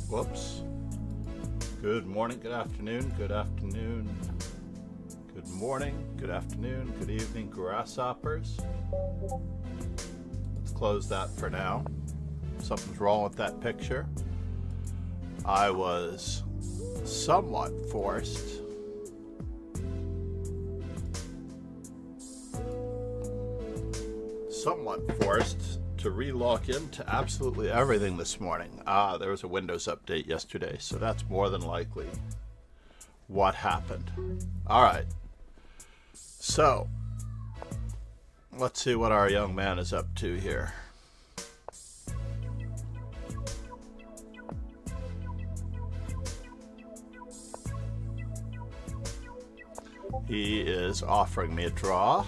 Whoops. Good morning, good afternoon, good afternoon, good morning, good afternoon, good evening, grasshoppers. Let's close that for now. Something's wrong with that picture. I was somewhat forced to re-log into absolutely everything this morning. There was a Windows update yesterday, so that's more than likely what happened. All right, so let's see what our young man is up to here. He is offering me a draw,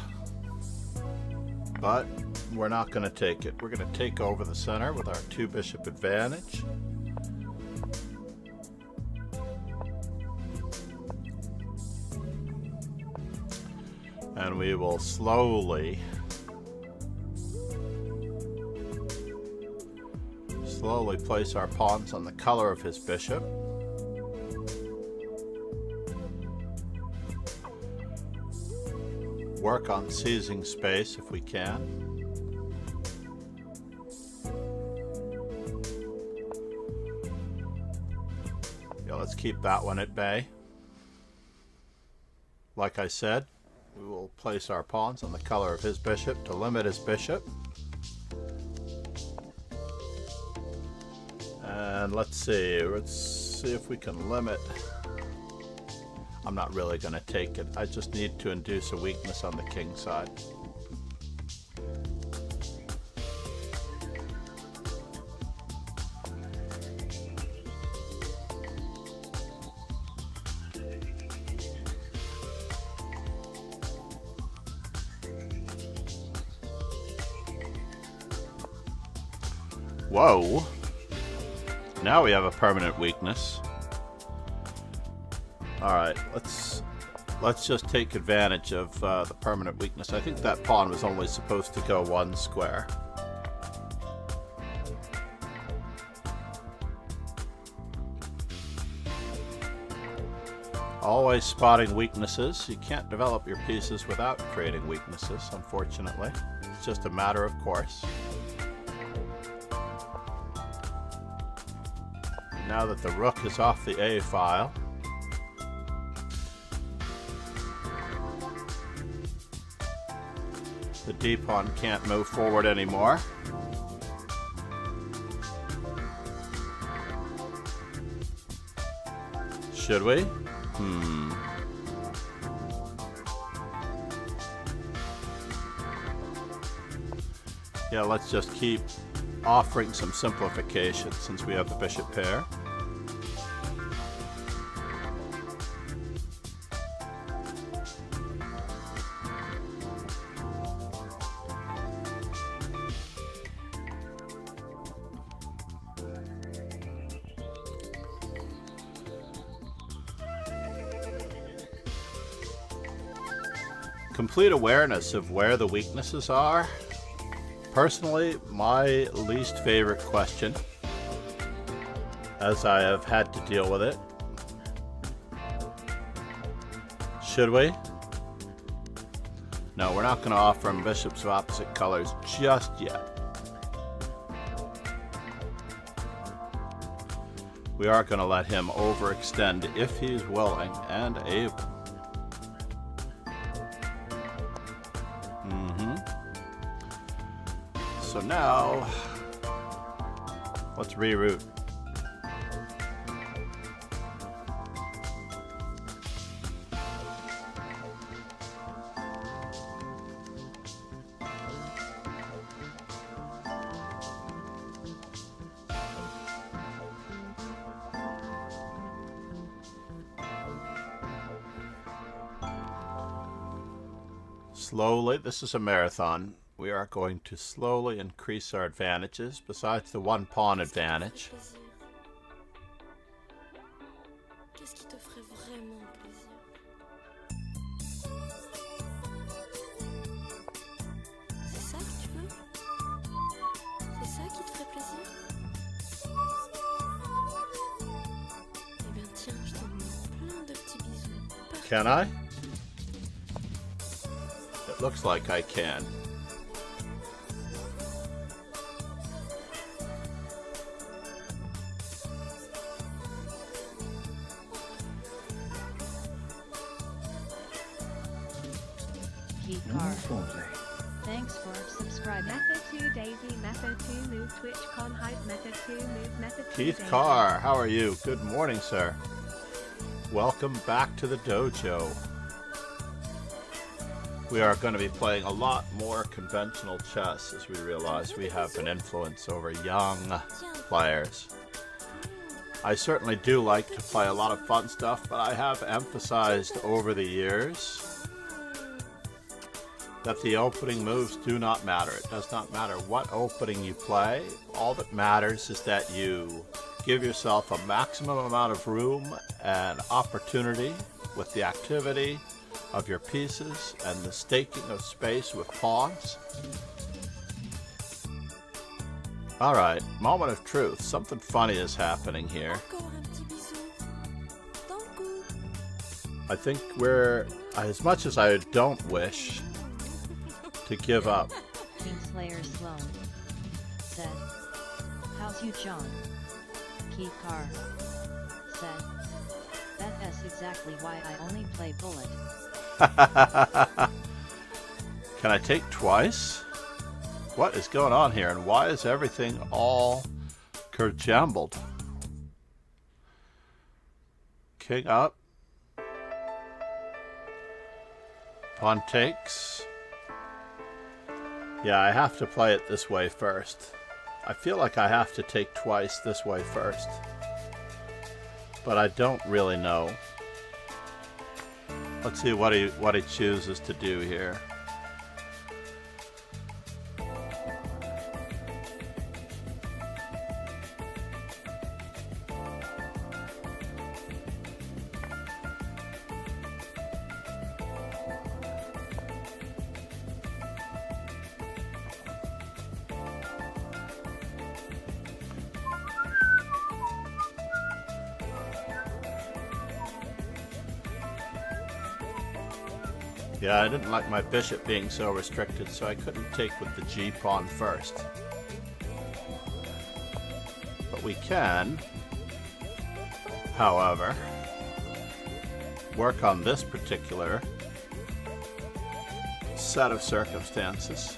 but we're not going to take it. We're going to take over the center with our 2-bishop advantage. And we will slowly place our pawns on the color of his bishop. Work on seizing space if we can. Yeah, let's keep that one at bay. Like I said, we will place our pawns on the color of his bishop to limit his bishop. And let's see if we can limit. I'm not really going to take it. I just need to induce a weakness on the king side. Whoa! Now we have a permanent weakness. Alright, let's just take advantage of the permanent weakness. I think that pawn was only supposed to go one square. Always spotting weaknesses. You can't develop your pieces without creating weaknesses, unfortunately. It's just a matter of course. Now that the rook is off the A file, the D pawn can't move forward anymore. Should we? Yeah, let's just keep offering some simplification since we have the bishop pair. Complete awareness of where the weaknesses are. Personally, my least favorite question, as I have had to deal with it. Should we? No, we're not going to offer him bishops of opposite colors just yet. We are going to let him overextend if he's willing and able. So now, let's reroute. Slowly, this is a marathon. We are going to slowly increase our advantages, besides the one pawn advantage. Qu'est-ce qui te ferait vraiment plaisir? C'est ça que tu veux? C'est ça qui te ferait plaisir? Can I? It looks like I can. Keith Carr. Thanks for subscribing. Method 2 Daisy, Method 2 Move TwitchCon Hype, Method 2 Move, Method 2 Keith Daisy. Carr, how are you? Good morning, sir. Welcome back to the dojo. We are going to be playing a lot more conventional chess as we realize we have an influence over young players. I certainly do like to play a lot of fun stuff, but I have emphasized over the years that the opening moves do not matter. It does not matter what opening you play. All that matters is that you give yourself a maximum amount of room and opportunity with the activity of your pieces and the staking of space with pawns. Alright, moment of truth. Something funny is happening here. Encore un petit bisou. Dankou. I think we're, as much as I don't wish to give up, Kingslayer Sloan said, "How's you, John?" Keith Carr said, "That's exactly why I only play bullet." can I take twice? What is going on here, and why is everything all kerjambled? King up. Pawn takes. Yeah, I have to play it this way first. I feel like I have to take twice this way first, but I don't really know. Let's see what he chooses to do here. Yeah, I didn't like my bishop being so restricted, so I couldn't take with the G pawn first. But we can, however, work on this particular set of circumstances.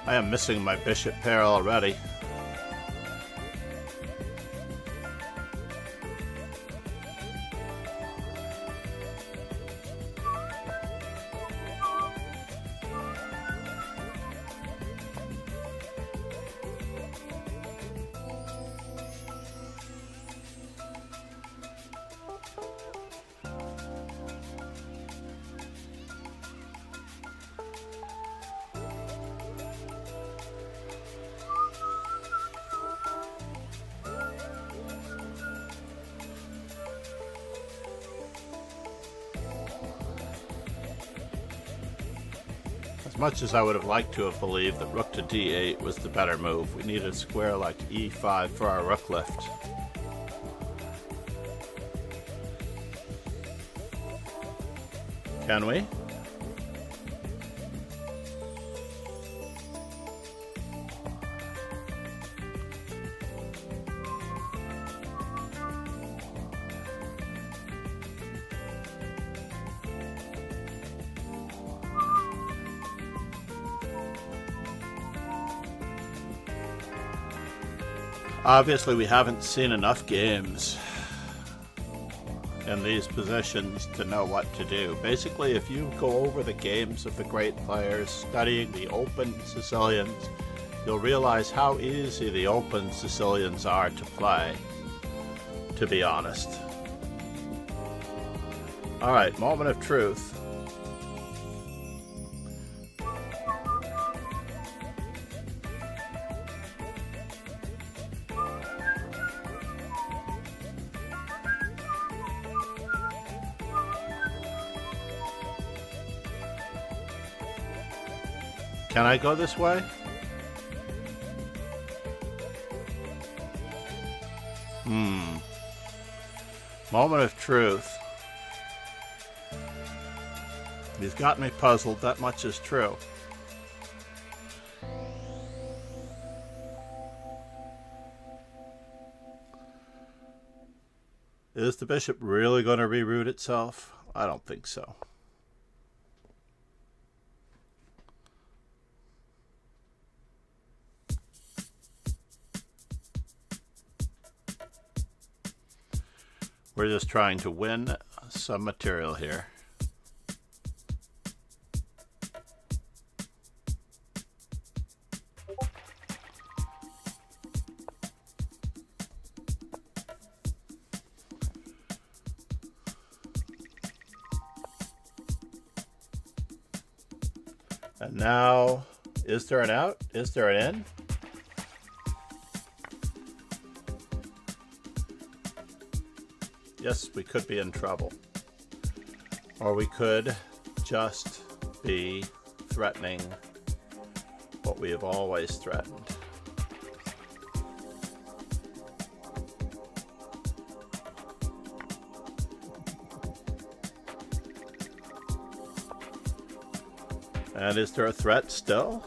I am missing my bishop pair already. As much as I would have liked to have believed that rook to d8 was the better move, we needed a square like e5 for our rook lift. Can we? Obviously, we haven't seen enough games in these positions to know what to do. Basically, if you go over the games of the great players, studying the open Sicilians, you'll realize how easy the open Sicilians are to play, to be honest. Alright, moment of truth. Can I go this way? Moment of truth. He's got me puzzled, that much is true. Is the bishop really going to reroute itself? I don't think so. We're just trying to win some material here. And now, is there an out? Is there an in? Yes, we could be in trouble. Or we could just be threatening what we have always threatened. And is there a threat still?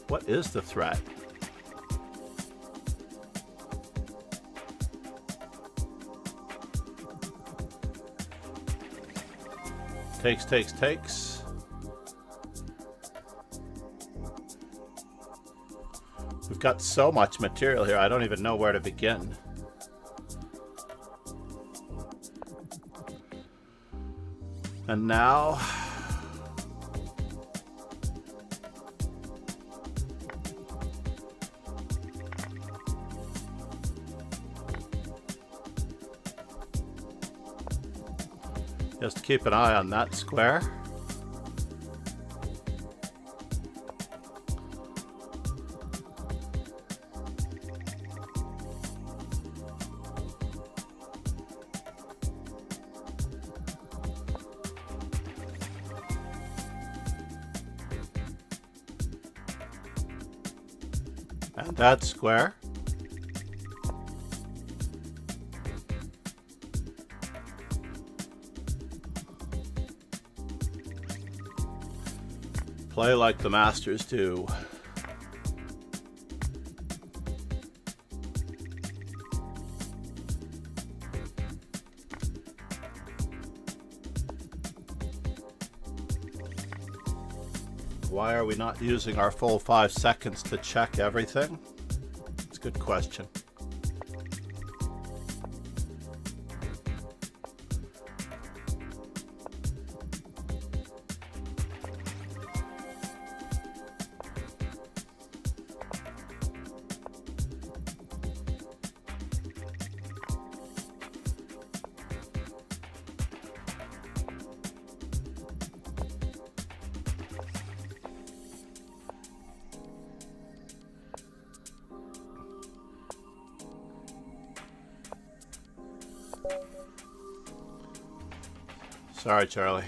What is the threat? Takes. We've got so much material here, I don't even know where to begin. And now, just keep an eye on that square. And that square. Play like the masters do. Why are we not using our full 5 seconds to check everything? It's a good question. Sorry, Charlie.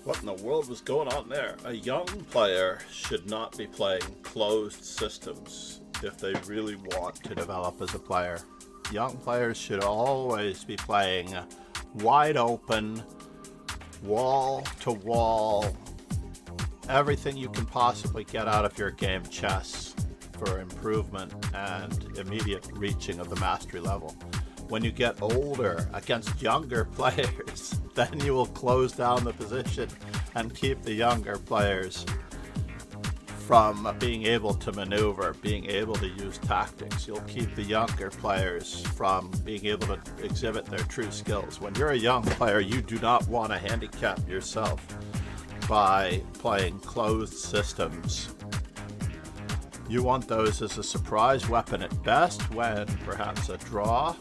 What in the world was going on there? A young player should not be playing closed systems if they really want to develop as a player. Young players should always be playing wide open, wall to wall, everything you can possibly get out of your game chess for improvement and immediate reaching of the mastery level. When you get older against younger players, then you will close down the position and keep the younger players from being able to maneuver, being able to use tactics. You'll keep the younger players from being able to exhibit their true skills. When you're a young player, you do not want to handicap yourself by playing closed systems. You want those as a surprise weapon at best, when perhaps a draw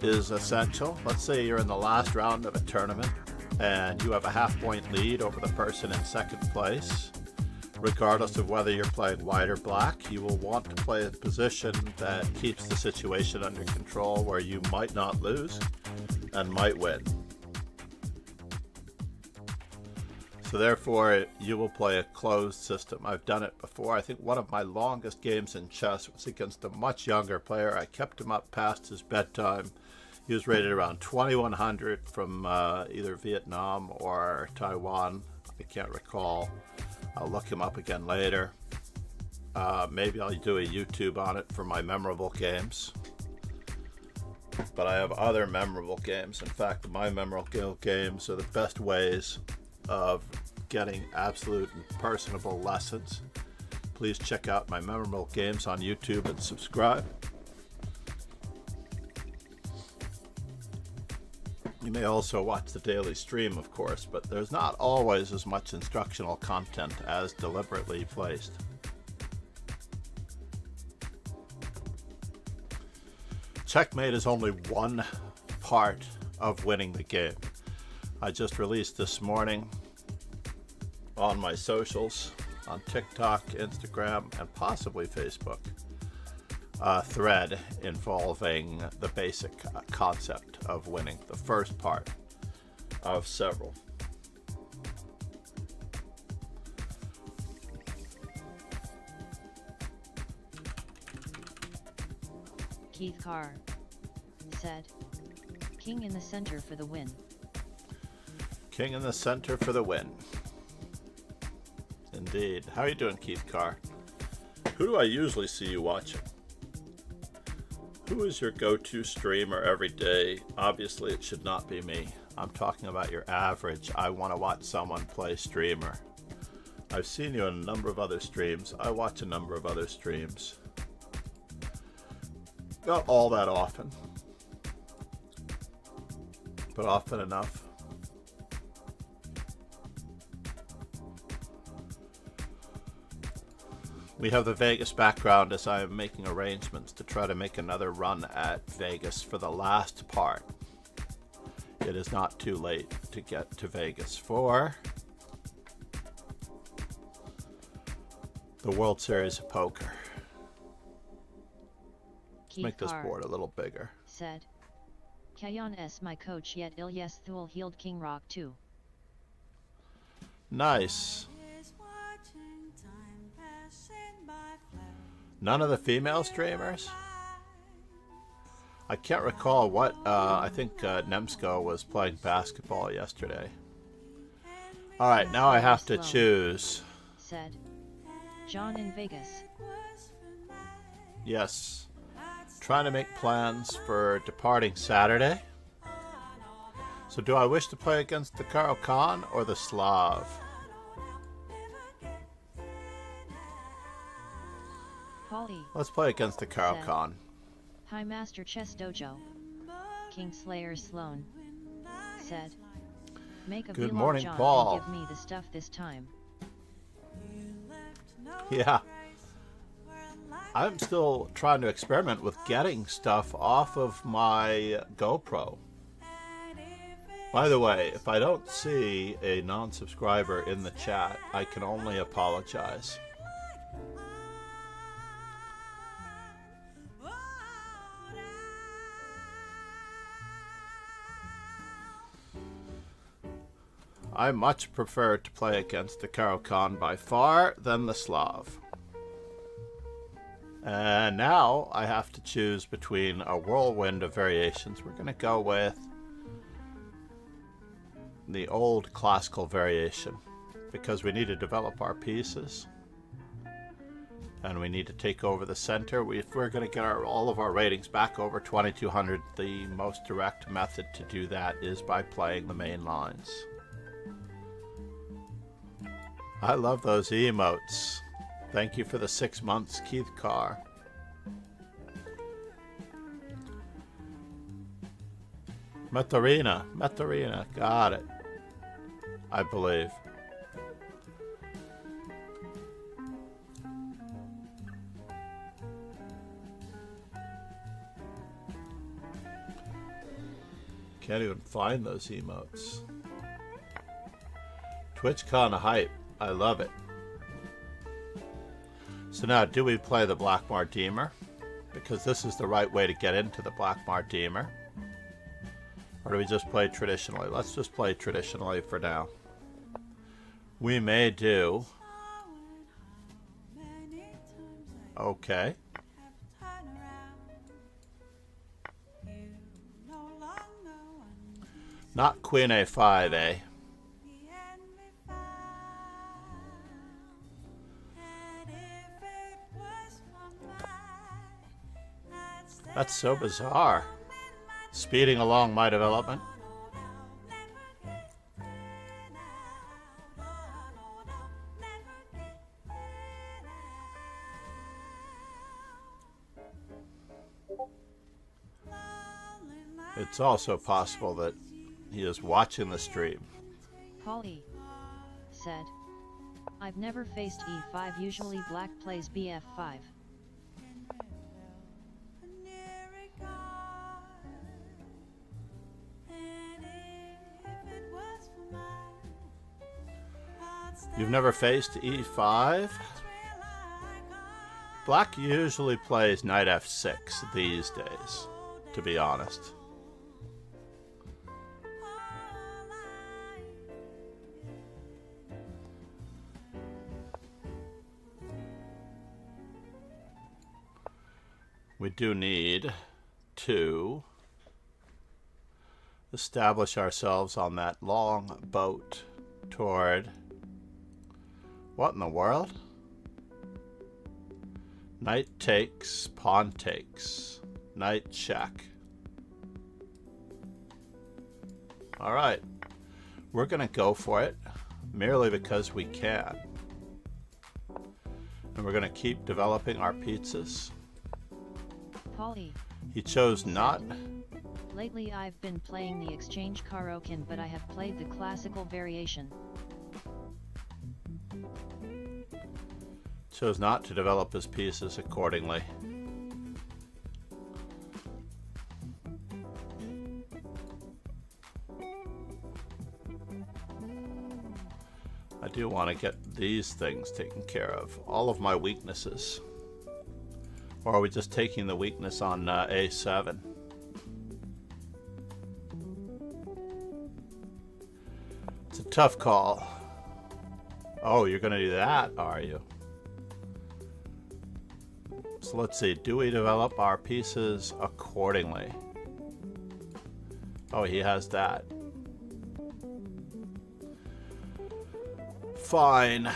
is essential. Let's say you're in the last round of a tournament and you have a half-point lead over the person in second place. Regardless of whether you're playing white or black, you will want to play a position that keeps the situation under control, where you might not lose and might win. So therefore, you will play a closed system. I've done it before. I think one of my longest games in chess was against a much younger player. I kept him up past his bedtime. He was rated around 2100 from either Vietnam or Taiwan. I can't recall. I'll look him up again later. Maybe I'll do a YouTube on it for my memorable games. But I have other memorable games. In fact, my memorable games are the best ways of getting absolute and personable lessons. Please check out my memorable games on YouTube and subscribe. You may also watch the daily stream, of course, but there's not always as much instructional content as deliberately placed. Checkmate is only one part of winning the game. I just released this morning on my socials, on TikTok, Instagram, and possibly Facebook, a thread involving the basic concept of winning, the first part of several. Keith Carr said, "King in the center for the win." King in the center for the win. Indeed. How are you doing, Keith Carr? Who do I usually see you watching? Who is your go-to streamer every day? Obviously, it should not be me. I'm talking about your average, I want to watch someone play streamer. I've seen you in a number of other streams. I watch a number of other streams. Not all that often, but often enough. We have the Vegas background as I am making arrangements to try to make another run at Vegas for the last part. It is not too late to get to Vegas for the World Series of Poker. Keith Make this Carr board a little bigger. said, "Kayan s my coach yet Ilyas Thul healed King Rock too." Nice. None of the female streamers? I can't recall what, I think Nemsko was playing basketball yesterday. Alright, now I have to choose. Said, "John in Vegas." Yes. Trying to make plans for departing Saturday. So do I wish to play against the Karo Khan or the Slav? Paulie Let's play against the Karo Said. Khan. High Master Chess Dojo. Kingslayer Sloan said, "Make a Good vlog, morning, John, Paul. and give me the stuff this time." Yeah. I'm still trying to experiment with getting stuff off of my GoPro. By the way, if I don't see a non-subscriber in the chat, I can only apologize. I much prefer to play against the Karo Khan by far than the Slav. And now I have to choose between a whirlwind of variations. We're going to go with the old classical variation because we need to develop our pieces and we need to take over the center. If we're going to get all of our ratings back over 2200, the most direct method to do that is by playing the main lines. I love those emotes. Thank you for the 6 months, Keith Carr. Metarina, got it. I believe. Can't even find those emotes. TwitchCon hype. I love it. So now, do we play the Black Mardemer? Because this is the right way to get into the Black Mardemer. Or do we just play traditionally? Let's just play traditionally for now. We may do... Okay. Not Queen A5, eh? That's so bizarre. Speeding along my development. It's also possible that he is watching the stream. Polly said, I've never faced E5, usually black plays BF5. You've never faced E5? Black usually plays knight F6 these days, to be honest. We do need to establish ourselves on that long boat toward... What in the world? Knight takes, pawn takes, knight check. Alright, we're gonna go for it, merely because we can. And we're gonna keep developing our pizzas. Polly. He chose not. Lately I've been playing the exchange Karokin, but I have played the classical variation. Chose not to develop his pieces accordingly. I do want to get these things taken care of. All of my weaknesses. Or are we just taking the weakness on A7? It's a tough call. Oh, you're going to do that, are you? So let's see, do we develop our pieces accordingly? Oh, he has that. Fine.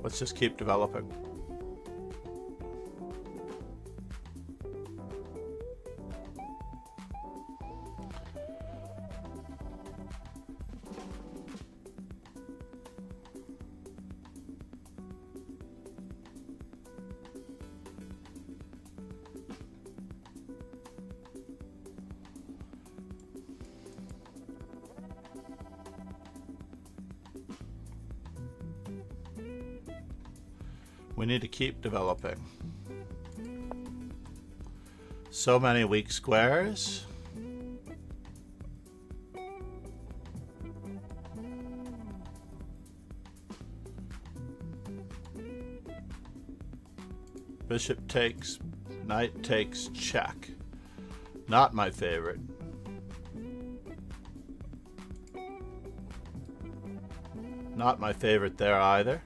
Let's just keep developing. We need to keep developing. So many weak squares. Bishop takes, knight takes, check. Not my favorite. Not my favorite there either.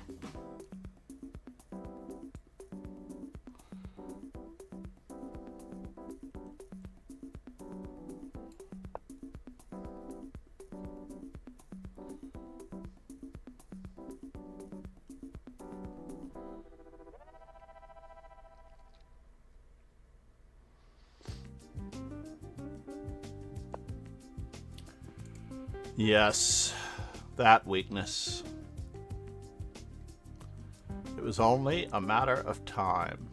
Yes, that weakness. It was only a matter of time.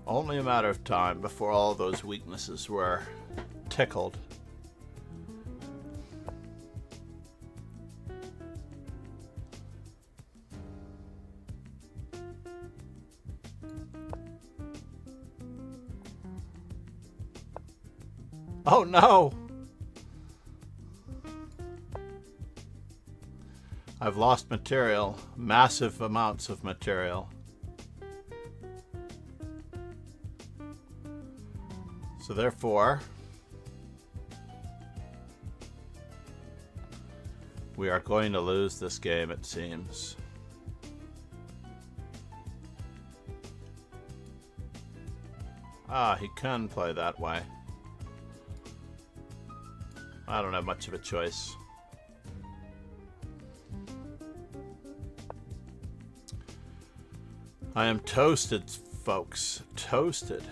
Only a matter of time before all those weaknesses were tickled Oh no! I've lost material. Massive amounts of material. So therefore, we are going to lose this game, it seems. Ah, he can play that way. I don't have much of a choice. I am toasted, folks. Toasted.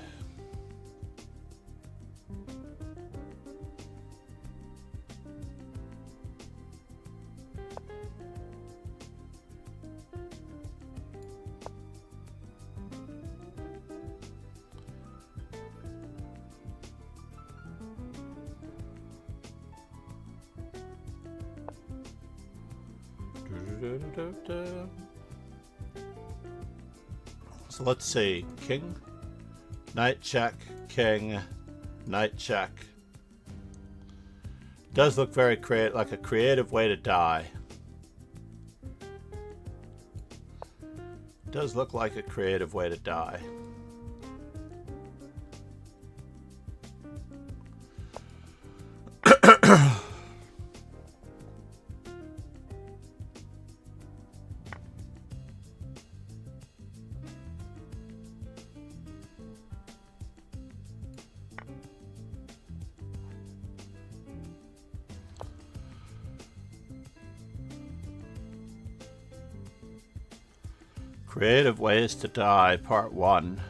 So let's see. King, knight check, king, knight check. Does look very like a creative way to die. Does look like a creative way to die. Creative Ways to Die, Part 1.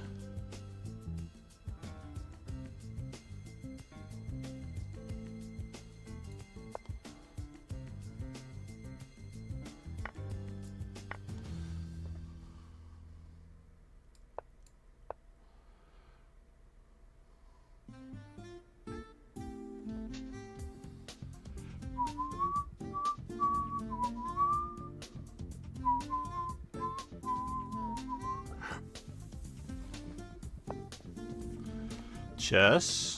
Chess.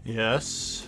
Yes.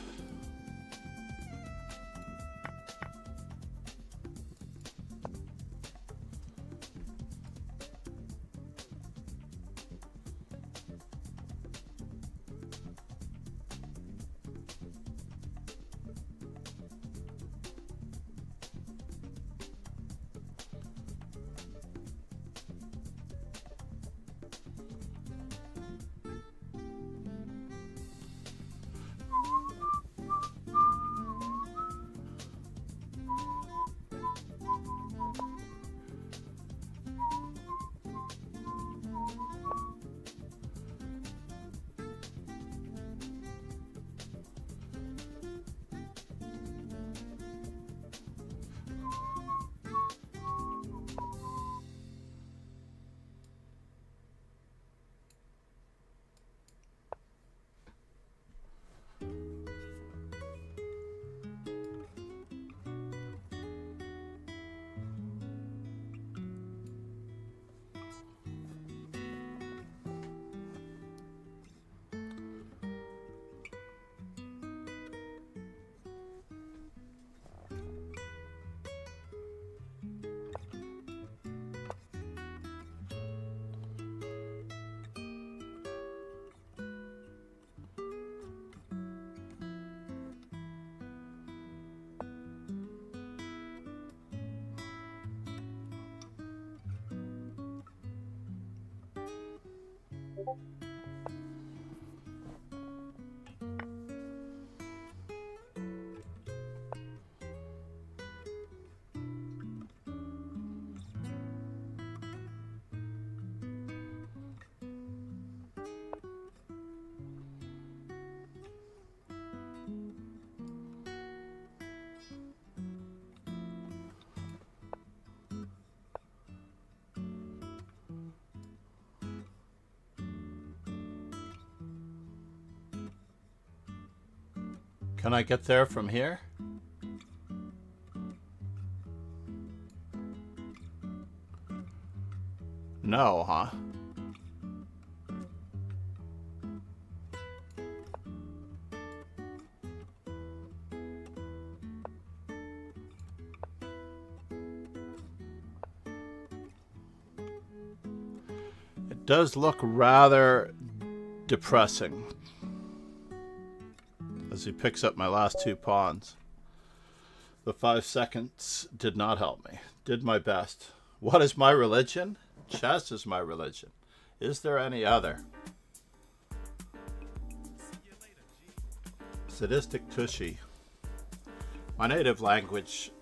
Can I get there from here? No, huh? It does look rather depressing as he picks up my last 2 pawns. The 5 seconds did not help me. Did my best. What is my religion? Chess is my religion. Is there any other? Sadistic Tushy. My native language,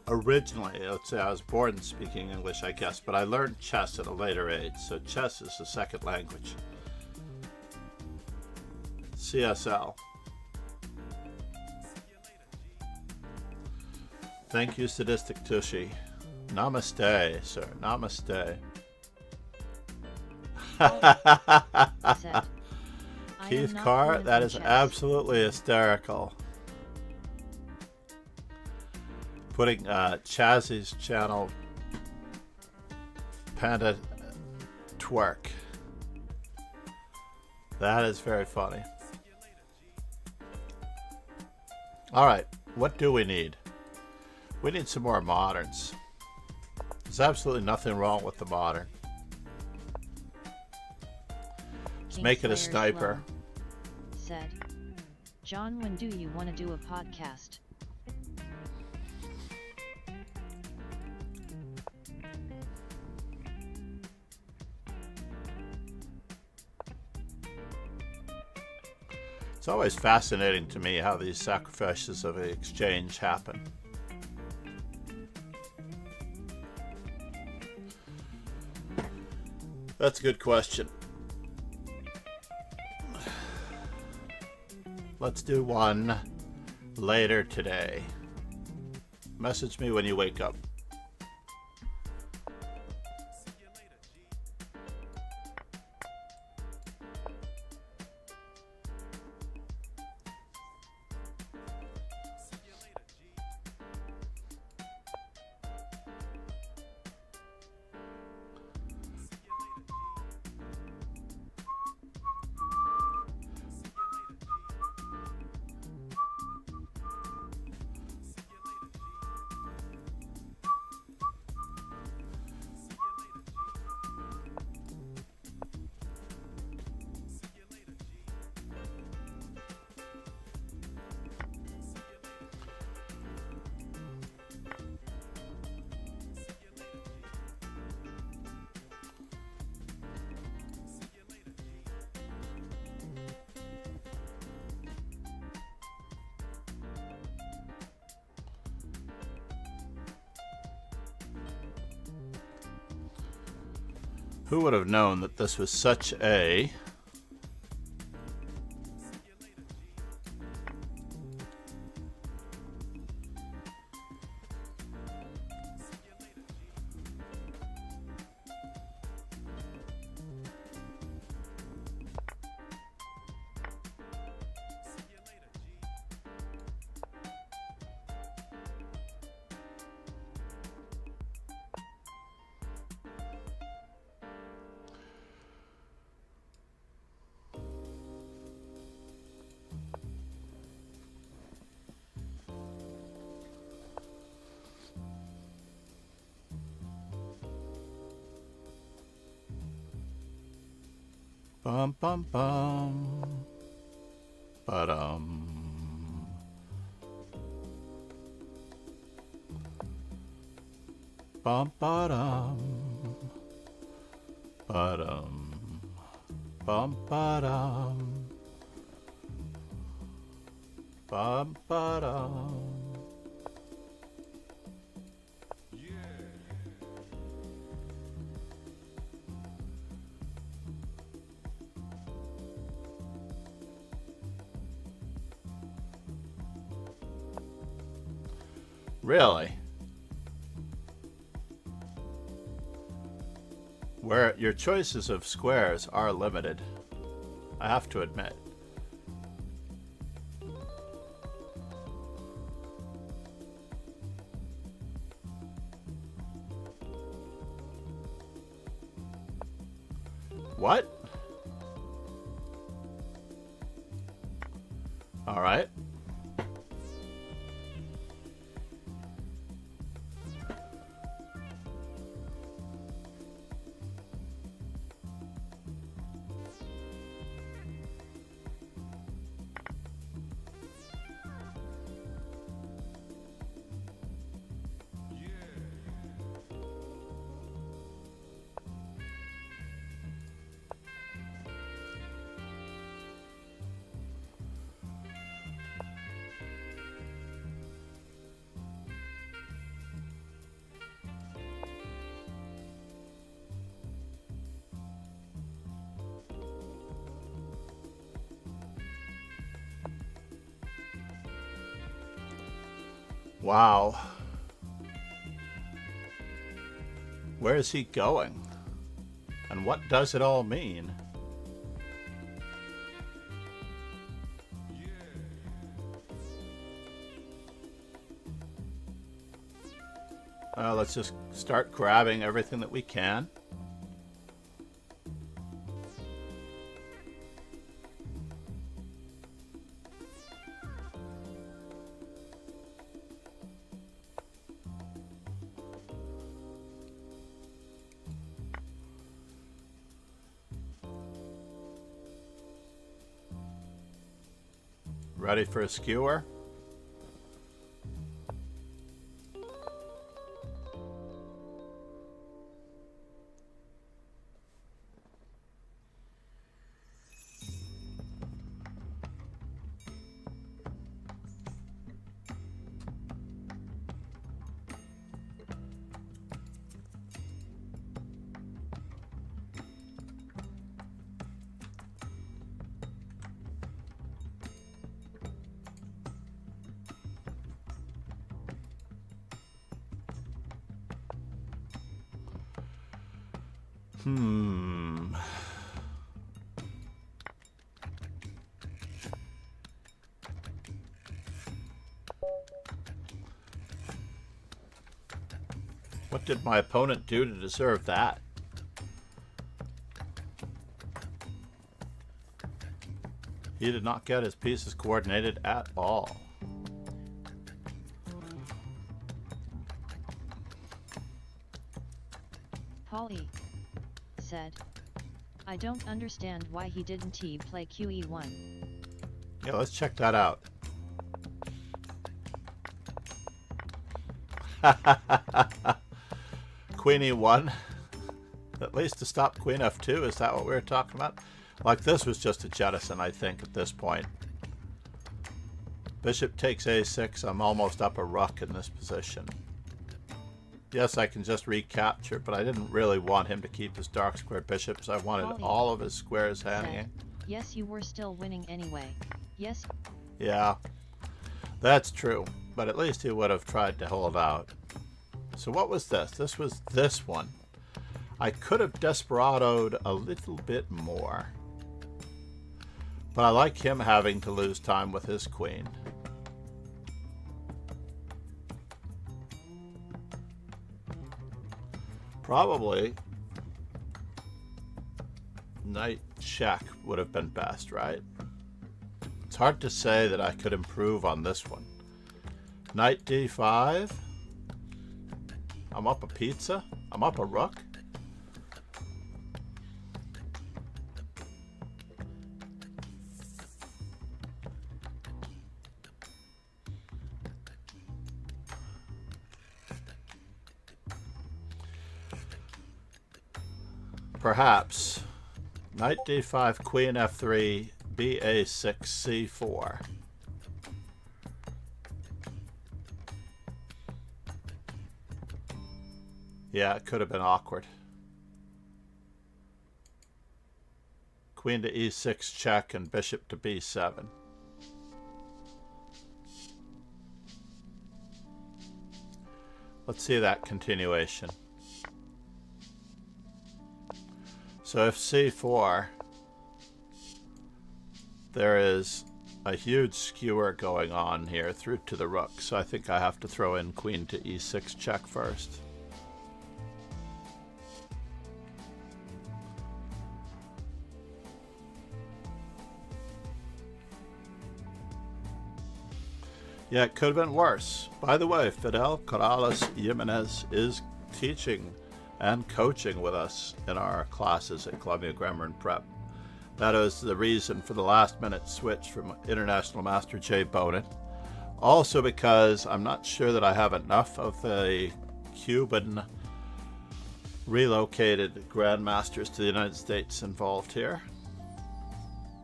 originally, let's say I was born speaking English, I guess, but I learned chess at a later age, so chess is the second language. CSL. Thank you, Sadistic Tushy. Namaste, sir. Namaste. Said, "I Keith am not Carr, fluent that in is chess." absolutely hysterical. Putting Chazzy's channel Panda Twerk. That is very funny. Alright, what do we need? We need some more moderns. There's absolutely nothing wrong with the modern. Let's make it a Kingslayer's sniper. Glow said, "John, when do you want to do a podcast?" It's always fascinating to me how these sacrifices of the exchange happen. That's a good question. Let's do one later today. Message me when you wake up. Who would have known that this was such a bum bum bum ba-dum bum ba-dum ba-dum Bum ba dum. Bum ba dum. Really? Where your choices of squares are limited, I have to admit. What? All right. Wow. Where is he going? And what does it all mean? Let's just start grabbing everything that we can. Ready for a skewer? What did my opponent do to deserve that? He did not get his pieces coordinated at all. Polly said, I don't understand why he didn't play QE1. Yeah, let's check that out. Queen E1. At least to stop Queen F2, is that what we were talking about? Like, this was just a jettison, I think, at this point. Bishop takes A6, I'm almost up a rook in this position. Yes, I can just recapture, but I didn't really want him to keep his dark square bishops. I wanted all of his squares hanging. Yes, you were still winning anyway. Yes. Yeah, that's true. But at least he would have tried to hold out. So what was this? This was this one. I could have desperadoed a little bit more. But I like him having to lose time with his queen. Probably knight check would have been best, right? It's hard to say that I could improve on this one. Knight d5. I'm up a pizza. I'm up a rook. Perhaps Knight d5, queen f3, ba6, c4. Yeah, it could have been awkward. Queen to e6 check and bishop to b7. Let's see that continuation. So if c4, there is a huge skewer going on here through to the rook. So I think I have to throw in queen to e6 check first. Yeah, it could have been worse. By the way, Fidel Corrales Jimenez is teaching and coaching with us in our classes at Columbia Grammar and Prep. That is the reason for the last minute switch from International Master Jay Bonin. Also because I'm not sure that I have enough of the Cuban relocated grandmasters to the United States involved here.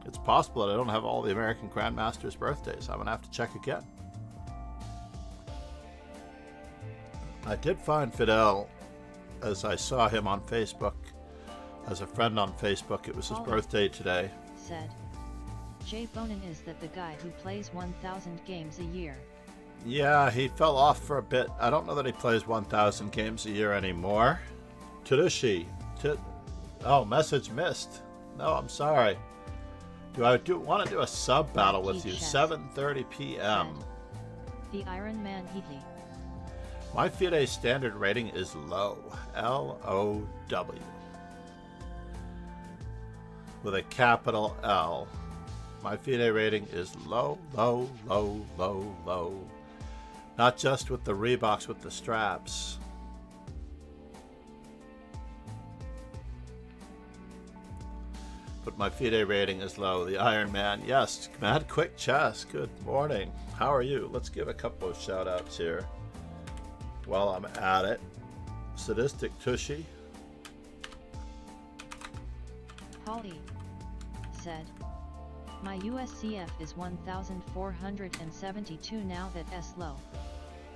It's possible that I don't have all the American grandmasters' birthdays. I'm going to have to check again. I did find Fidel, as I saw him on Facebook, as a friend on Facebook. It was his birthday today. Said, Jay Bonin is that the guy who plays 1,000 games a year? Yeah, he fell off for a bit. I don't know that he plays 1,000 games a year anymore. Tsurushi. Oh, message missed. No, I'm sorry. Do I want to do a sub battle with you? 7:30 p.m. The Iron Man Heatley. My FIDE standard rating is low. L-O-W. With a capital L. My FIDE rating is low, low, low, low, low. Not just with the Reeboks with the straps. But my FIDE rating is low. The Iron Man, yes. Mad Quick Chess, good morning. How are you? Let's give a couple of shout outs here while I'm at it. Sadistic Tushy. Holly said, my USCF is 1,472 now that S low.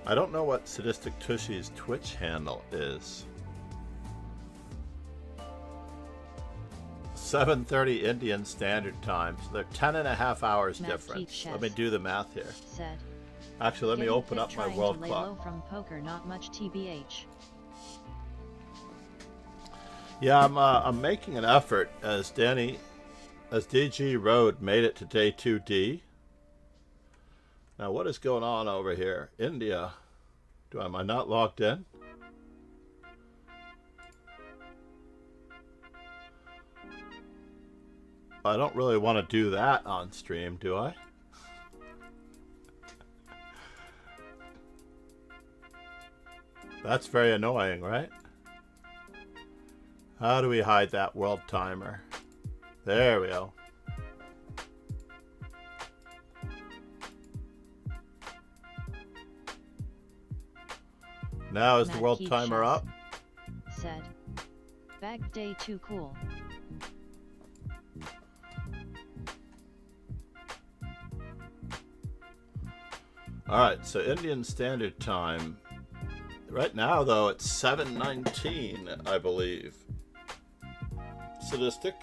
I don't know what Sadistic Tushy's Twitch handle is. 7:30 Indian Standard Time, so they're 10.5 hours difference. Let me do the math here. Said, actually, let me open up my world clock. Low from poker, not much TBH. Yeah, I'm making an effort as DG Road made it to day 2D. Now, what is going on over here? India. Am I not logged in? I don't really want to do that on stream, do I? That's very annoying, right? How do we hide that world timer? There we go. Now is the world timer up? Said, bag day too cool. Alright, so Indian Standard Time. Right now, though, it's 7:19, I believe. Sadistic.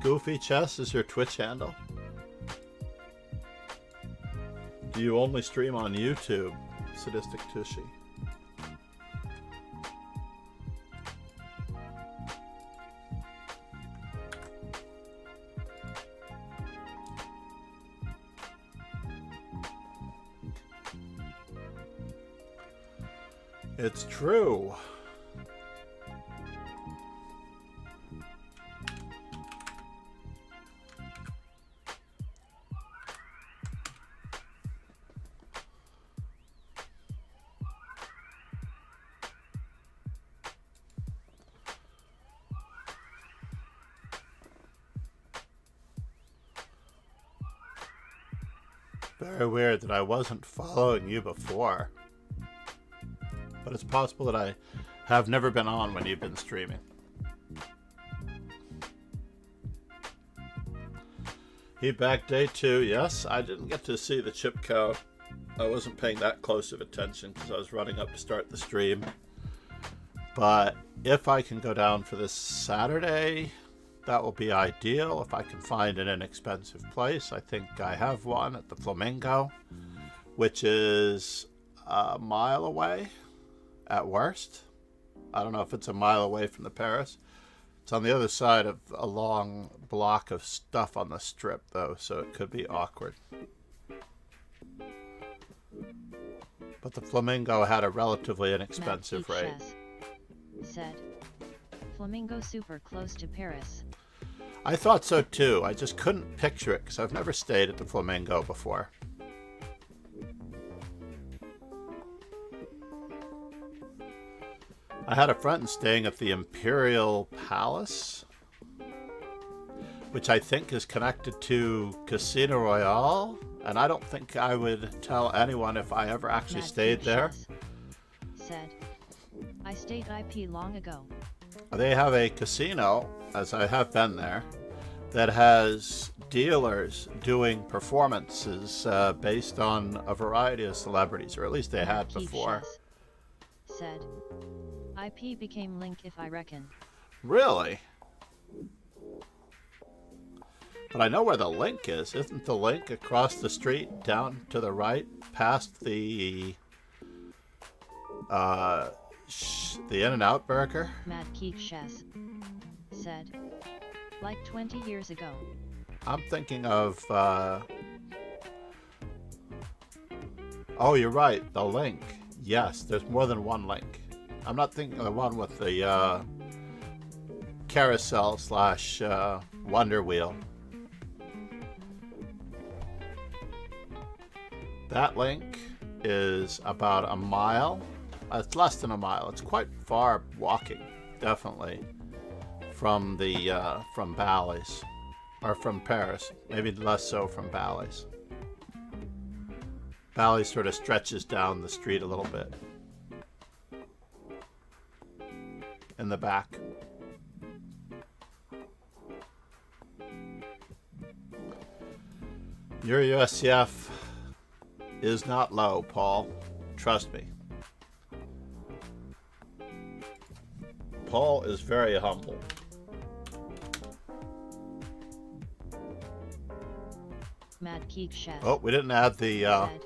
Goofy Chess is your Twitch handle? Do you only stream on YouTube, Sadistic Tushy? It's true. Very weird that I wasn't following you before. but it's possible that I have never been on when you've been streaming. Heat back day 2. Yes, I didn't get to see the chip count. I wasn't paying that close of attention because I was running up to start the stream. But if I can go down for this Saturday, that will be ideal. If I can find an inexpensive place, I think I have one at the Flamingo, which is a mile away at worst. I don't know if it's a mile away from the Paris. It's on the other side of a long block of stuff on the strip, though, so it could be awkward. But the Flamingo had a relatively inexpensive rate. Said, Flamingo super close to Paris. I thought so too. I just couldn't picture it because I've never stayed at the Flamingo before. I had a friend staying at the Imperial Palace, which I think is connected to Casino Royale, and I don't think I would tell anyone if I ever actually stayed there. Said, I stayed IP long ago. They have a casino, as I have been there, that has dealers doing performances based on a variety of celebrities, or at least they had before. Said, IP became Link if I reckon. Really? But I know where the Link is. Isn't the Link across the street, down to the right, past the In-N-Out Burger? Mad Keith Chess said, like 20 years ago. I'm thinking of, oh, you're right, the Link. Yes, there's more than one Link. I'm not thinking of the one with the carousel slash Wonder Wheel. That Link is about a mile. It's less than a mile. It's quite far walking, definitely, from the from Bally's, or from Paris. Maybe less so from Bally's. Bally's sort of stretches down the street a little bit. In the back. Your USCF is not low, Paul. Trust me. Paul is very humble. Mad Keith Chess. Oh, we didn't add the said,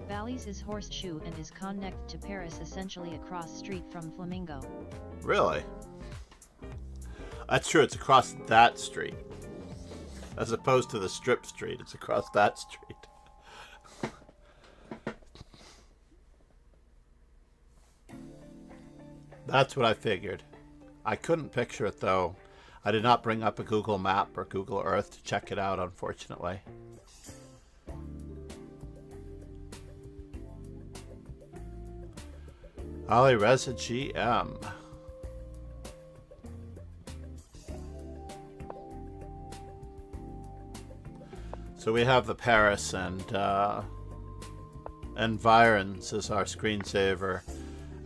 Bally's is horseshoe and is connected to Paris, essentially across street from Flamingo. Really? That's true, it's across that street. As opposed to the strip street, it's across that street. That's what I figured. I couldn't picture it though. I did not bring up a Google Map or Google Earth to check it out, unfortunately. Ali Reza GM. So we have the Paris and environs as our screensaver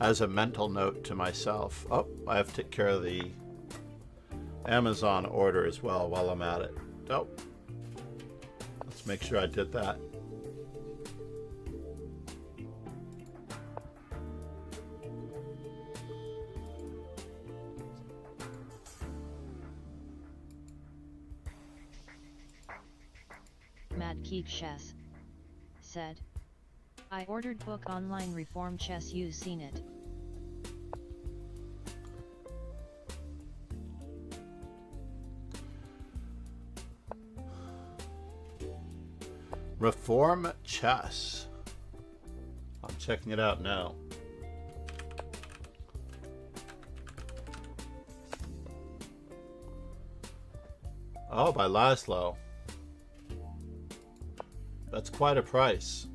as a mental note to myself. Oh, I have to take care of the Amazon order as well while I'm at it. Oh, let's make sure I did that. Mad Keith Chess said, I ordered book online Reform Chess, you seen it. Reform Chess. I'm checking it out now. Oh, by Laszlo. That's quite a price.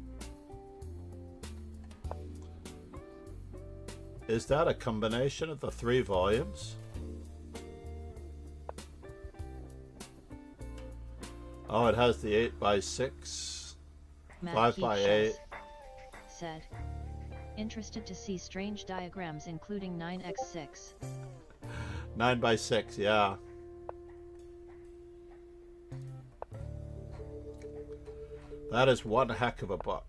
Is that a combination of the 3 volumes? Oh, it has the 8x6, 5x8. Said, Interested to see strange diagrams including 9x6. 9 by 6, yeah. That is one heck of a book.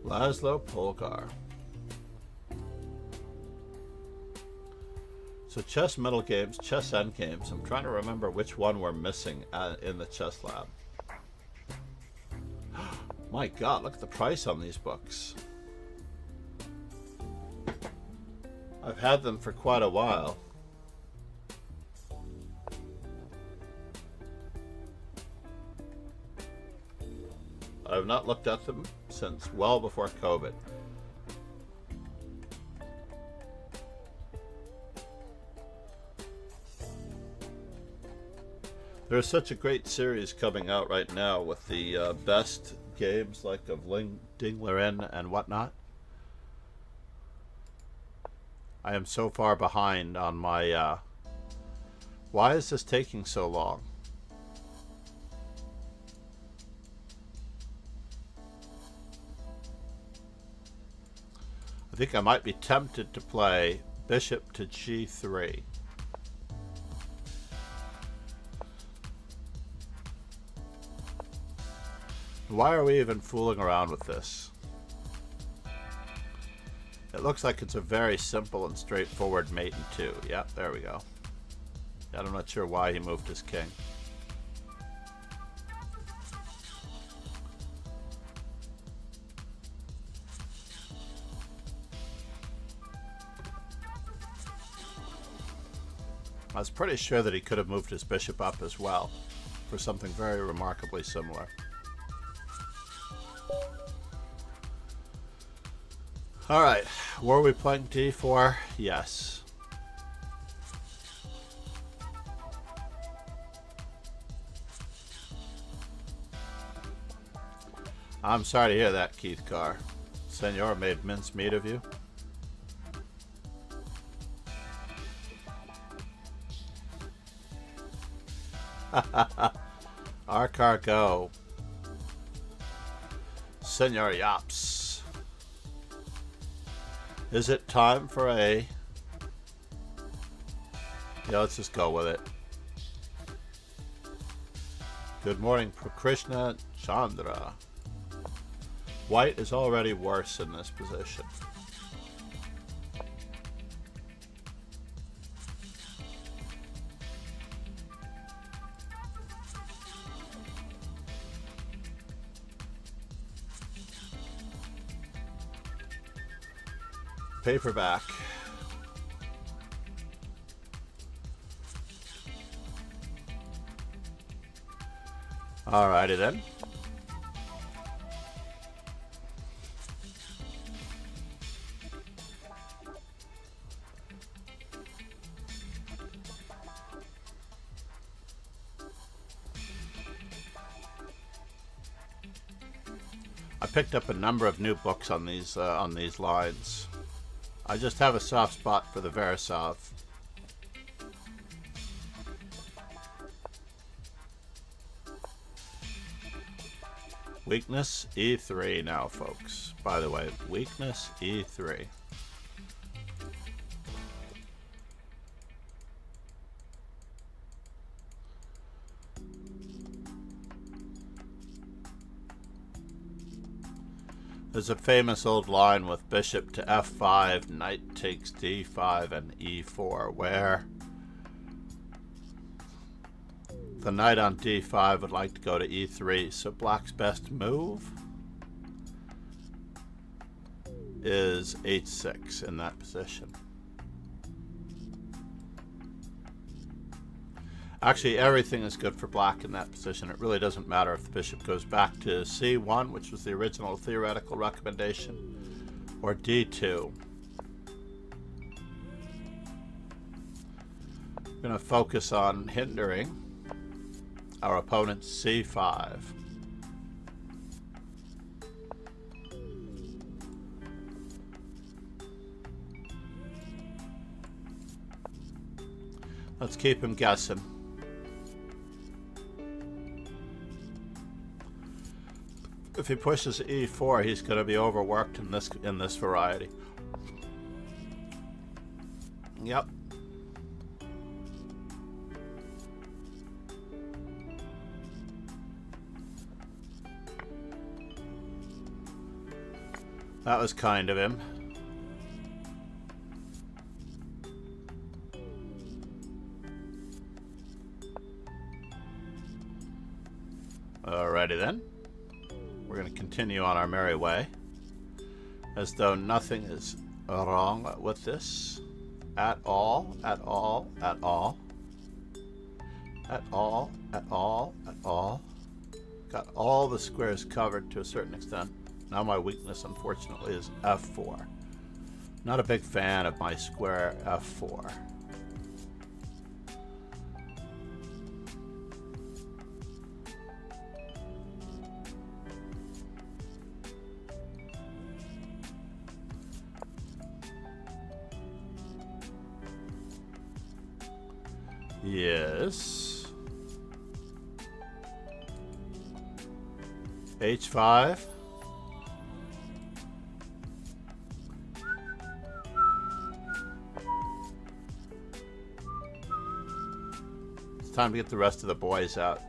Laszlo Polgar. So chess middle games, chess end games. I'm trying to remember which one we're missing in the chess lab. My God, look at the price on these books. I've had them for quite a while. I've not looked at them since well before COVID. There's such a great series coming out right now with the best games like of Ling Dinglerin and whatnot. I am so far behind on my why is this taking so long? I think I might be tempted to play bishop to g3. Why are we even fooling around with this? It looks like it's a very simple and straightforward mate in 2. Yep, there we go. I'm not sure why he moved his king. I was pretty sure that he could have moved his bishop up as well for something very remarkably similar. Alright, were we playing d4? Yes. I'm sorry to hear that, Keith Carr. Senor made mincemeat of you. Arcar go. Senor Yaps. Is it time for a... Yeah, let's just go with it. Good morning, Krishna Chandra. White is already worse in this position. Paperback. Alrighty then. I picked up a number of new books on these lines. I just have a soft spot for the Verisov. Weakness E3 now, folks. By the way, weakness E3. There's a famous old line with bishop to f5, knight takes d5 and e4, where the knight on d5 would like to go to e3, so black's best move is h6 in that position. Actually, everything is good for black in that position. It really doesn't matter if the bishop goes back to c1, which was the original theoretical recommendation, or d2. We're going to focus on hindering our opponent's c5. Let's keep him guessing. If he pushes e4, he's going to be overworked in this variety. Yep. That was kind of him. Alrighty then. We're going to continue on our merry way, as though nothing is wrong with this at all, at all, at all, at all, at all, at all. Got all the squares covered to a certain extent. Now my weakness, unfortunately, is f4. Not a big fan of my square f4. Yes. H5. It's time to get the rest of the boys out.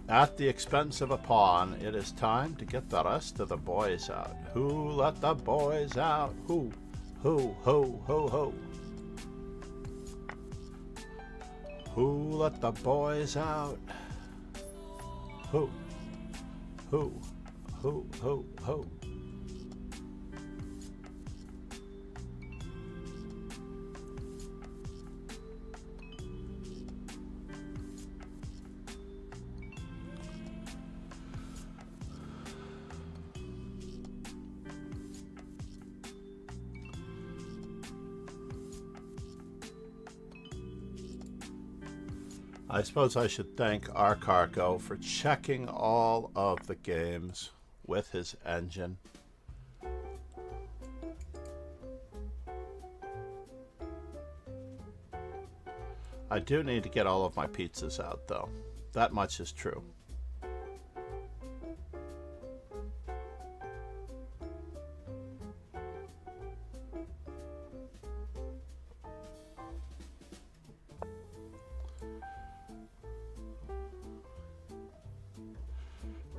At the expense of a pawn, it is time to get the rest of the boys out. Who let the boys out? Who? Ho, ho, ho, ho. Who let the boys out? Who? Who? Who? Who? Who? I suppose I should thank our cargo for checking all of the games with his engine. I do need to get all of my pizzas out, though. That much is true.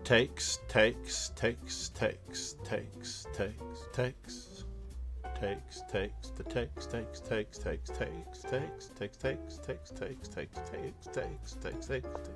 Takes, takes, takes, takes, takes, takes, takes, takes, takes, the takes, takes, takes, takes, takes, takes, takes, takes, takes, takes, takes, takes, takes, takes, takes.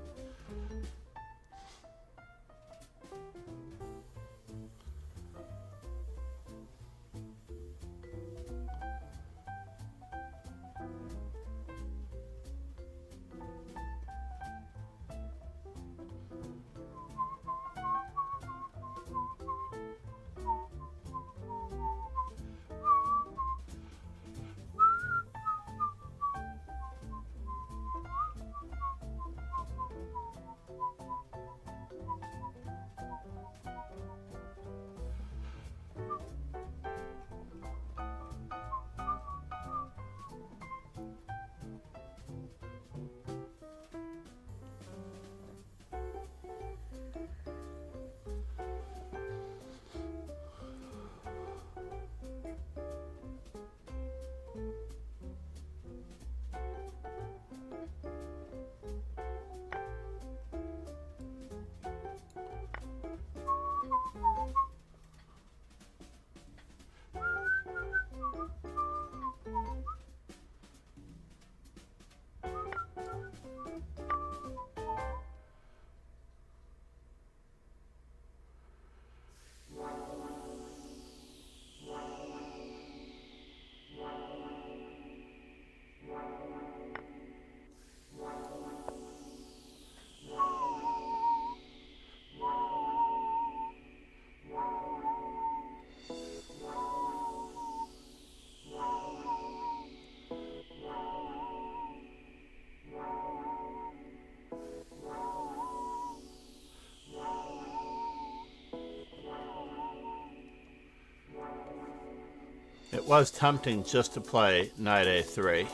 was tempting just to play knight a3.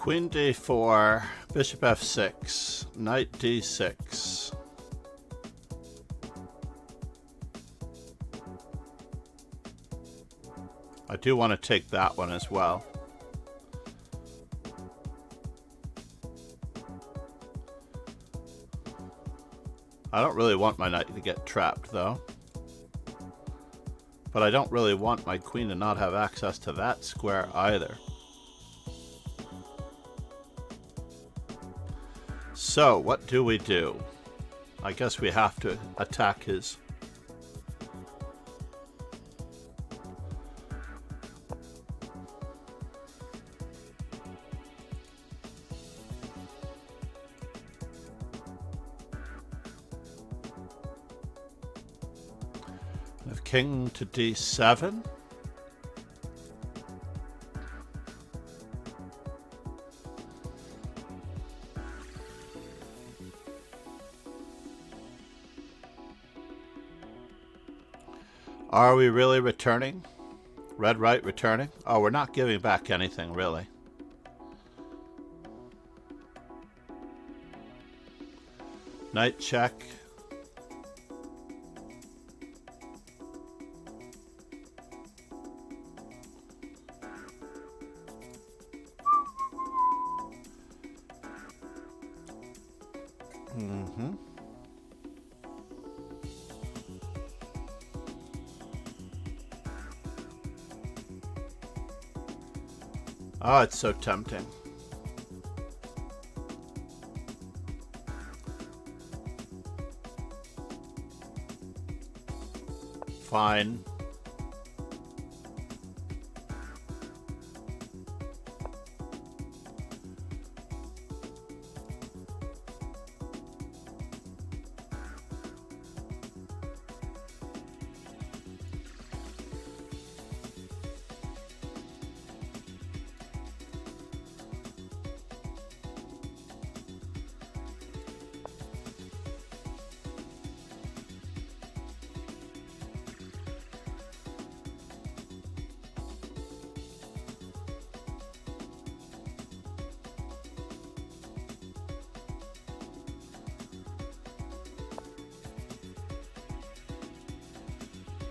Queen d4, bishop f6, knight d6. I do want to take that one as well. I don't really want my knight to get trapped though. But I don't really want my queen to not have access to that square either. So, what do we do? I guess we have to attack his... I have king to d7. Are we really returning? Red right returning? Oh, we're not giving back anything, really. Knight check. Oh, it's so tempting. Fine.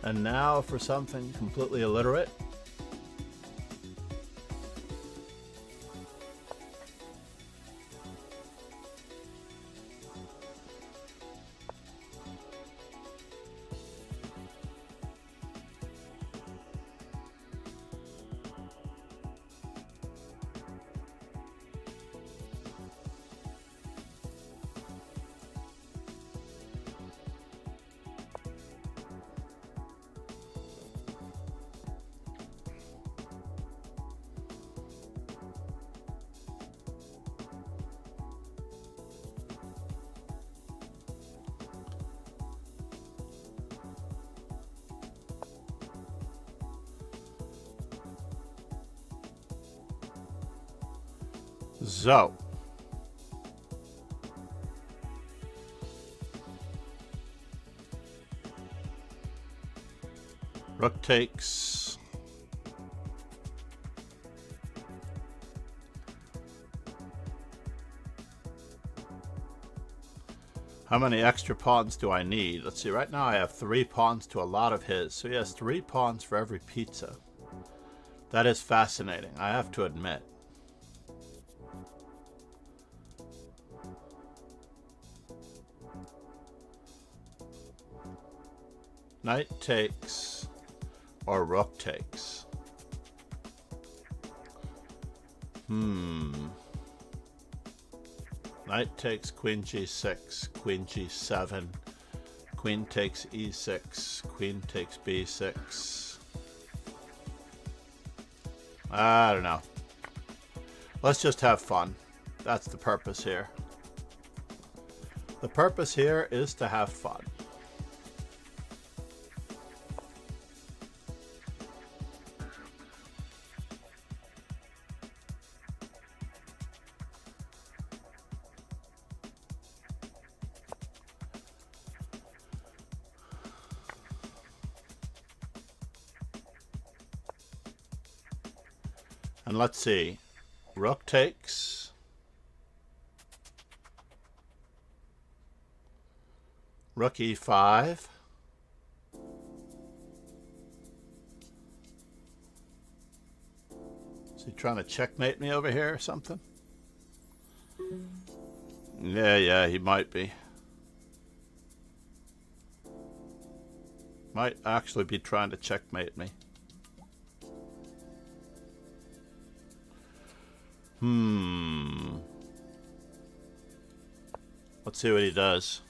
And now for something completely illiterate. So, rook takes. How many extra pawns do I need? Let's see, right now I have 3 pawns to a lot of his. So he has 3 pawns for every pizza. That is fascinating, I have to admit. Knight takes, or rook takes. Knight takes queen g6, queen g7, queen takes e6, queen takes b6. I don't know. Let's just have fun. That's the purpose here. The purpose here is to have fun. And let's see, rook takes, rook e5, is he trying to checkmate me over here or something? Yeah, he might be. Might actually be trying to checkmate me. Let's see what he does.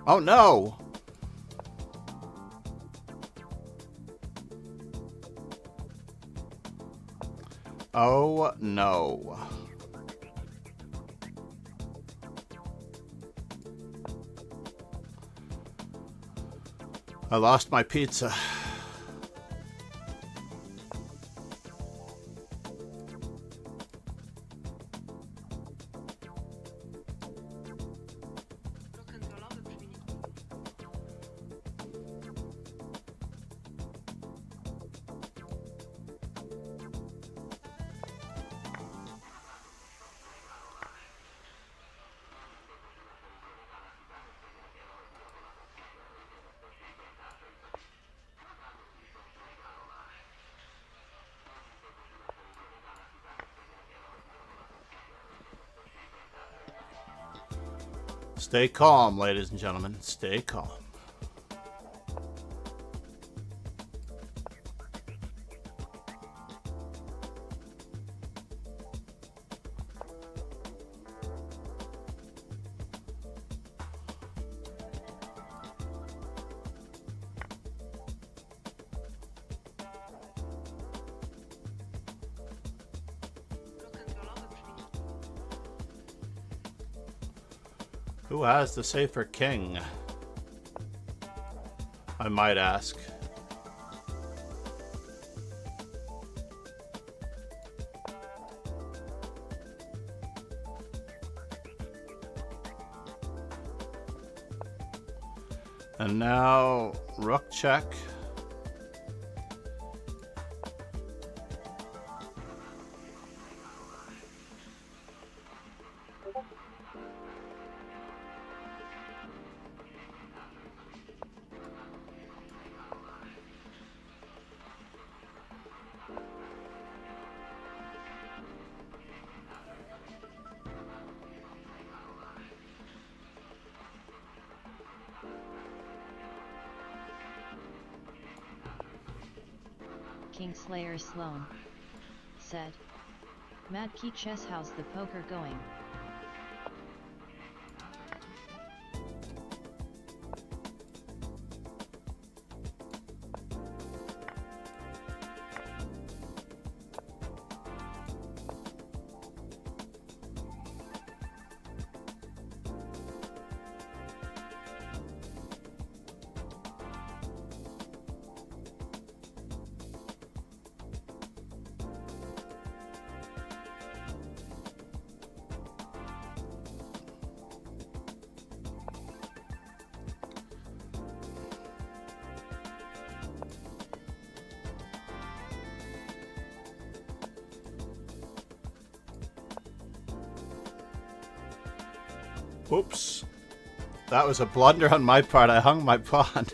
Oh no! Oh no. I lost my pizza. Stay calm, ladies and gentlemen. Stay calm. Who has the safer king? I might ask. And now rook check. Kingslayer Sloan said. Mad Key Chess, how's the poker going? Oops. That was a blunder on my part. I hung my pawn.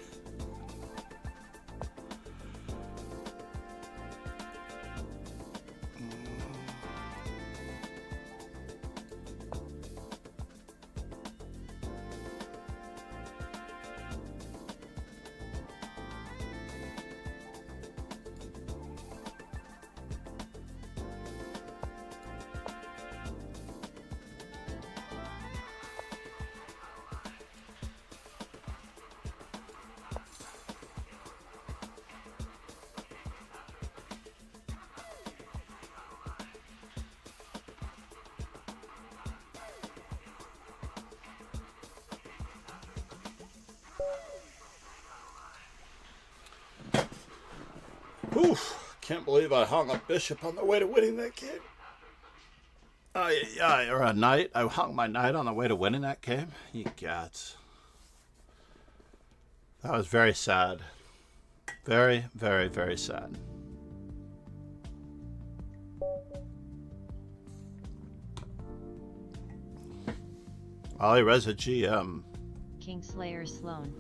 Oof, can't believe I hung a bishop on the way to winning that game. Or a knight. I hung my knight on the way to winning that game. You gods. That was very sad. Very, very, very sad. Ali Reza GM. Kingslayer Sloan.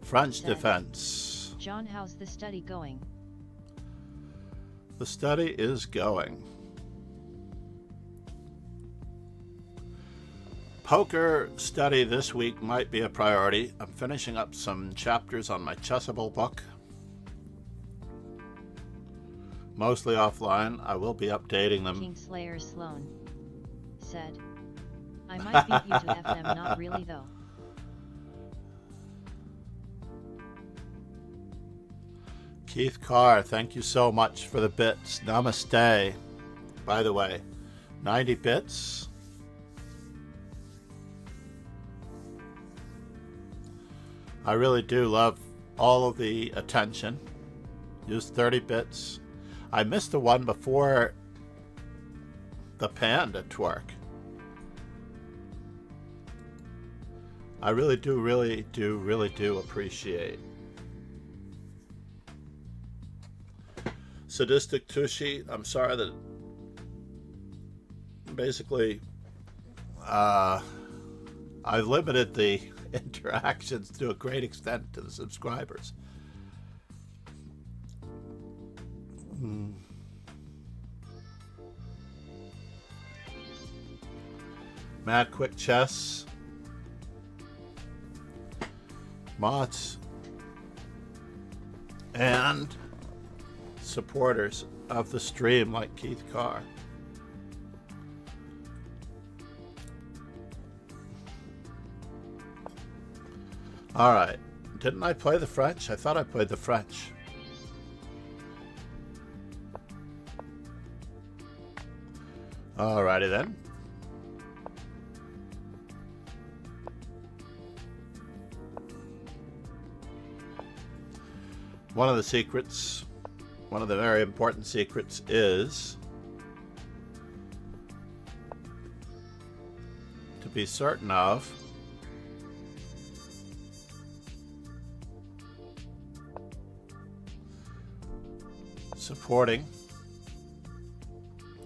French said. defense. John, how's the study going? The study is going. Poker study this week might be a priority. I'm finishing up some chapters on my Chessable book. Mostly offline. I will be updating them. Kingslayer Sloan said. I might beat you to FM, not really though. Keith Carr, thank you so much for the bits. Namaste. By the way, 90 bits. I really do love all of the attention. Use 30 bits. I missed the one before the panda twerk. I really do appreciate. Sadistic Tushy, I'm sorry that basically I limited the interactions to a great extent to the subscribers. Mad Quick Chess, mods, and supporters of the stream like Keith Carr. All right, didn't I play the French? I thought I played the French. Alrighty then. One of the secrets, one of the very important secrets is to be certain of supporting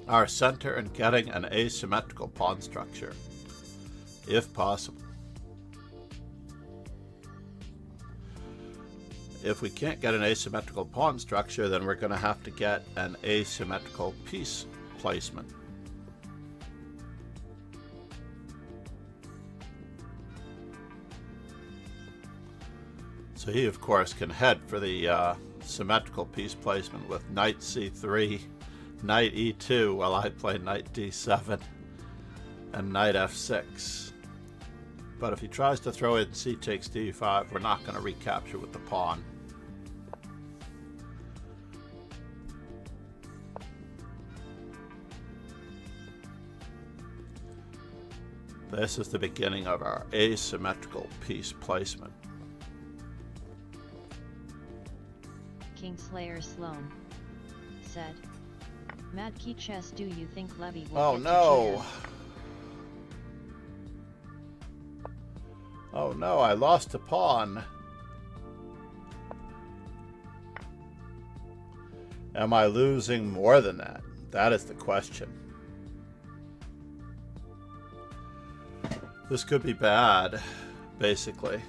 our center and getting an asymmetrical pawn structure, if possible. If we can't get an asymmetrical pawn structure, then we're going to have to get an asymmetrical piece placement. So he, of course, can head for the symmetrical piece placement with knight c3, knight e2, while I play knight d7 and knight f6. But if he tries to throw in c takes d5, we're not going to recapture with the pawn. This is the beginning of our asymmetrical piece placement. Kingslayer Sloan said, Mad Key Chess, do you think Levy will Oh get no! to GM? Oh no, I lost a pawn. Am I losing more than that? That is the question. This could be bad, basically.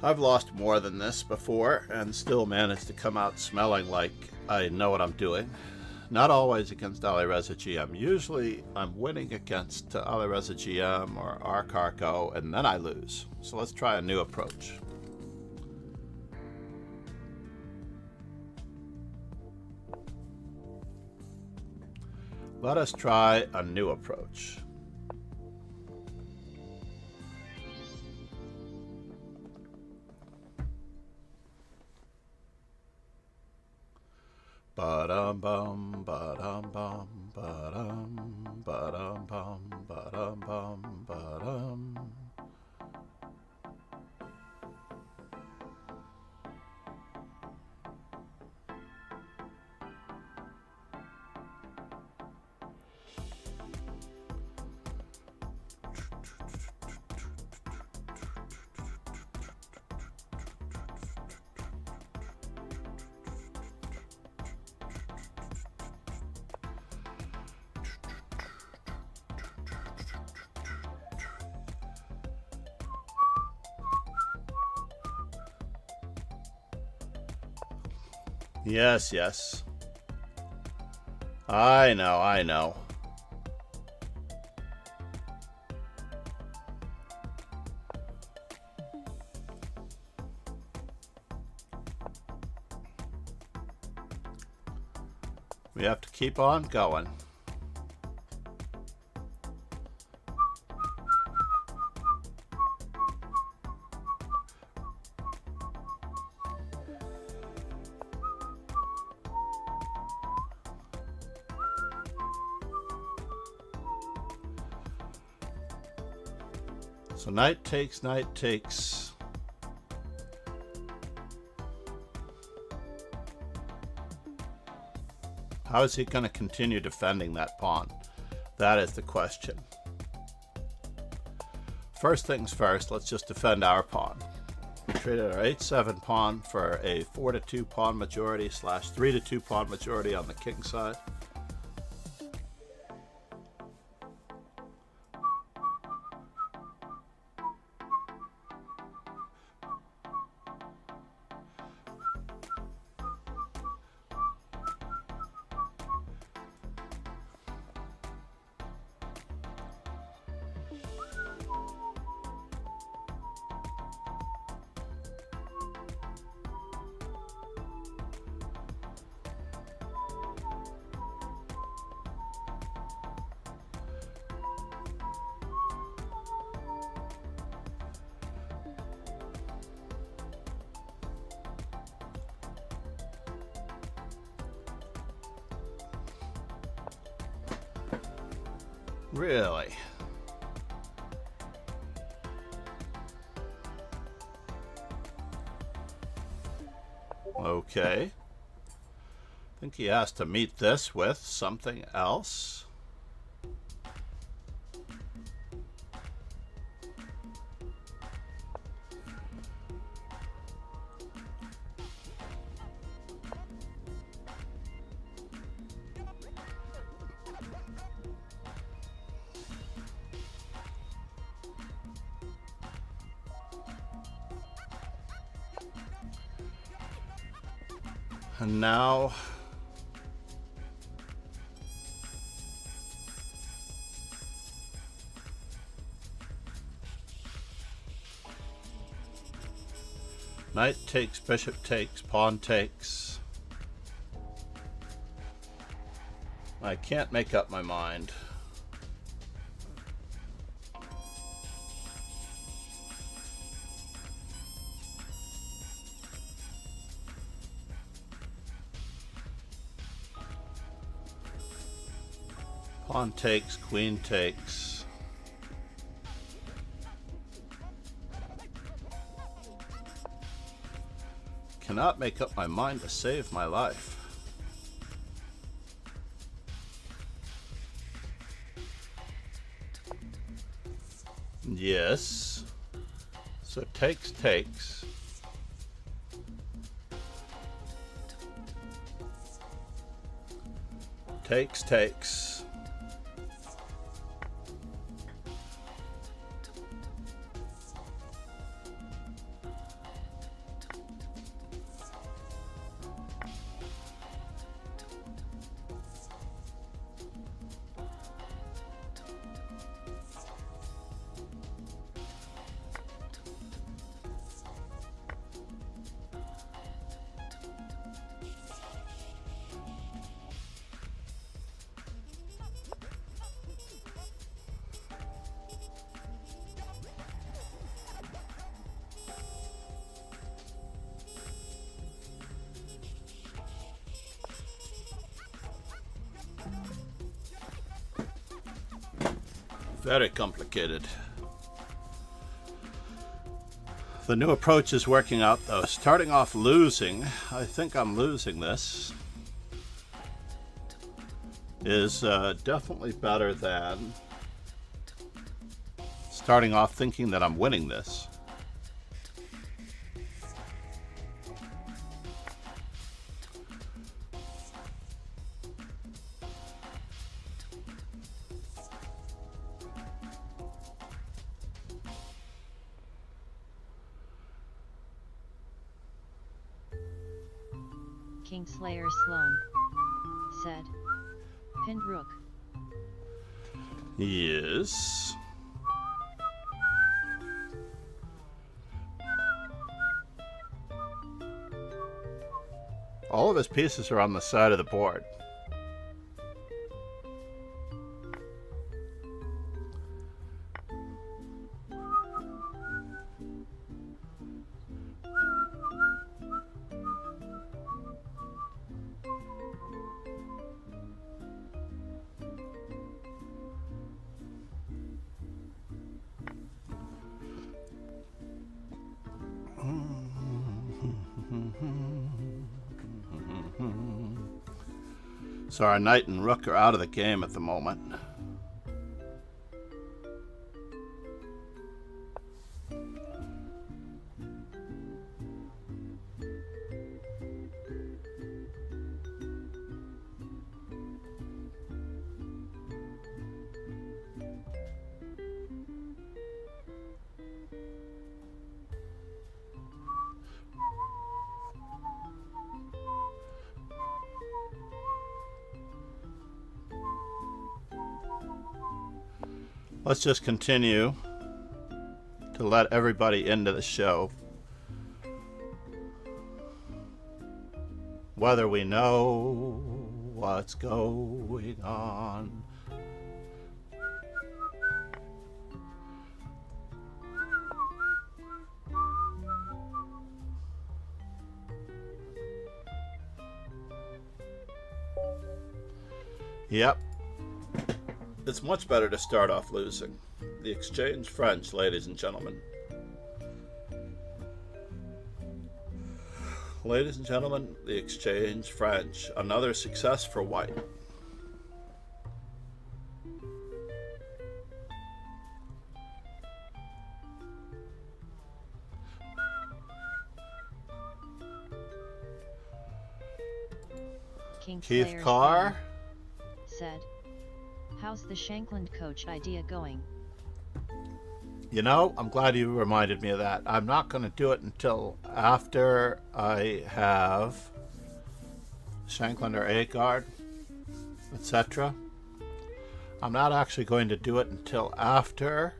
I've lost more than this before and still managed to come out smelling like I know what I'm doing. Not always against Alireza GM. Usually I'm winning against Alireza GM or Arcarco and then I lose. So let's try a new approach. Let us try a new approach. Ba-dum bum, ba-dum bum, ba-dum, ba-dum bum, ba-dum bum, ba-dum. Yes, yes. I know, I know. We have to keep on going. So knight takes, knight takes. How is he going to continue defending that pawn? That is the question. First things first, let's just defend our pawn. We traded our h7 pawn for a 4-2 pawn majority / 3-2 pawn majority on the king side. Really? Okay. I think he has to meet this with something else. And now knight takes, bishop takes, pawn takes. I can't make up my mind. Pawn takes, queen takes. Cannot make up my mind to save my life. Yes. So takes, takes. Takes, takes. Very complicated. The new approach is working out though. Starting off losing, I think I'm losing this, is definitely better than starting off thinking that I'm winning this. Kingslayer Sloan said, pinned rook. Yes. All of his pieces are on the side of the board. So our knight and rook are out of the game at the moment. Let's just continue to let everybody into the show, whether we know what's going on. Yep. It's much better to start off losing. The exchange French, ladies and gentlemen. Ladies and gentlemen, the exchange French. Another success for white. Keith Carr said, how's the Shankland coach idea going? You know, I'm glad you reminded me of that. I'm not going to do it until after I have Shanklander A guard, etc. I'm not actually going to do it until after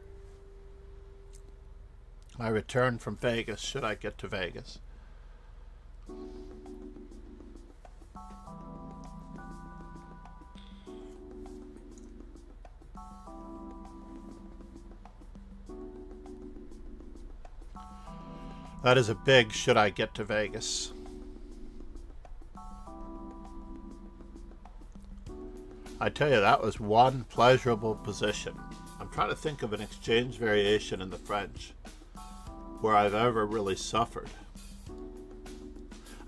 I return from Vegas, should I get to Vegas. That is a big should I get to Vegas. I tell you, that was one pleasurable position. I'm trying to think of an exchange variation in the French where I've ever really suffered.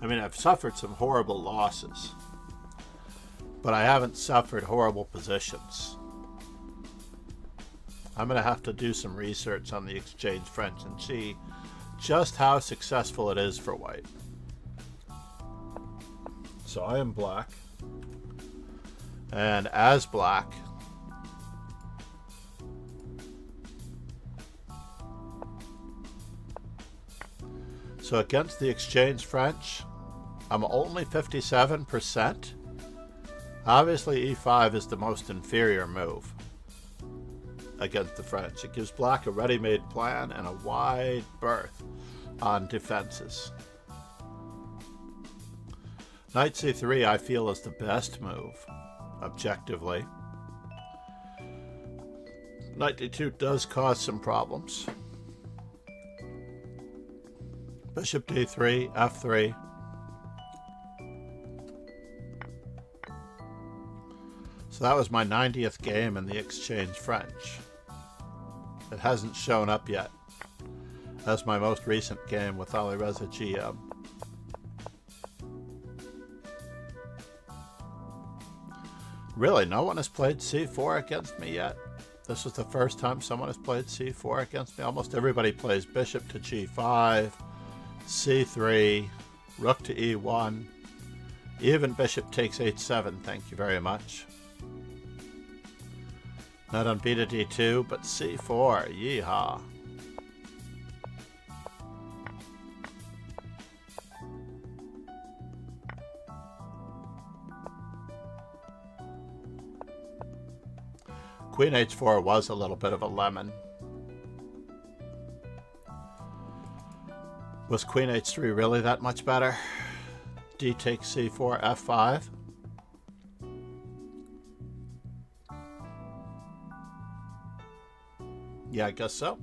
I mean, I've suffered some horrible losses, but I haven't suffered horrible positions. I'm going to have to do some research on the exchange French and see just how successful it is for white. So I am black. And as black, so against the exchange French, I'm only 57%. Obviously e5 is the most inferior move against the French. It gives black a ready-made plan and a wide berth on defenses. Knight c3 I feel is the best move, objectively. Knight d2 does cause some problems. Bishop d3, f3. So that was my 90th game in the exchange French. It hasn't shown up yet as my most recent game with Alireza GM. Really, no one has played c4 against me yet. This is the first time someone has played c4 against me. Almost everybody plays bishop to g5, c3, rook to e1, even bishop takes h7, thank you very much. Not on b to d2, but c4, yeehaw. Queen h4 was a little bit of a lemon. Was queen h3 really that much better? D takes c4, f5. Yeah, I guess so.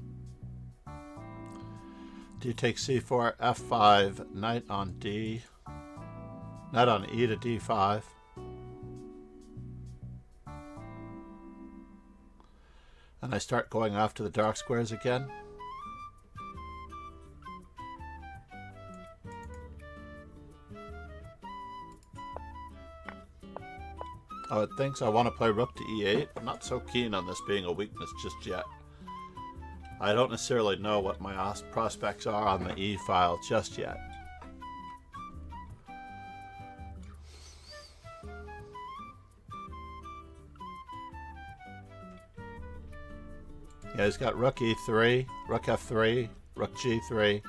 D takes c4, f5, knight on d, knight on e to d5. And I start going after the dark squares again. Oh, it thinks I want to play rook to e8. I'm not so keen on this being a weakness just yet. I don't necessarily know what my prospects are on the e file just yet. Yeah, he's got rook e3, rook f3, rook g3.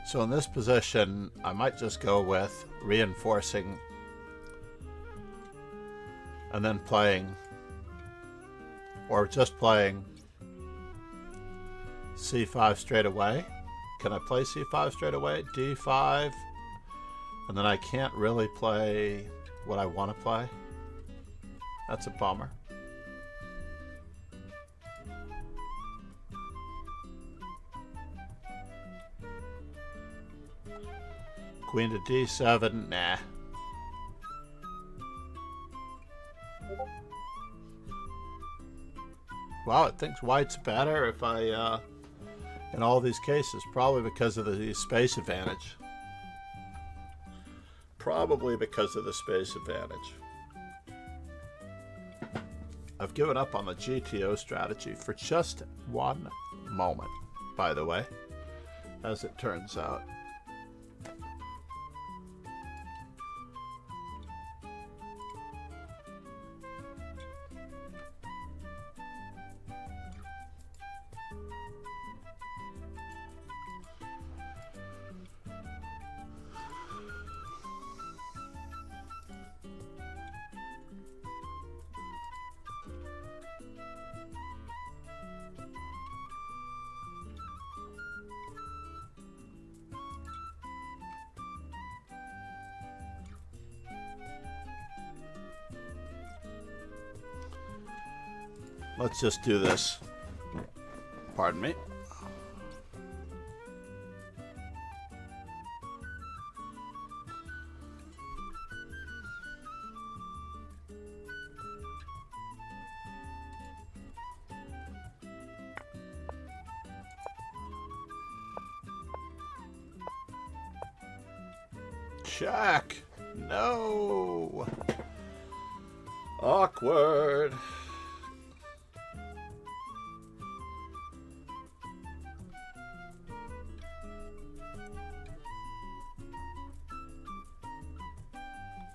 So in this position, I might just go with reinforcing and then playing, or just playing c5 straight away. Can I play c5 straight away? d5, and then I can't really play what I want to play. That's a bummer. Queen to d7, nah. Wow, it thinks white's better if I, in all these cases, probably because of the space advantage. Probably because of the space advantage. I've given up on the GTO strategy for just one moment, by the way, as it turns out. Let's just do this. Pardon me. Check. No. Awkward.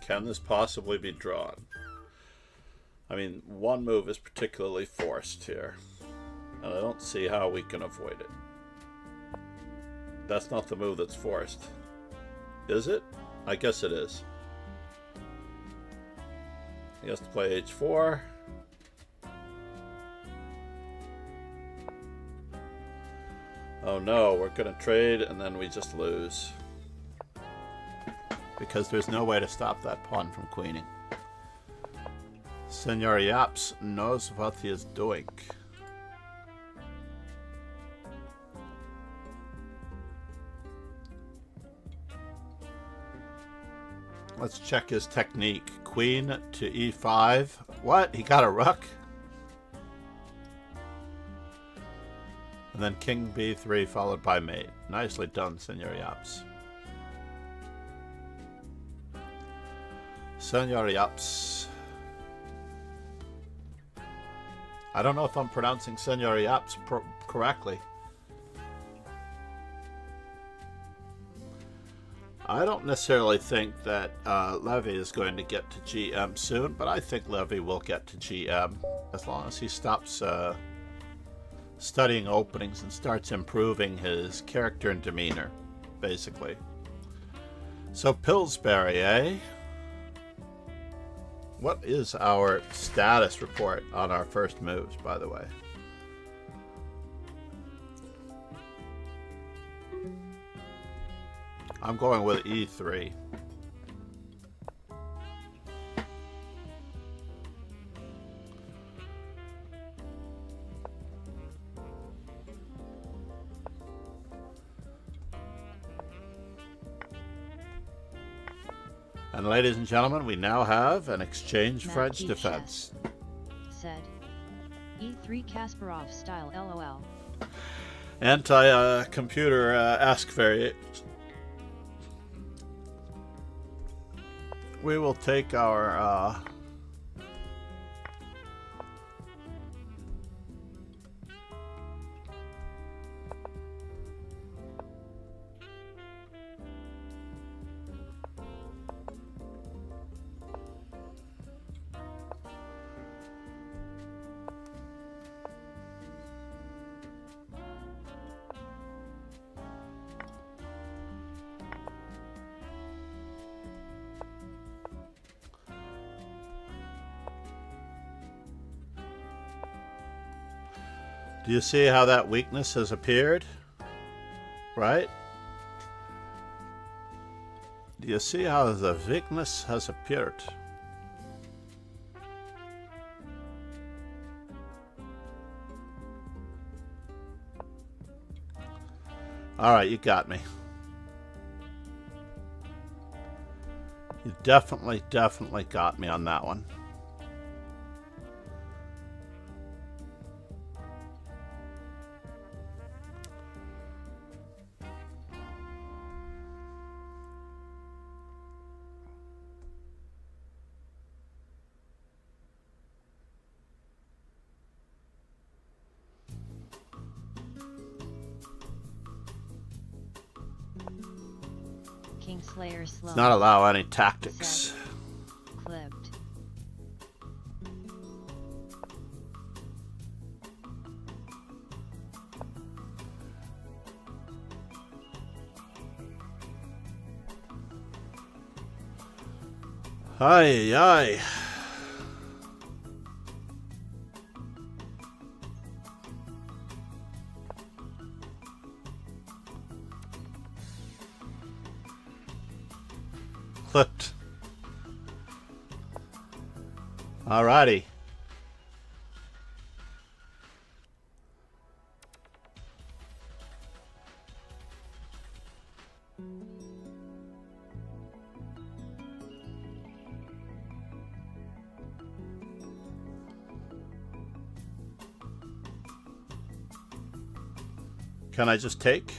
Can this possibly be drawn? I mean, one move is particularly forced here, and I don't see how we can avoid it. That's not the move that's forced. Is it? I guess it is. He has to play h4. Oh no, we're going to trade and then we just lose. Because there's no way to stop that pawn from queening. Senor Yaps knows what he is doing. Let's check his technique. Queen to e5. What? He got a rook? And then king b3 followed by mate. Nicely done, Senor Yaps. Senor Yaps. I don't know if I'm pronouncing Senor Yaps correctly. I don't necessarily think that Levy is going to get to GM soon, but I think Levy will get to GM as long as he stops studying openings and starts improving his character and demeanor, basically. So Pillsbury, eh? What is our status report on our first moves, by the way? I'm going with e3. And ladies and gentlemen, we now have an exchange Matt French P. defense. Said E3 Kasparov style LOL. Anti-computer ask variations. We will take our do you see how that weakness has appeared? Right? Do you see how the weakness has appeared? Alright, you got me. You definitely got me on that one. Kingslayer slow. Let's not allow any tactics. Said, clipped. Aye, aye. Clipped. Alrighty. Can I just take?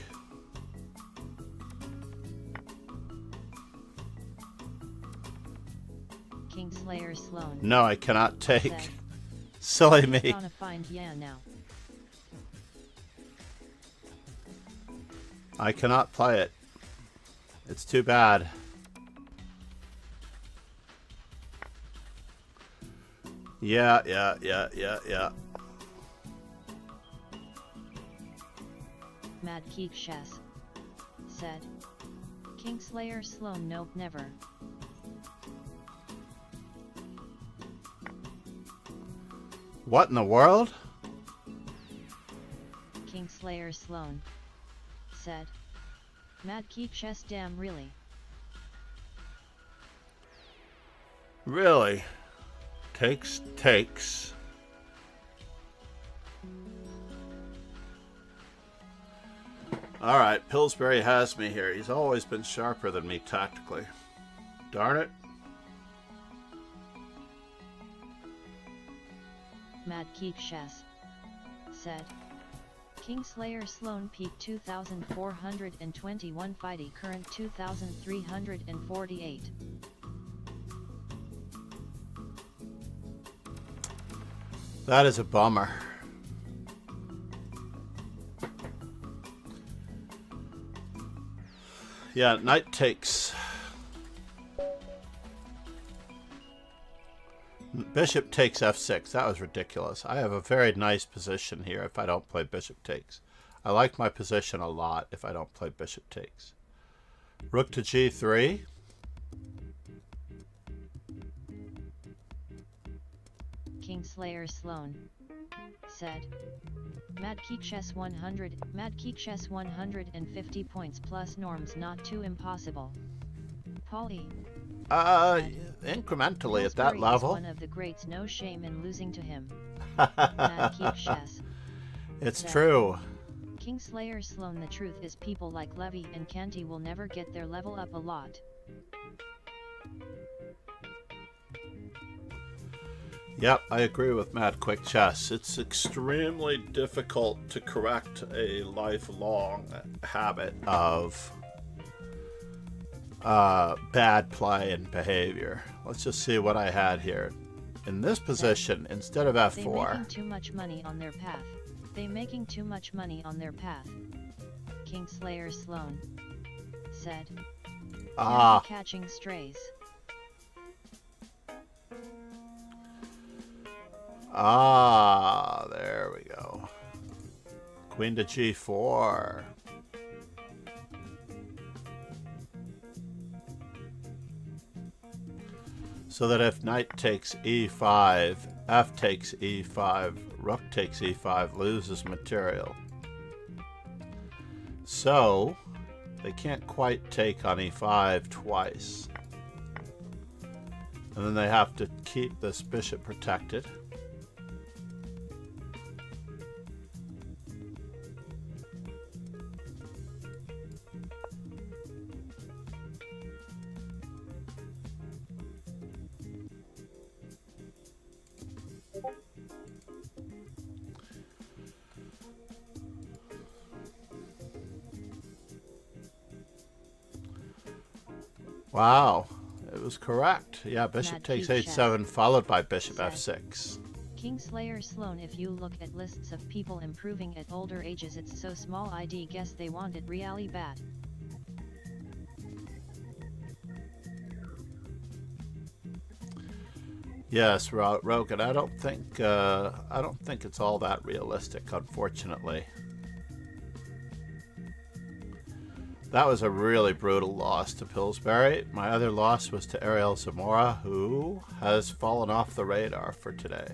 Kingslayer Sloan. No, I cannot take. Said, Silly me. Gonna find yeah now. I cannot play it. It's too bad. Yeah. Mad Geek Chess said, Kingslayer Sloan nope never. What in the world? Kingslayer Sloan said, Mad Geek Chess damn really. Really? Takes. Alright, Pillsbury has me here. He's always been sharper than me tactically. Darn it. Mad Geek Chess said, Kingslayer Sloan peak 2421 fighty current 2348. That is a bummer. Yeah, knight takes. Bishop takes f6. That was ridiculous. I have a very nice position here if I don't play bishop takes. I like my position a lot if I don't play bishop takes. Rook to g3. Kingslayer Sloan said, Mad Geek Chess 150 points plus norms not too impossible. Paulie. Incrementally at that Pillsbury level. Is one of the greats, no shame in losing to him. Mad Geek Chess It's said, true. Kingslayer Sloan, the truth is people like Levy and Canty will never get their level up a lot. Yep, I agree with Mad Quick Chess. It's extremely difficult to correct a lifelong habit of bad play and behavior. Let's just see what I had here. In this position, instead of They f4. making too much money on their path. They making too much money on their path. Kingslayer Sloan said, Ah, catching strays. there we go. Queen to g4. So that if knight takes e5, f takes e5, rook takes e5, loses material. So they can't quite take on e5 twice. And then they have to keep this bishop protected. Wow, it was correct. Yeah, bishop Mad takes Geek h7 followed by bishop said, f6. Kingslayer Sloan, if you look at lists of people improving at older ages, it's so small I'd guess they want it really bad. Yes, Rogan. I don't think it's all that realistic, unfortunately. That was a really brutal loss to Pillsbury. My other loss was to Ariel Zamora, who has fallen off the radar for today.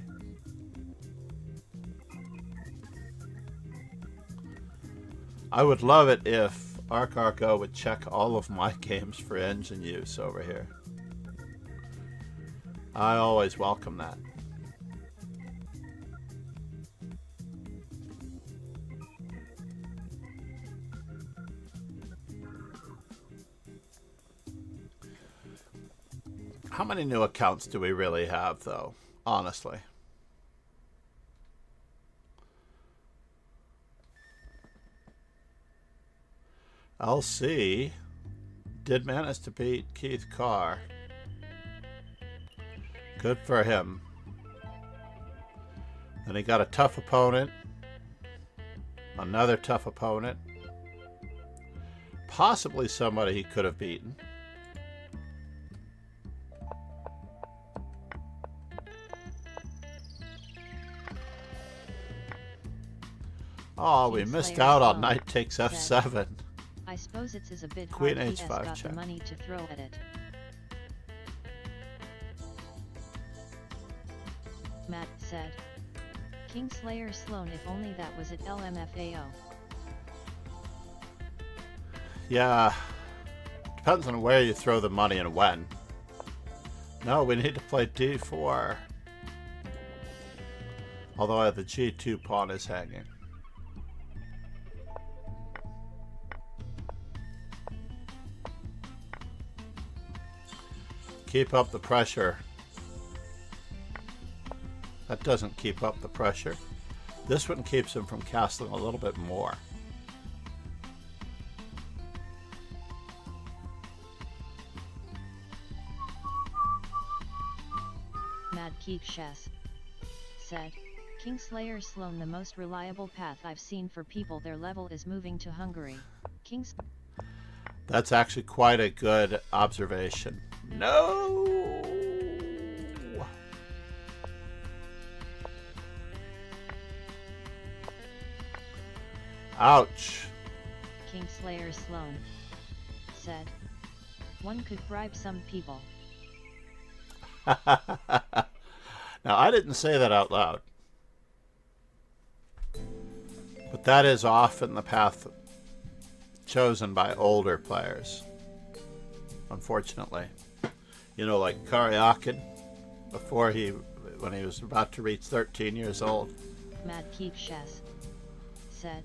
I would love it if ArcArCo would check all of my games for engine use over here. I always welcome that. How many new accounts do we really have, though? Honestly. LC did manage to beat Keith Carr. Good for him. And he got a tough opponent. Another tough opponent. Possibly somebody he could have beaten. Oh, we missed out on knight takes f7. I suppose it's a bit Queen hard. h5 PS got check. the money to throw at it. Matt said. Kingslayer Sloan, if only that was at LMFAO. Yeah. Depends on where you throw the money and when. No, we need to play d4. Although the g2 pawn is hanging. Keep up the pressure. That doesn't keep up the pressure. This one keeps him from castling a little bit more. Mad Keep Chess said. Kingslayer Sloan, the most reliable path I've seen for people their level is moving to Hungary. That's actually quite a good observation. No! Ouch. Kingslayer Sloan said. One could bribe some people. Now, I didn't say that out loud. But that is often the path chosen by older players. Unfortunately. You know, like Karyakin, when he was about to reach 13 years old. Mad Keep Chess said.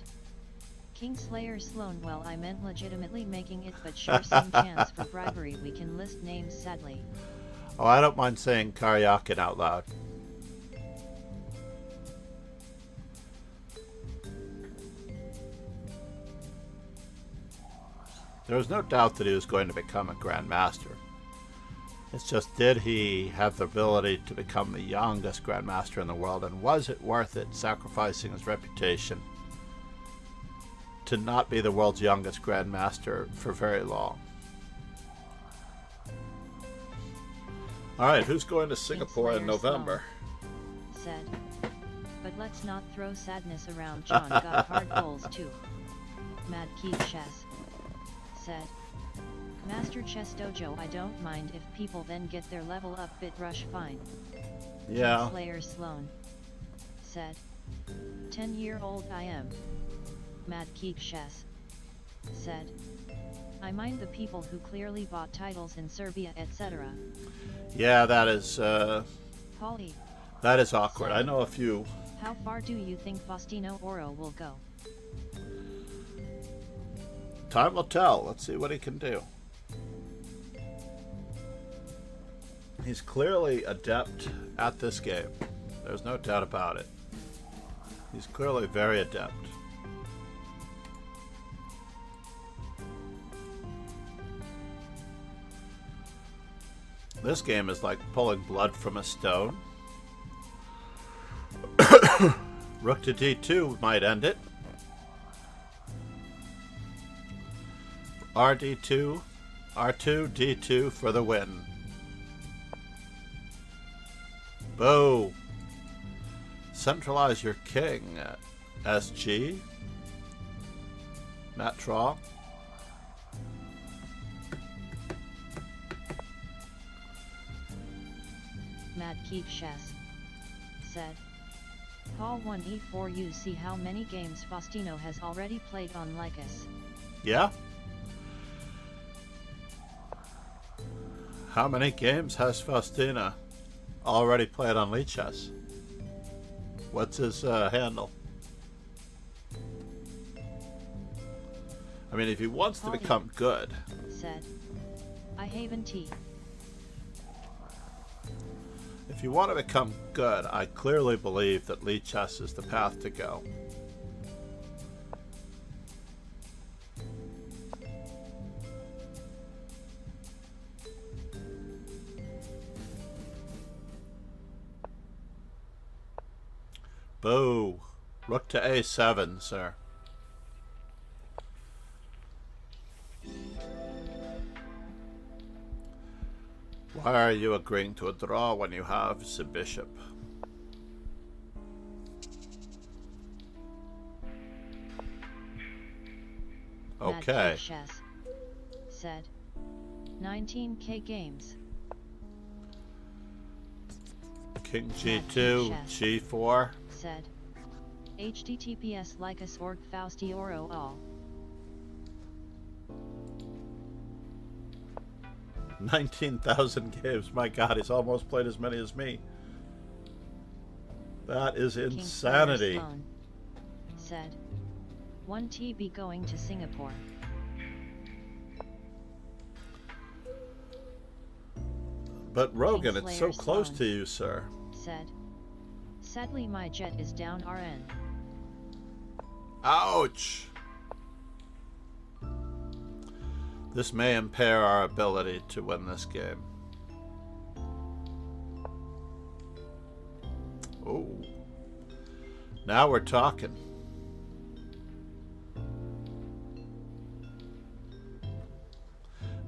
Kingslayer Sloan, well, I meant legitimately making it, but sure some chance for bribery. We can list names, sadly. Oh, I don't mind saying Karyakin out loud. There was no doubt that he was going to become a Grandmaster. It's just, did he have the ability to become the youngest Grandmaster in the world, and was it worth it, sacrificing his reputation to not be the world's youngest Grandmaster for very long? Alright, who's going to Singapore in November? Said. But let's not throw sadness around. John got hard goals too. Mad Keep Chess said. Master Chess Dojo, I don't mind if people then get their level up. Bit rush, fine. Yeah. Kingslayer Sloan said. 10-year-old I am. Mad Keep Chess said. I mind the people who clearly bought titles in Serbia, etc. Yeah, that is Paulie that is awkward. said, I know a few. How far do you think Faustino Oro will go? Time will tell. Let's see what he can do. He's clearly adept at this game. There's no doubt about it. He's clearly very adept. This game is like pulling blood from a stone. Rook to d2 might end it. RD2, R2, D2 for the win. Boo! Centralize your king. SG. Matt Traw. Mad Keep Chess said. Call 1e4. You see how many games Faustino has already played on Lycus. Yeah? How many games has Faustina already played on Lichess? What's his handle? I mean, if he wants to become good. Said. I haven tea. If you want to become good, I clearly believe that Lichess is the path to go. Boo. Rook to a7, sir. Why are you agreeing to a draw when you have the bishop? Okay. Mad Geek Chess said 19k games. King Mad g2, Geek g4. said https licus org fausti oro all. 19,000 games. My God, he's almost played as many as me. That is King insanity. Sloan said 1TB going to Singapore. But Rogan, King it's so Slayer close Sloan to you, sir. said sadly my jet is down RN. Ouch! This may impair our ability to win this game. Oh. Now we're talking.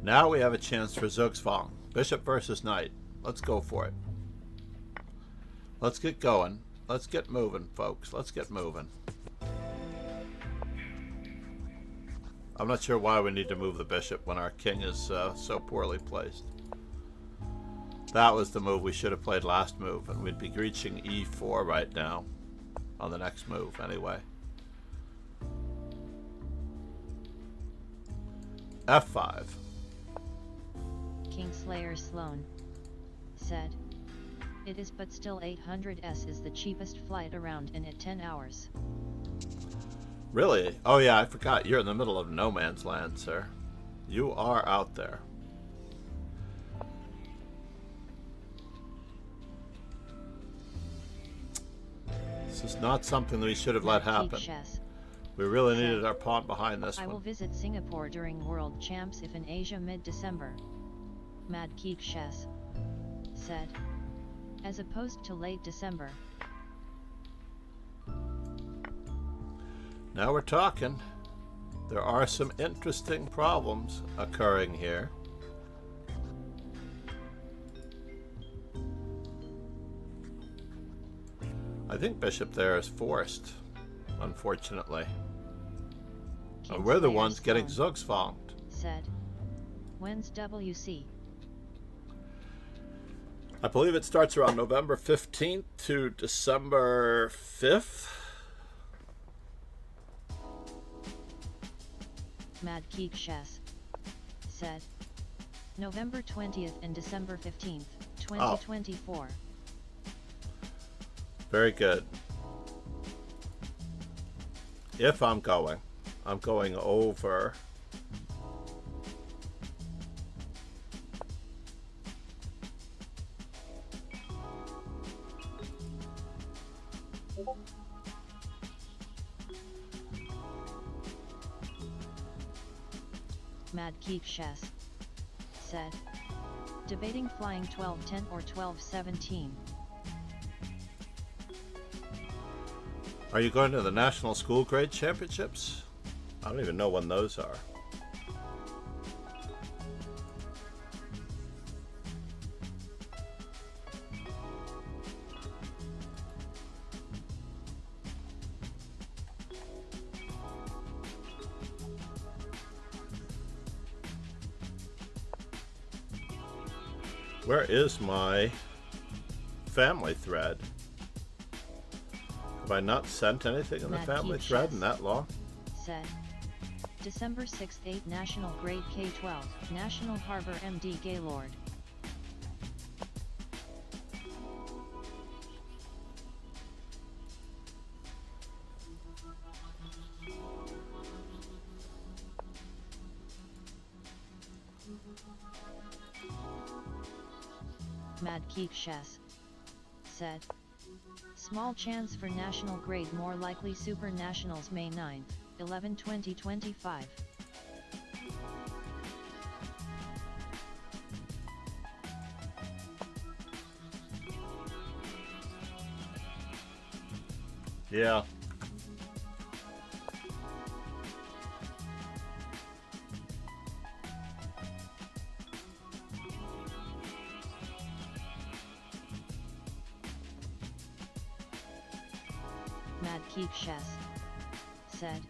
Now we have a chance for Zugzwang. Bishop versus knight. Let's go for it. Let's get going. Let's get moving, folks. Let's get moving. I'm not sure why we need to move the bishop when our king is so poorly placed. That was the move we should have played last move, and we'd be reaching e4 right now on the next move anyway. f5. Kingslayer Sloan said it is, but still 800s is the cheapest flight around and at 10 hours. Really? Oh yeah, I forgot. You're in the middle of no man's land, sir. You are out there. This is not something that we should have let happen. We really needed our pawn behind this I will one. visit Singapore during World Champs if in Asia mid-December. Mad Geek Chess said, as opposed to late December. Now we're talking. There are some interesting problems occurring here. I think bishop there is forced, unfortunately. And we're the Kingslayer ones getting Sloan Zugzwanged. said, when's WC? I believe it starts around November 15th to December 5th. Mad Geek Chess said, November 20th and December 15th, 2024. Very good. If I'm going over. Mad Geek Chess said, debating flying 1210 or 1217. Are you going to the National School Grade Championships? I don't even know when those are. Where is my family thread? Have I not sent anything in the Mad family Geek thread Chess in that long? said, December 6th 8 National Grade K-12, National Harbor MD Gaylord. Mad Geek Chess said, small chance for national grade, more likely Super Nationals May 9th, 11 2025. Yeah. Mad Keep Chess said,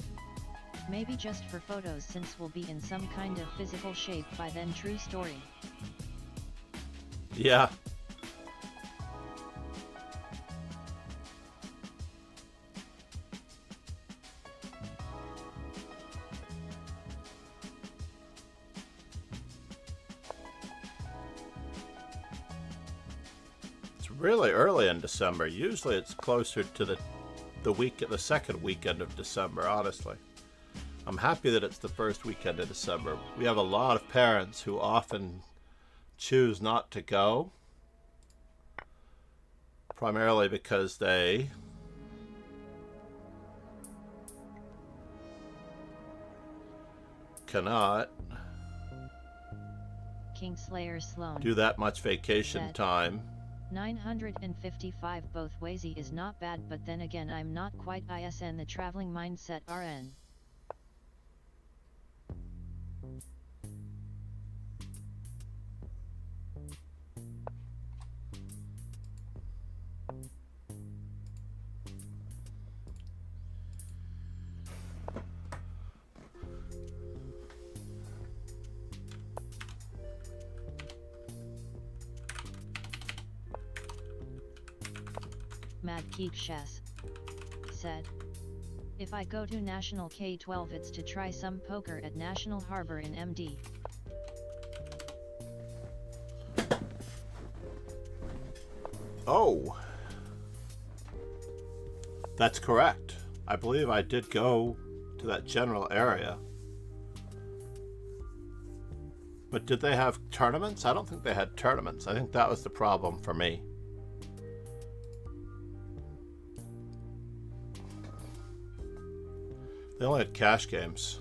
maybe just for photos since we'll be in some kind of physical shape by then. True story. Yeah. It's really early in December. Usually it's closer to the second weekend of December, honestly. I'm happy that it's the first weekend of December. We have a lot of parents who often choose not to go, primarily because they cannot Kingslayer Sloan do that much vacation said, time. 955 both ways is not bad, but then again I'm not quite ISN the traveling mindset RN. Mad Keep Chess said, if I go to National K-12 it's to try some poker at National Harbor in MD. Oh, that's correct. I believe I did go to that general area. But did they have tournaments? I don't think they had tournaments. I think that was the problem for me. They only had cash games.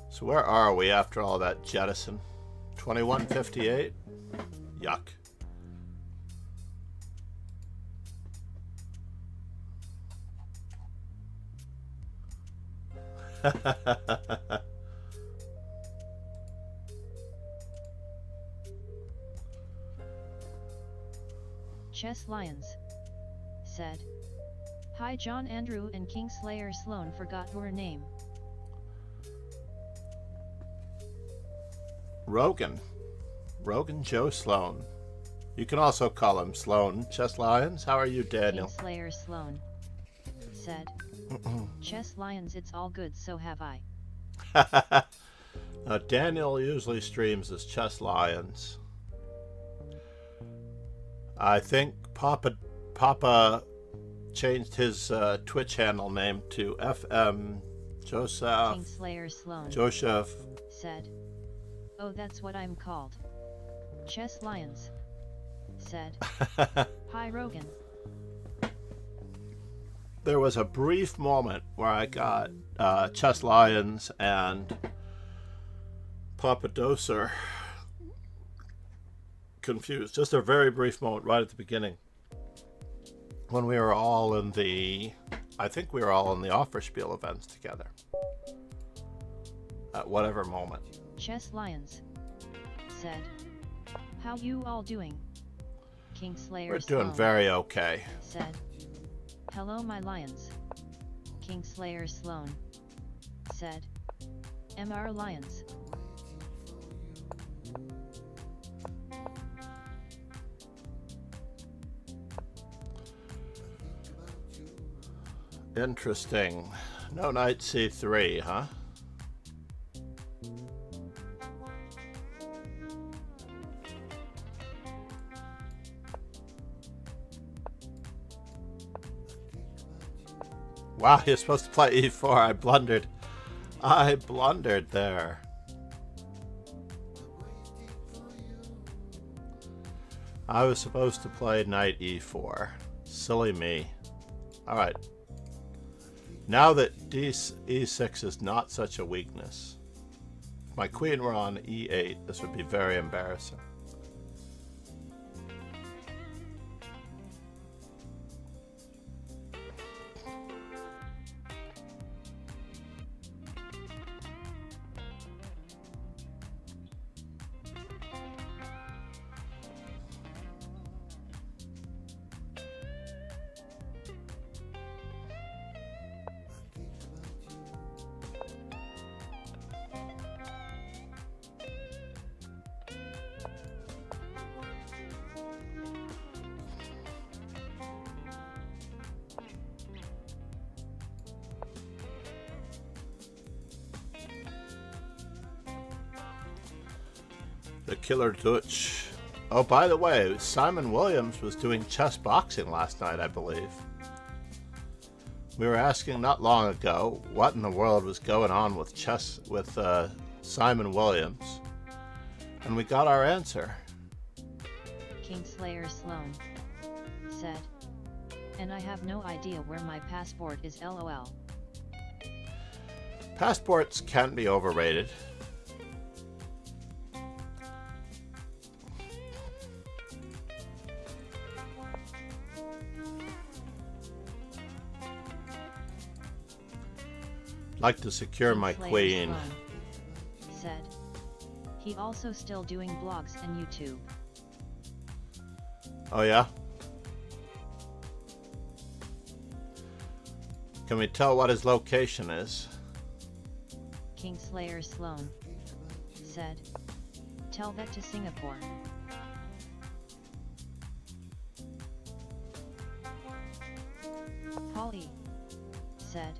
So where are we after all that jettison? 2158? Yuck. Chess Lions said, hi John Andrew and Kingslayer Sloan forgot your name. Rogan Joe Sloan. You can also call him Sloan. Chess Lions, how are you, Daniel? Kingslayer Sloan said, Chess Lions it's all good so have I. Daniel usually streams as Chess Lions. I think Papa changed his Twitch handle name to FM Joseph. Kingslayer Sloan Joseph said, oh that's what I'm called. Chess Lions said, hi Rogan. There was a brief moment where I got Chess Lions and Papa Doser confused. Just a very brief moment right at the beginning when we were all in the, I think we were all in the Offerspiel events together at whatever moment. Chess Lions said, how you all doing? Kingslayer We're doing Sloan very okay. said, hello my lions. Kingslayer Sloan said, MR Lions. Interesting. No knight c3, huh? Wow, you're supposed to play e4. I blundered. I blundered there. I was supposed to play knight e4. Silly me. Alright. Now that e6 is not such a weakness. If my queen were on e8, this would be very embarrassing. The Killer Dutch. Oh, by the way, Simon Williams was doing chess boxing last night, I believe. We were asking not long ago what in the world was going on with chess with Simon Williams, and we got our answer. Kingslayer Sloan said, and I have no idea where my passport is, lol. Passports can be overrated. Like to secure my Kingslayer queen. Sloan said, he also still doing blogs and YouTube. Oh yeah? Can we tell what his location is? Kingslayer Sloan said, tell that to Singapore. Polly said,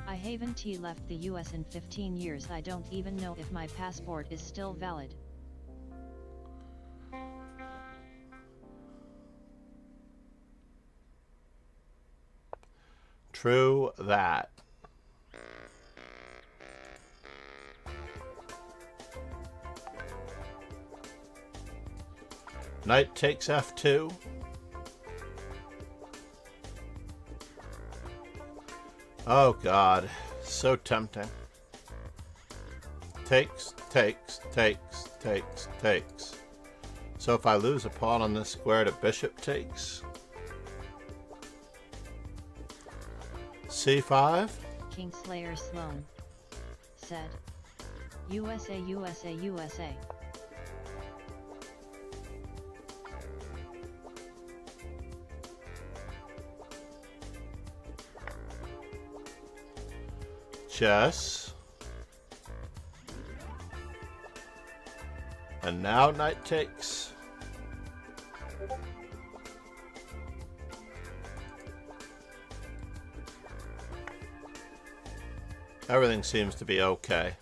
I haven't left the US in 15 years. I don't even know if my passport is still valid. True that. Knight takes f2. Oh god, so tempting. Takes, takes, takes, takes, takes. So if I lose a pawn on this square to bishop takes. c5. Kingslayer Sloan said, USA, USA, USA. Chess. And now knight takes. Everything seems to be okay.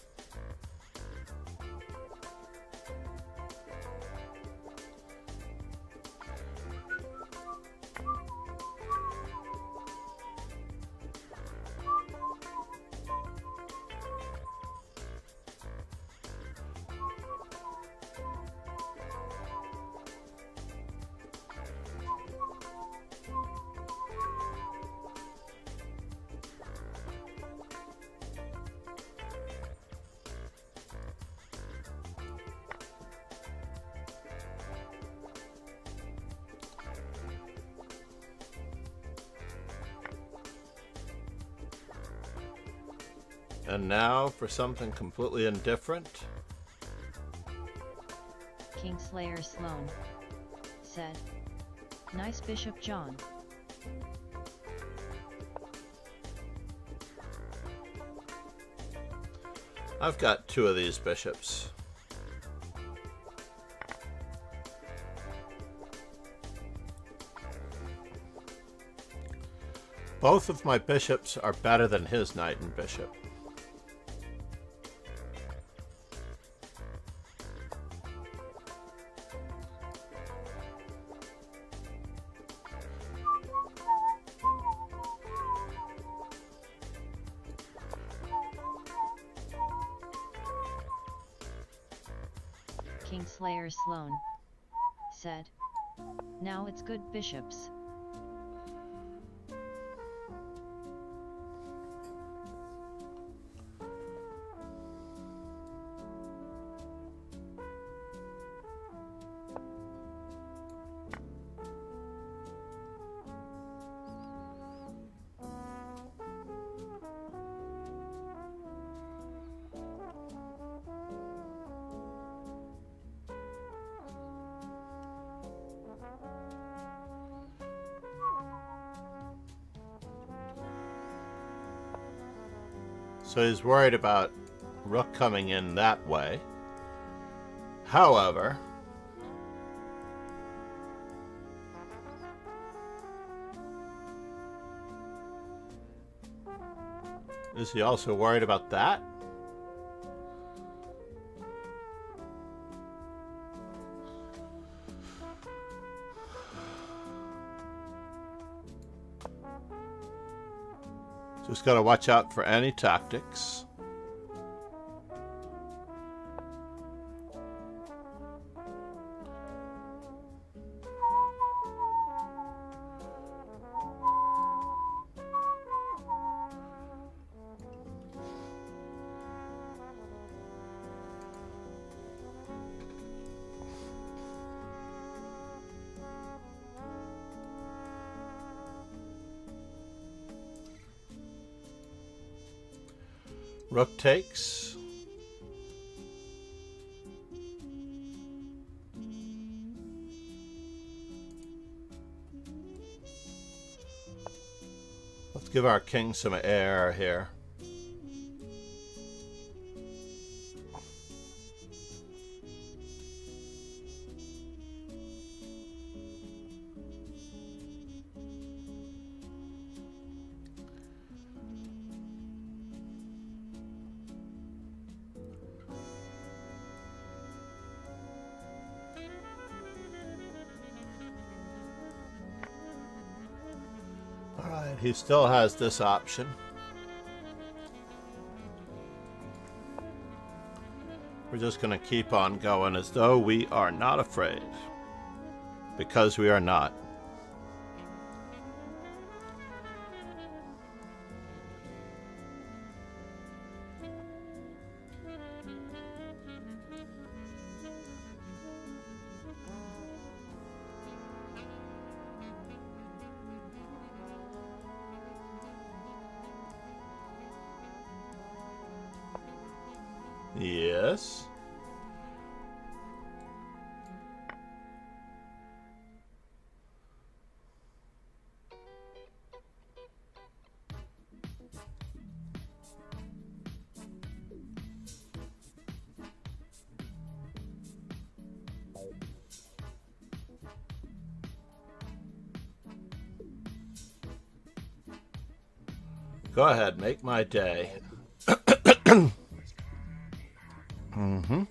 And now for something completely indifferent. Kingslayer Sloan said, nice Bishop John. I've got two of these bishops. Both of my bishops are better than his knight and bishop. Kingslayer Sloane said. Now it's good, bishops. So he's worried about rook coming in that way. However, is he also worried about that? Just got to watch out for any tactics. Rook takes. Let's give our king some air here. Alright, he still has this option. We're just going to keep on going as though we are not afraid. Because we are not. Yes. Go ahead, make my day. Mm-hmm.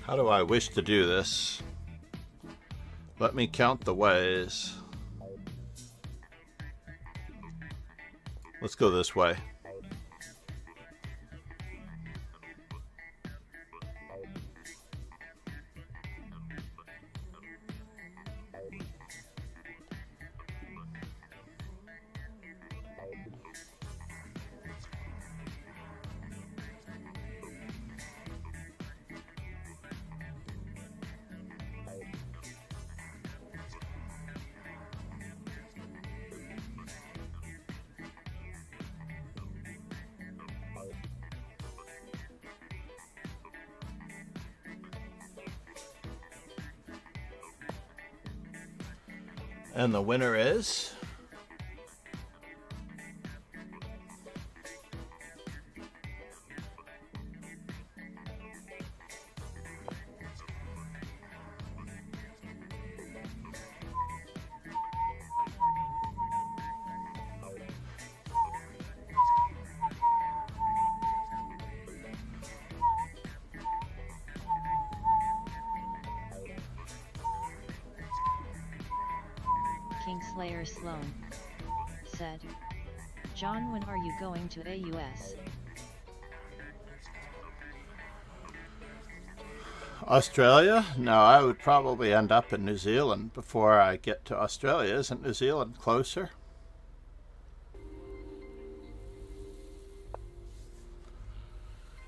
How do I wish to do this? Let me count the ways. Let's go this way. And the winner is... Kingslayer Sloan said, John, when are you going to AUS? Australia? No, I would probably end up in New Zealand before I get to Australia. Isn't New Zealand closer?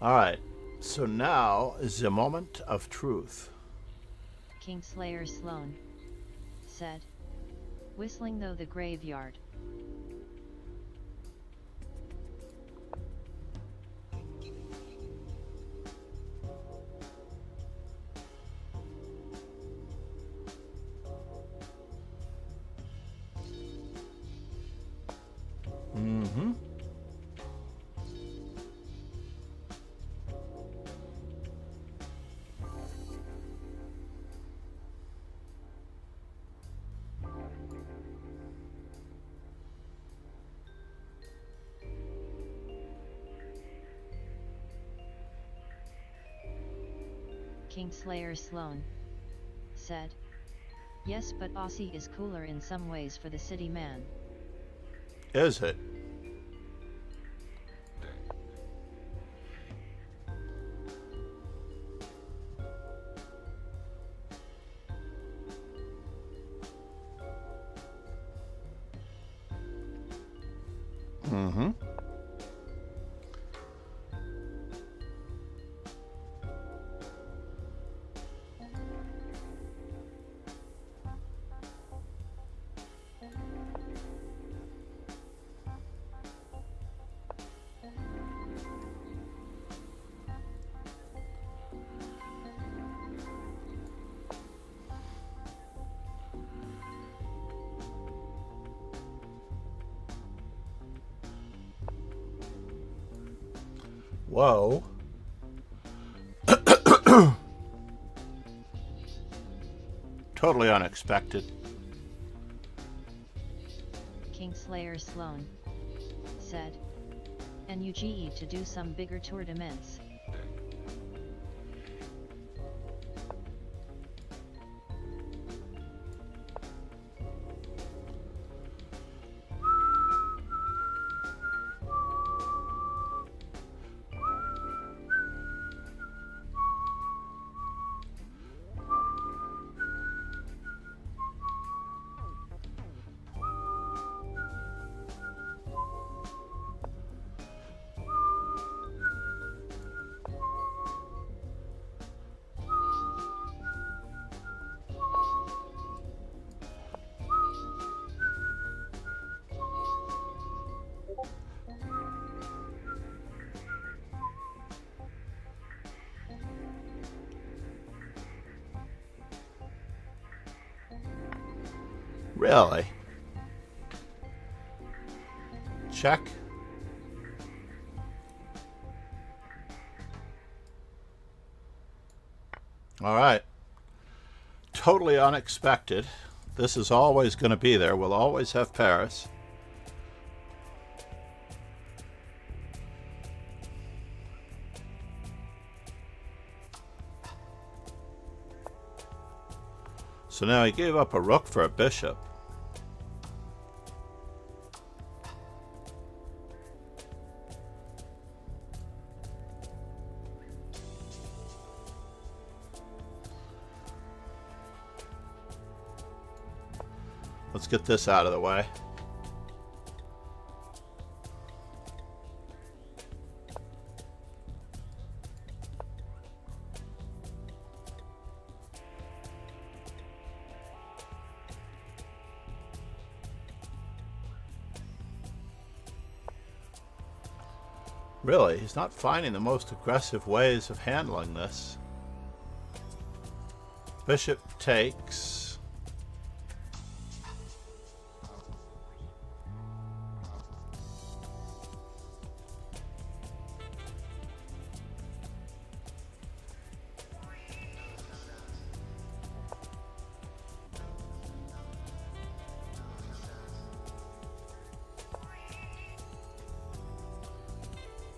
Alright, so now is the moment of truth. Kingslayer Sloan said, whistling though the graveyard. Mm-hmm. Kingslayer Sloan said, yes, but Aussie is cooler in some ways for the city man. Is it? Mm-hmm. Whoa. Totally unexpected. Kingslayer Sloan said, NUGE to do some bigger tournaments. Really? Check. All right. Totally unexpected. This is always going to be there. We'll always have Paris. So now he gave up a rook for a bishop. Let's get this out of the way. Really, he's not finding the most aggressive ways of handling this. Bishop takes.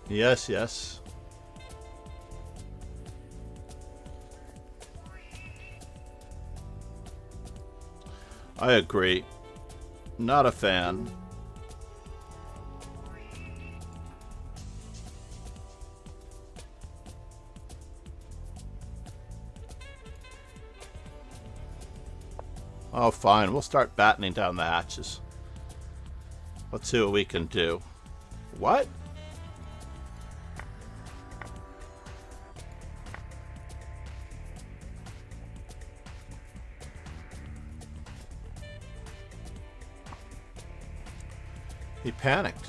Yes, yes. I agree. Not a fan. Oh, fine. We'll start battening down the hatches. Let's see what we can do. What? He panicked.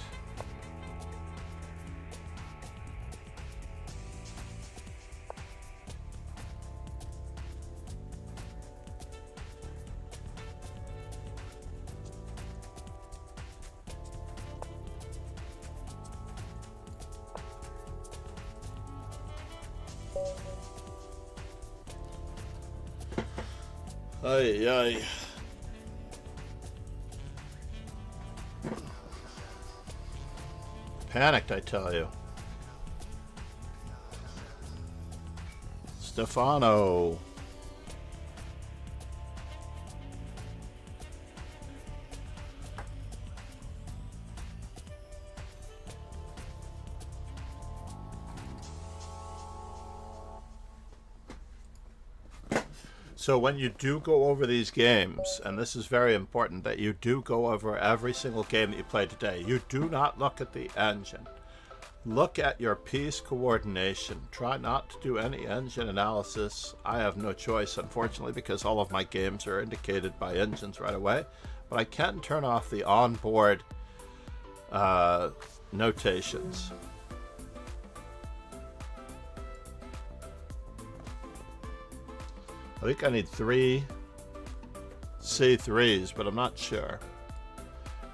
Ay, ay. Panicked, I tell you. Stefano. So when you do go over these games, and this is very important that you do go over every single game that you play today, you do not look at the engine. Look at your piece coordination. Try not to do any engine analysis. I have no choice, unfortunately, because all of my games are indicated by engines right away. But I can turn off the onboard notations. I think I need 3 C3s, but I'm not sure.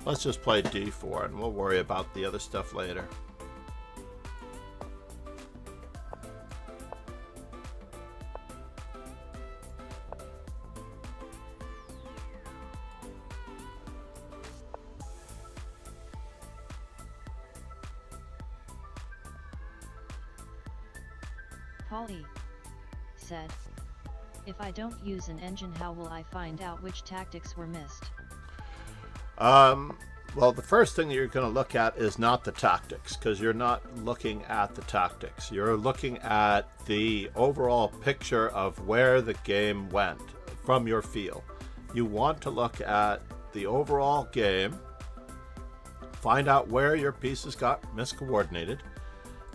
Let's just play D4 and we'll worry about the other stuff later. Polly said, if I don't use an engine, how will I find out which tactics were missed? Well, the first thing that you're going to look at is not the tactics, because you're not looking at the tactics. You're looking at the overall picture of where the game went from your feel. You want to look at the overall game, find out where your pieces got miscoordinated,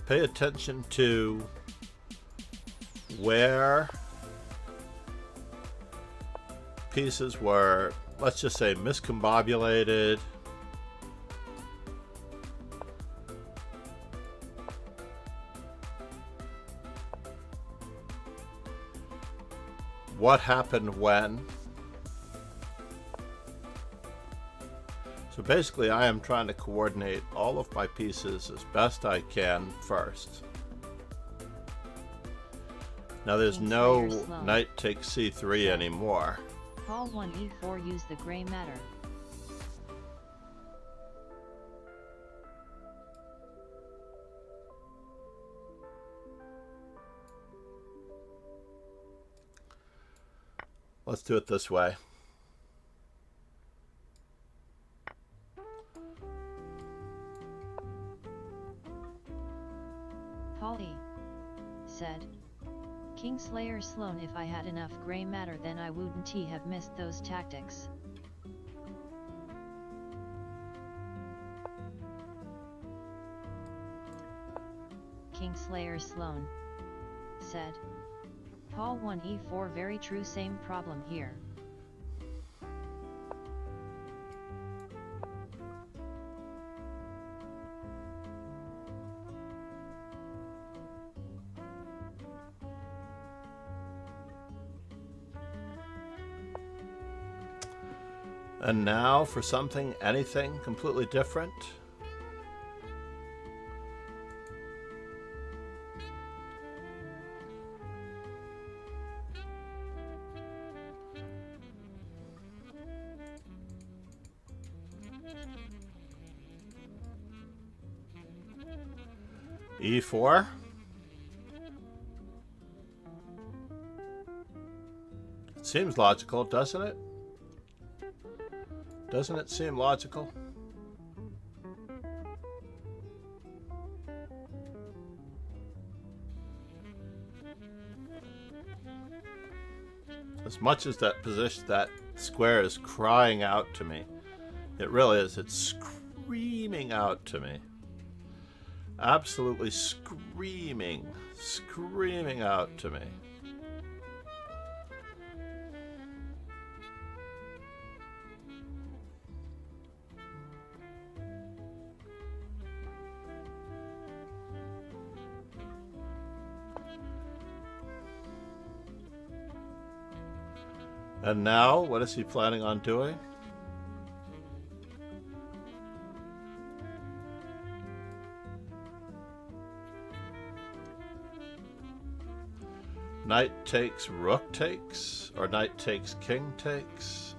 pay attention to where pieces were, let's just say, miscombobulated. What happened when? So basically, I am trying to coordinate all of my pieces as best I can first. Now there's no knight takes c3 anymore. Paul 1 e4 use the gray matter. Let's do it this way. Polly said, Kingslayer Sloan, if I had enough gray matter then I wouldn't have missed those tactics. Kingslayer Sloan said, Paul 1 e4 very true, same problem here. And now for something, anything completely different. E4. It seems logical, doesn't it? Doesn't it seem logical? As much as that position, that square is crying out to me, it really is. It's screaming out to me. Absolutely screaming out to me. And now, what is he planning on doing? Knight takes, rook takes, or knight takes, king takes.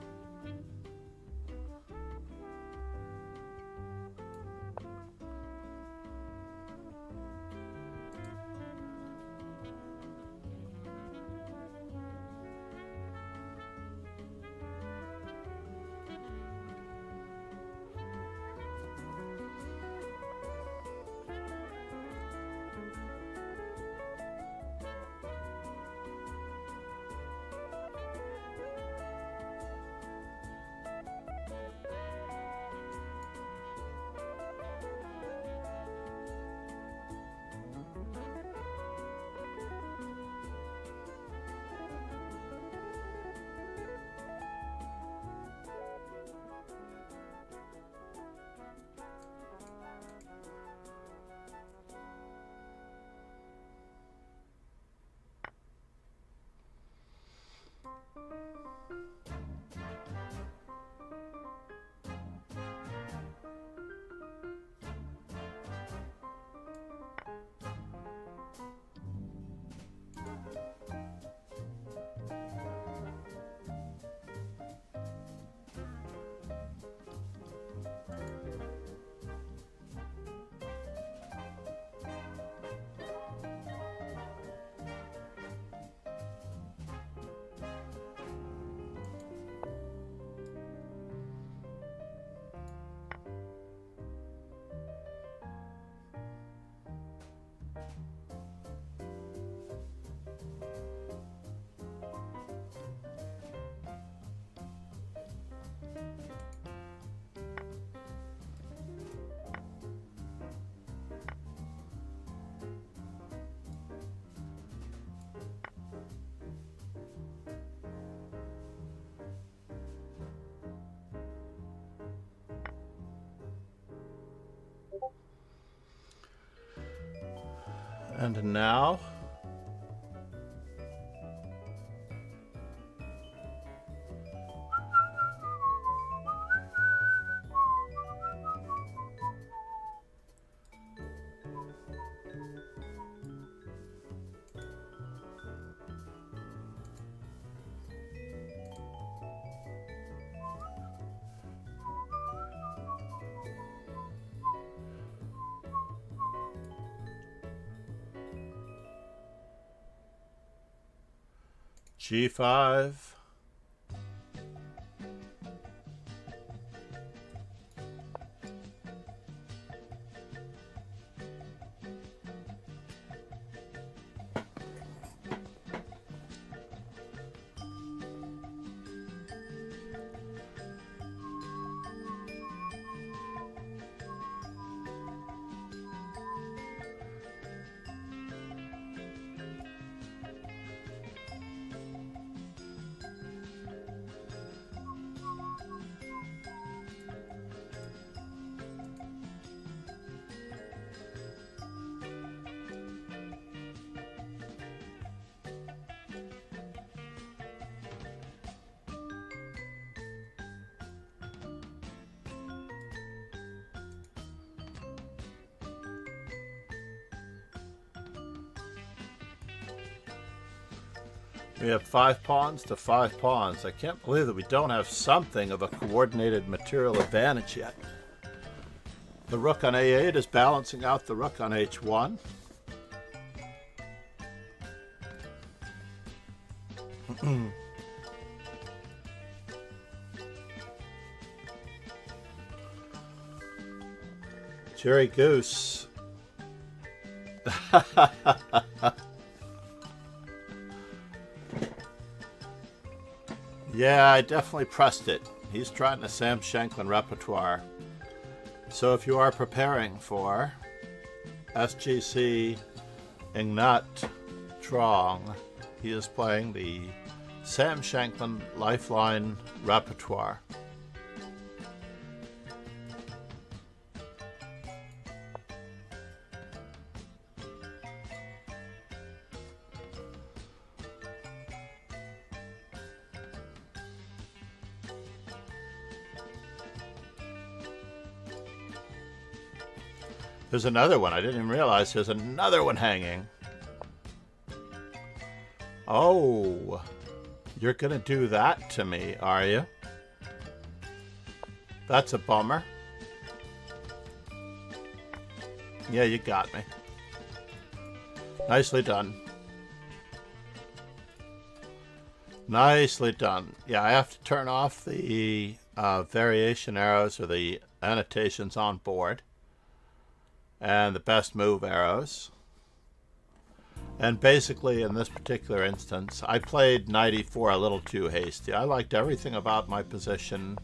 And now, G5. We have 5 pawns to 5 pawns. I can't believe that we don't have something of a coordinated material advantage yet. The rook on a8 is balancing out the rook on h1. Jerry Goose. Yeah, I definitely pressed it. He's trying the Sam Shanklin repertoire. So if you are preparing for SGC Ignat Trong, he is playing the Sam Shanklin Lifeline repertoire. There's another one. I didn't even realize there's another one hanging. Oh, you're going to do that to me, are you? That's a bummer. Yeah, you got me. Nicely done. Nicely done. Yeah, I have to turn off the variation arrows or the annotations on board. And the best move arrows. And basically in this particular instance, I played knight e4 a little too hasty. I liked everything about my position,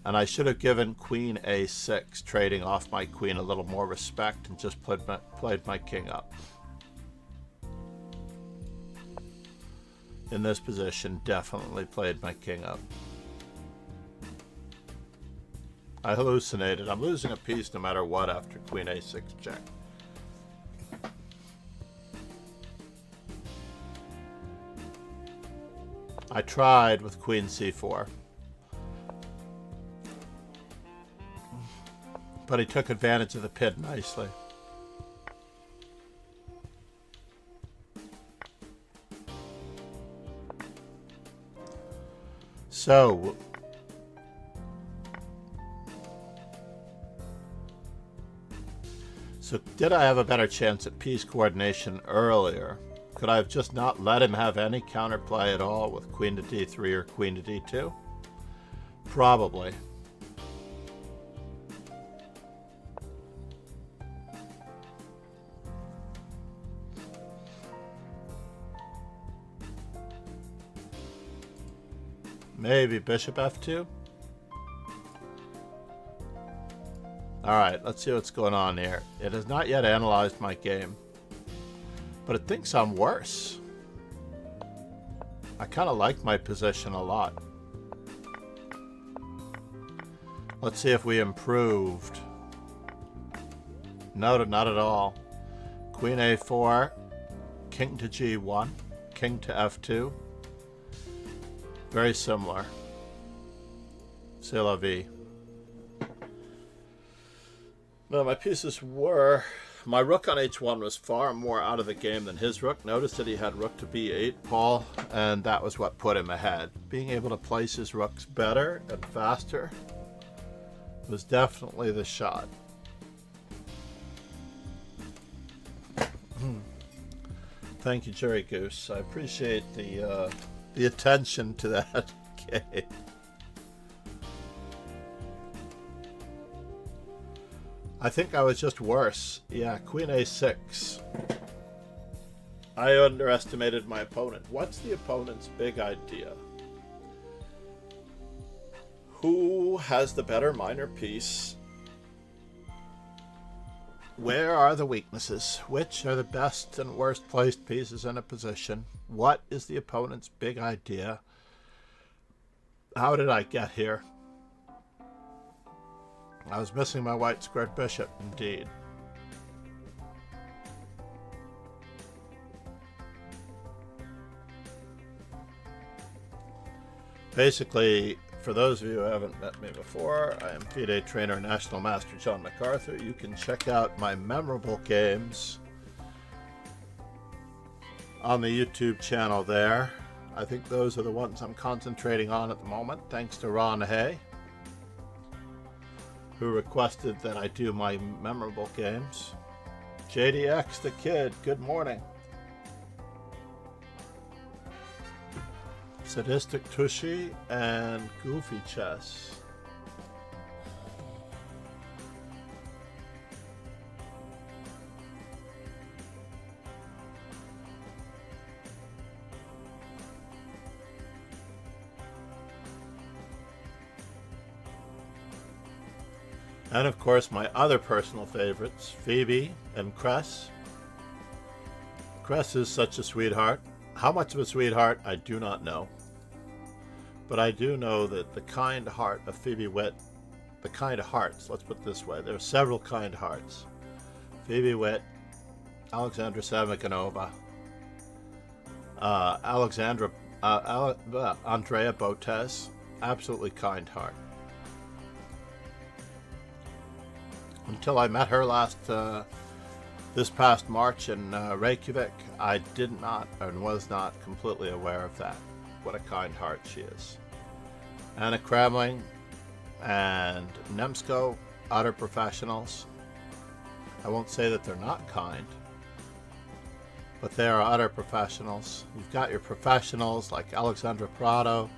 and I should have given queen a6, trading off my queen, a little more respect, and just played my king up. In this position, definitely played my king up. I hallucinated. I'm losing a piece no matter what after queen a6 check. I tried with queen c4. But he took advantage of the pin nicely. So did I have a better chance at piece coordination earlier? Could I have just not let him have any counterplay at all with queen to d3 or queen to d2? Probably. Maybe bishop f2? Alright, let's see what's going on here. It has not yet analyzed my game, but it thinks I'm worse. I kind of like my position a lot. Let's see if we improved. No, not at all. Queen a4, king to g1, king to f2. Very similar. C'est la vie. No, my pieces were... My rook on h1 was far more out of the game than his rook. Notice that he had rook to b8, Paul, and that was what put him ahead. Being able to place his rooks better and faster was definitely the shot. Thank you, Jerry Goose. I appreciate the attention to that game. I think I was just worse. Yeah, queen a6. I underestimated my opponent. What's the opponent's big idea? Who has the better minor piece? Where are the weaknesses? Which are the best and worst placed pieces in a position? What is the opponent's big idea? How did I get here? I was missing my white squared bishop, indeed. Basically, for those of you who haven't met me before, I am Fidel trainer, National Master John MacArthur. You can check out my memorable games on the YouTube channel there. I think those are the ones I'm concentrating on at the moment, thanks to Ron Hay, who requested that I do my memorable games. JDX the Kid, good morning. Sadistic Tushy and Goofy Chess. And of course, my other personal favorites, Phoebe and Cress. Cress is such a sweetheart. How much of a sweetheart, I do not know. But I do know that the kind heart of Phoebe Witt, the kind of hearts, let's put it this way, there are several kind hearts. Phoebe Witt, Alexandra Samaganova, Andrea Botes, absolutely kind heart. Until I met her this past March in Reykjavik, I did not and was not completely aware of that. What a kind heart she is. Anna Kramling and Nemsko, utter professionals. I won't say that they're not kind, but they are utter professionals. You've got your professionals like Alexandra Prado,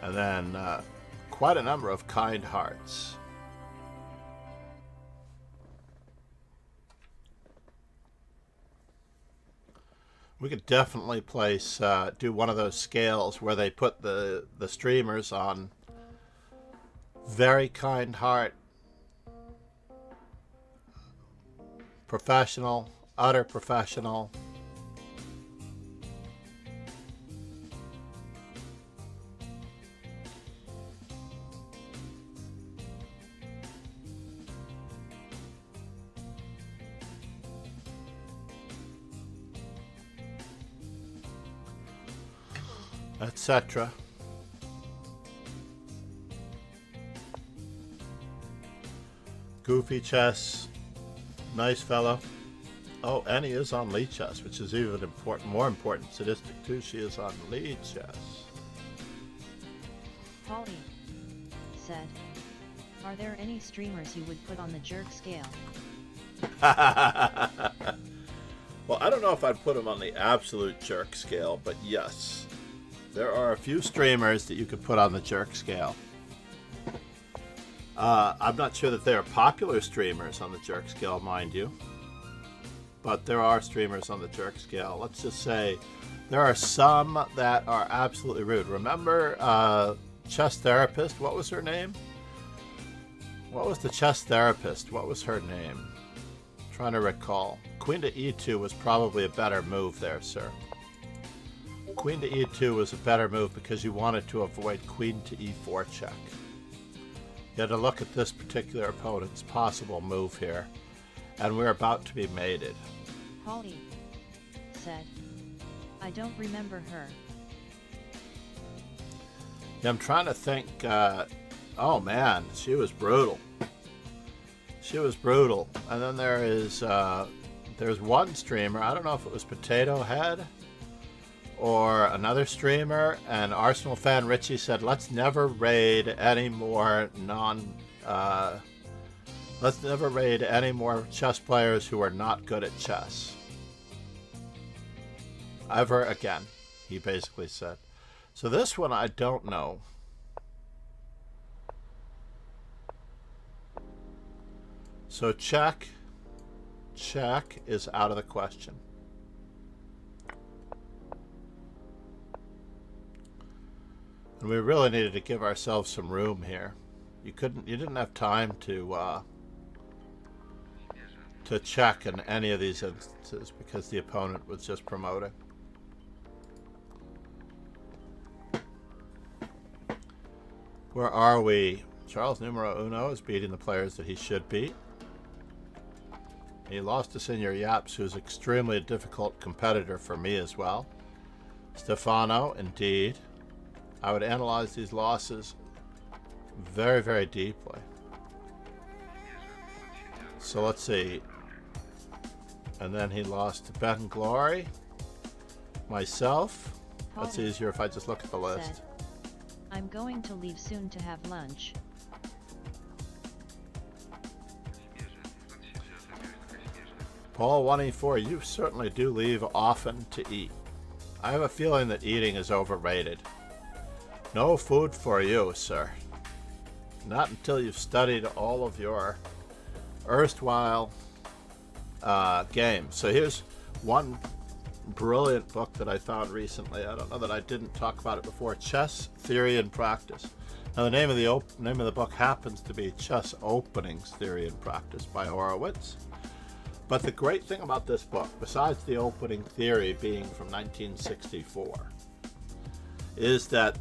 and then quite a number of kind hearts. We could definitely do one of those scales where they put the streamers on very kind heart, professional, utter professional, etc. Goofy chess, nice fellow. Oh, and he is on lead chess, which is even more important statistic too. She is on lead chess. Polly said, "Are there any streamers you would put on the jerk scale?" Well, I don't know if I'd put them on the absolute jerk scale, but yes. There are a few streamers that you could put on the jerk scale. I'm not sure that they are popular streamers on the jerk scale, mind you. But there are streamers on the jerk scale. Let's just say there are some that are absolutely rude. Remember chess therapist? What was her name? What was the chess therapist? What was her name? I'm trying to recall. Queen to e2 was probably a better move there, sir. Queen to e2 was a better move because you wanted to avoid queen to e4 check. You had to look at this particular opponent's possible move here, and we're about to be mated. Polly said, "I don't remember her." Yeah, I'm trying to think. Oh man, she was brutal. She was brutal. And then there's one streamer. I don't know if it was Potato Head or another streamer, and Arsenal fan Richie said, let's never raid any more chess players who are not good at chess. Ever again, he basically said. So this one I don't know. So check is out of the question. And we really needed to give ourselves some room here. You didn't have time to check in any of these instances because the opponent was just promoting. Where are we? Charles Numero Uno is beating the players that he should beat. He lost to Senior Yaps, who's extremely a difficult competitor for me as well. Stefano, indeed. I would analyze these losses very, very deeply. So let's see. And then he lost to Ben Glory. Myself. That's easier if I just look at the list. Said, "I'm going to leave soon to have lunch." Paul 184, you certainly do leave often to eat. I have a feeling that eating is overrated. No food for you, sir. Not until you've studied all of your erstwhile games. So here's one brilliant book that I found recently. I don't know that I didn't talk about it before. Chess Theory and Practice. Now the name of the book happens to be Chess Openings Theory and Practice by Horowitz. But the great thing about this book, besides the opening theory being from 1964, is that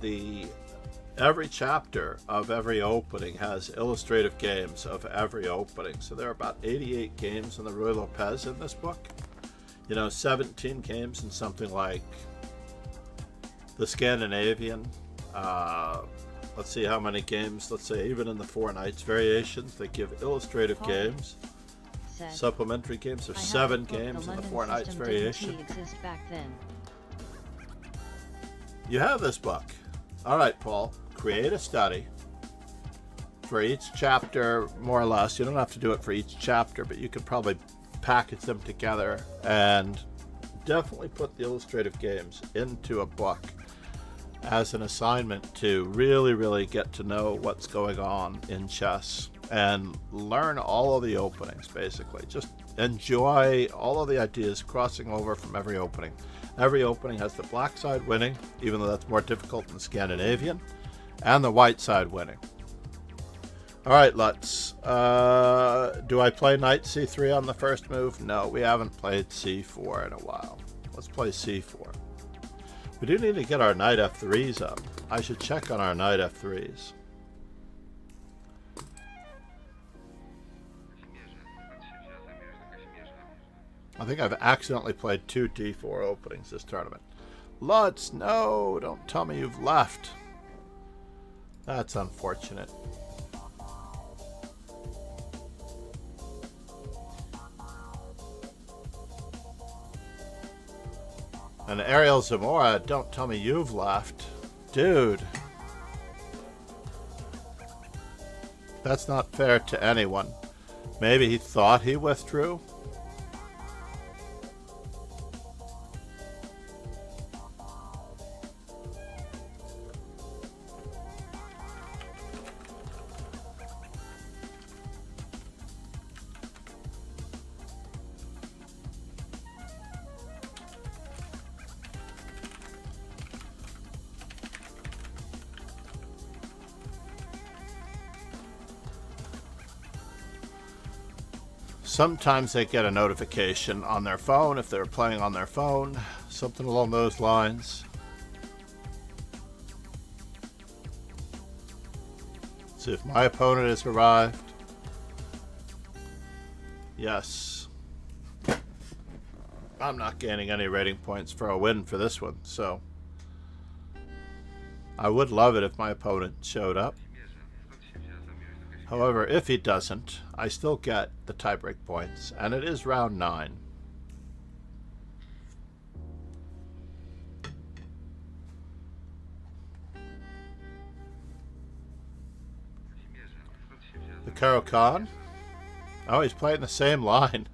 every chapter of every opening has illustrative games of every opening. So there are about 88 games in the Ruy Lopez in this book. 17 games in something like the Scandinavian. Let's see how many games. Let's say even in the Four Knights variations, they give illustrative games. Supplementary games. There's 7 games in the Four Knights variation. Exist back then. You have this book. All right, Paul. Create a study for each chapter, more or less. You don't have to do it for each chapter, but you could probably package them together and definitely put the illustrative games into a book as an assignment to really, really get to know what's going on in chess and learn all of the openings, basically. Just enjoy all of the ideas crossing over from every opening. Every opening has the black side winning, even though that's more difficult than the Scandinavian, and the white side winning. All right, let's... do I play knight c3 on the first move? No, we haven't played c4 in a while. Let's play c4. We do need to get our knight f3s up. I should check on our knight f3s. I think I've accidentally played 2 d4 openings this tournament. Lutz, no, don't tell me you've left. That's unfortunate. And Ariel Zamora, don't tell me you've left. Dude. That's not fair to anyone. Maybe he thought he withdrew? Sometimes they get a notification on their phone if they're playing on their phone, something along those lines. See if my opponent has arrived. Yes. I'm not gaining any rating points for a win for this one, so I would love it if my opponent showed up. However, if he doesn't, I still get the tiebreak points, and it is round 9. The Caro-Kann? Oh, he's playing the same line.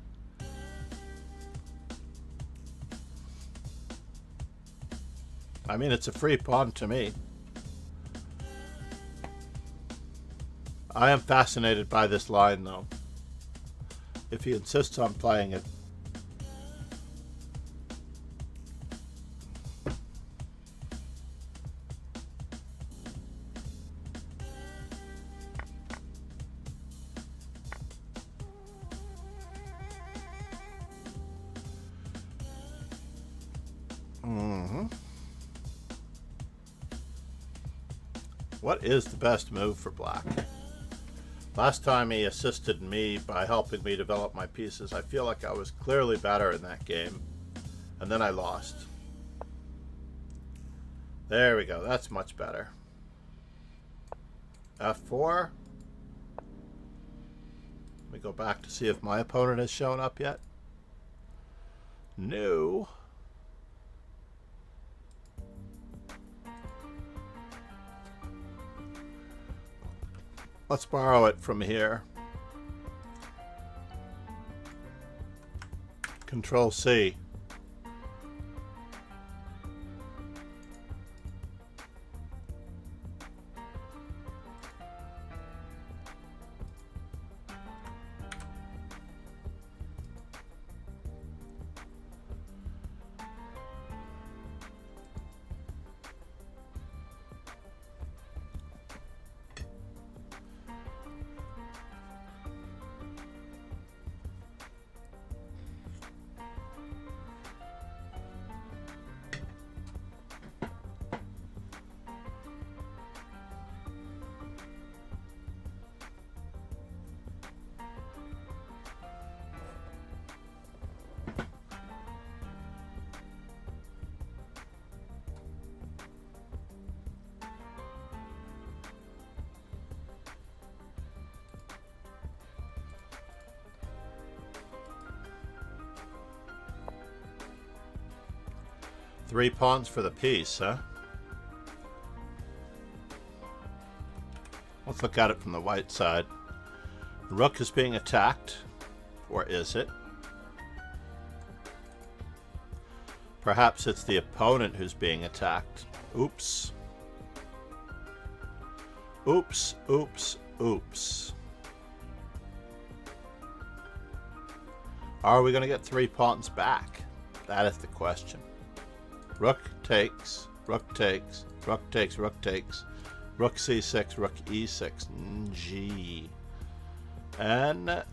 I mean, it's a free pawn to me. I am fascinated by this line, though. If he insists on playing it. What is the best move for black? Last time he assisted me by helping me develop my pieces, I feel like I was clearly better in that game, and then I lost. There we go, that's much better. F4. Let me go back to see if my opponent has shown up yet. No. Let's borrow it from here. Control C. 3 pawns for the piece, huh? Let's look at it from the white side. The rook is being attacked. Or is it? Perhaps it's the opponent who's being attacked. Oops. Oops, oops, oops. Are we going to get 3 pawns back? That is the question. Rook takes, rook takes, rook takes, rook takes, rook c6, rook e6, g, n,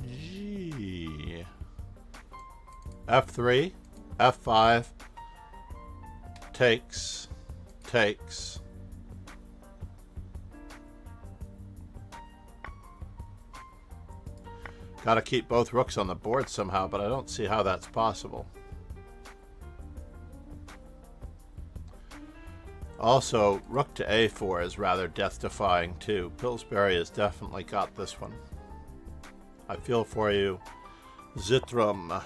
g, f3, f5, takes, takes. Got to keep both rooks on the board somehow, but I don't see how that's possible. Also, rook to a4 is rather death-defying too. Pillsbury has definitely got this one. I feel for you, Zitram.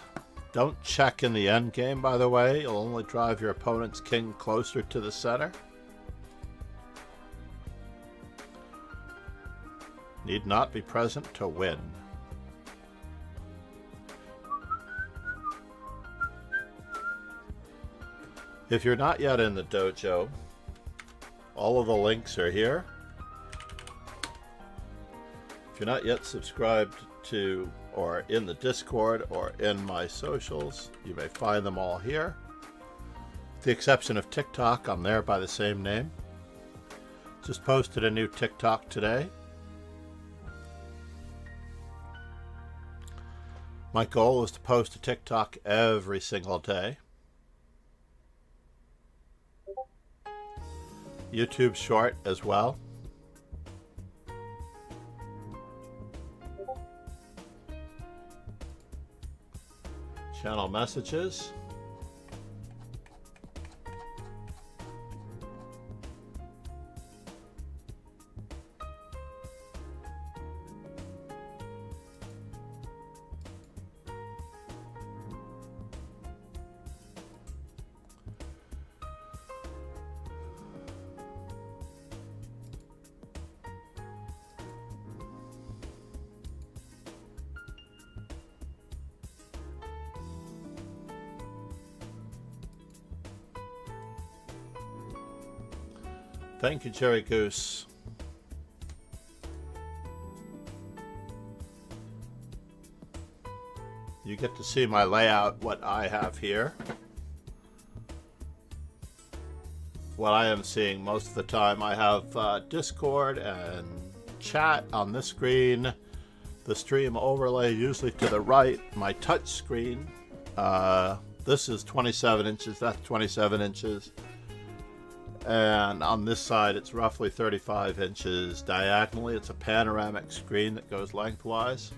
Don't check in the endgame, by the way. You'll only drive your opponent's king closer to the center. Need not be present to win. If you're not yet in the dojo, all of the links are here. If you're not yet subscribed to or in the Discord or in my socials, you may find them all here. With the exception of TikTok, I'm there by the same name. Just posted a new TikTok today. My goal is to post a TikTok every single day. YouTube short as well. Channel messages. Thank you, Cherry Goose. You get to see my layout, what I have here. What I am seeing most of the time, I have Discord and chat on this screen, the stream overlay usually to the right, my touch screen. This is 27 inches, that's 27 inches. And on this side it's roughly 35 inches diagonally. It's a panoramic screen that goes lengthwise.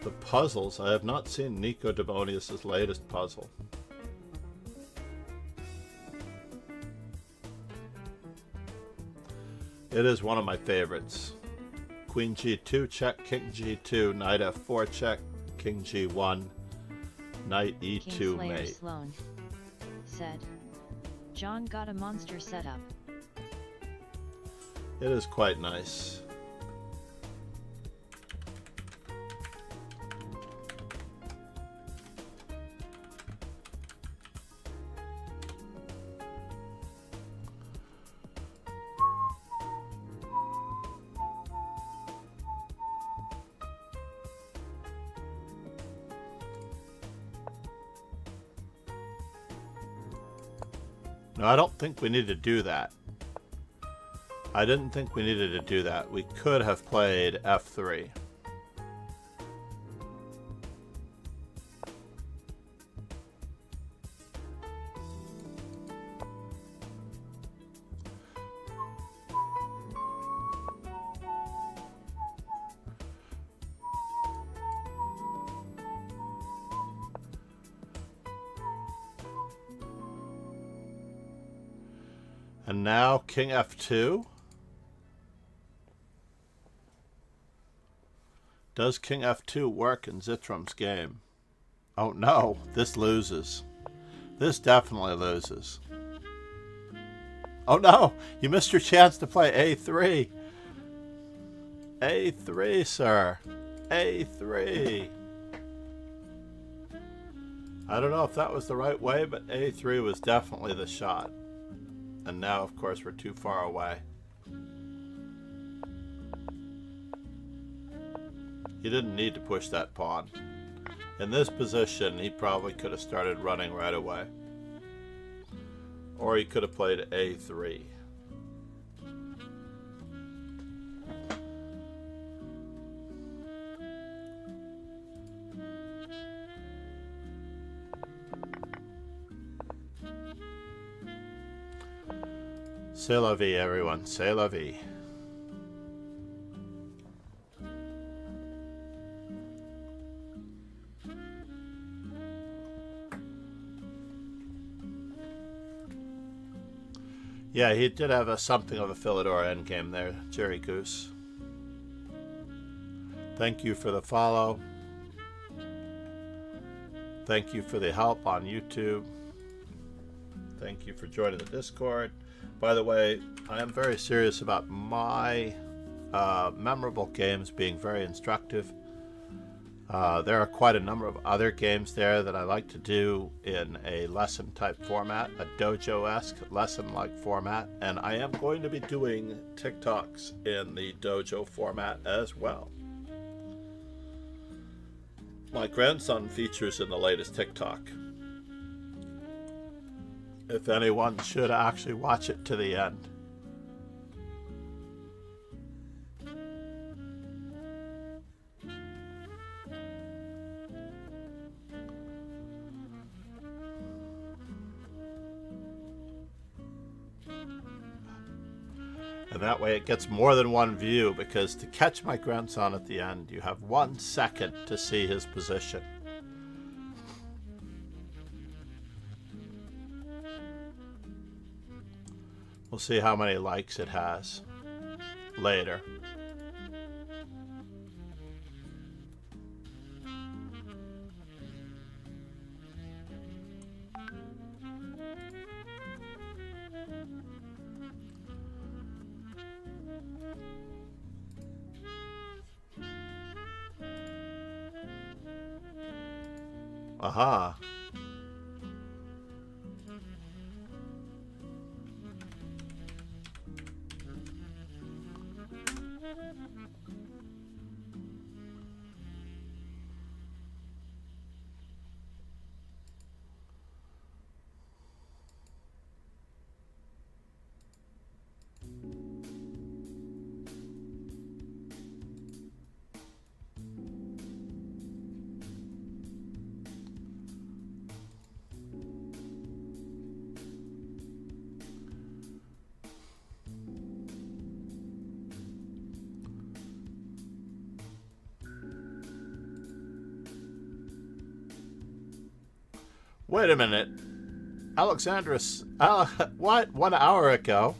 The puzzles, I have not seen Nico Demonius' latest puzzle. It is one of my favorites. Queen g2 check, king g2, knight f4 check, king g1, knight e2 Kingslayer mate. Sloan said, John got a monster setup. It is quite nice. No, I don't think we need to do that. I didn't think we needed to do that. We could have played f3. And now king f2. Does king f2 work in Zittrom's game? Oh no, this loses. This definitely loses. Oh no, you missed your chance to play a3. a3, sir. a3. I don't know if that was the right way, but a3 was definitely the shot. And now, of course, we're too far away. He didn't need to push that pawn. In this position, he probably could have started running right away. Or he could have played a3. C'est la vie, everyone. C'est la vie. Yeah, he did have something of a Philidor endgame there, Jerry Goose. Thank you for the follow. Thank you for the help on YouTube. Thank you for joining the Discord. By the way, I am very serious about my memorable games being very instructive. There are quite a number of other games there that I like to do in a lesson type format, a dojo-esque lesson like format, and I am going to be doing TikToks in the dojo format as well. My grandson features in the latest TikTok. If anyone should actually watch it to the end. And that way it gets more than one view, because to catch my grandson at the end, you have 1 second to see his position. We'll see how many likes it has later. Aha. Wait a minute. Alexandros, what? 1 hour ago?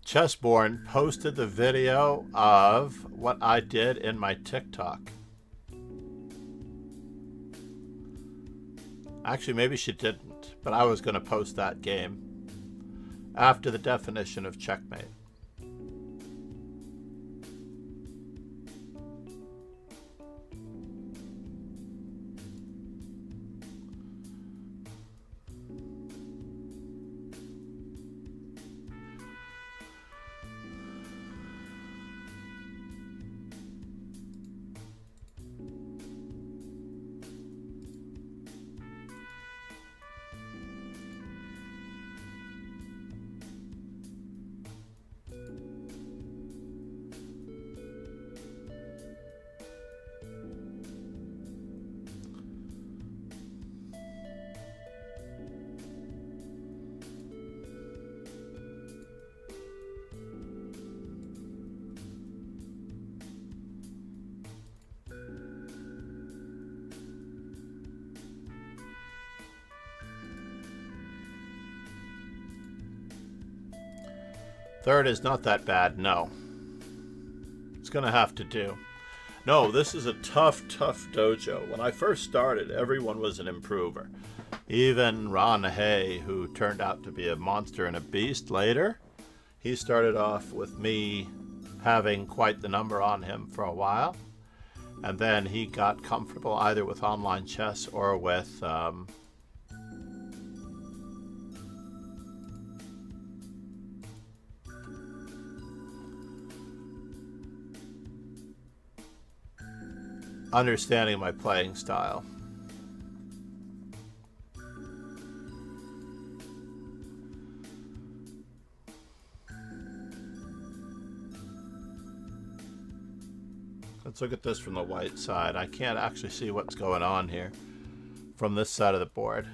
Chessborn posted the video of what I did in my TikTok. Actually, maybe she didn't, but I was going to post that game after the definition of checkmate. Third is not that bad, no. It's gonna have to do. No, this is a tough dojo. When I first started, everyone was an improver. Even Ron Hay, who turned out to be a monster and a beast later, he started off with me having quite the number on him for a while. And then he got comfortable either with online chess or with understanding my playing style. Let's look at this from the white side. I can't actually see what's going on here from this side of the board.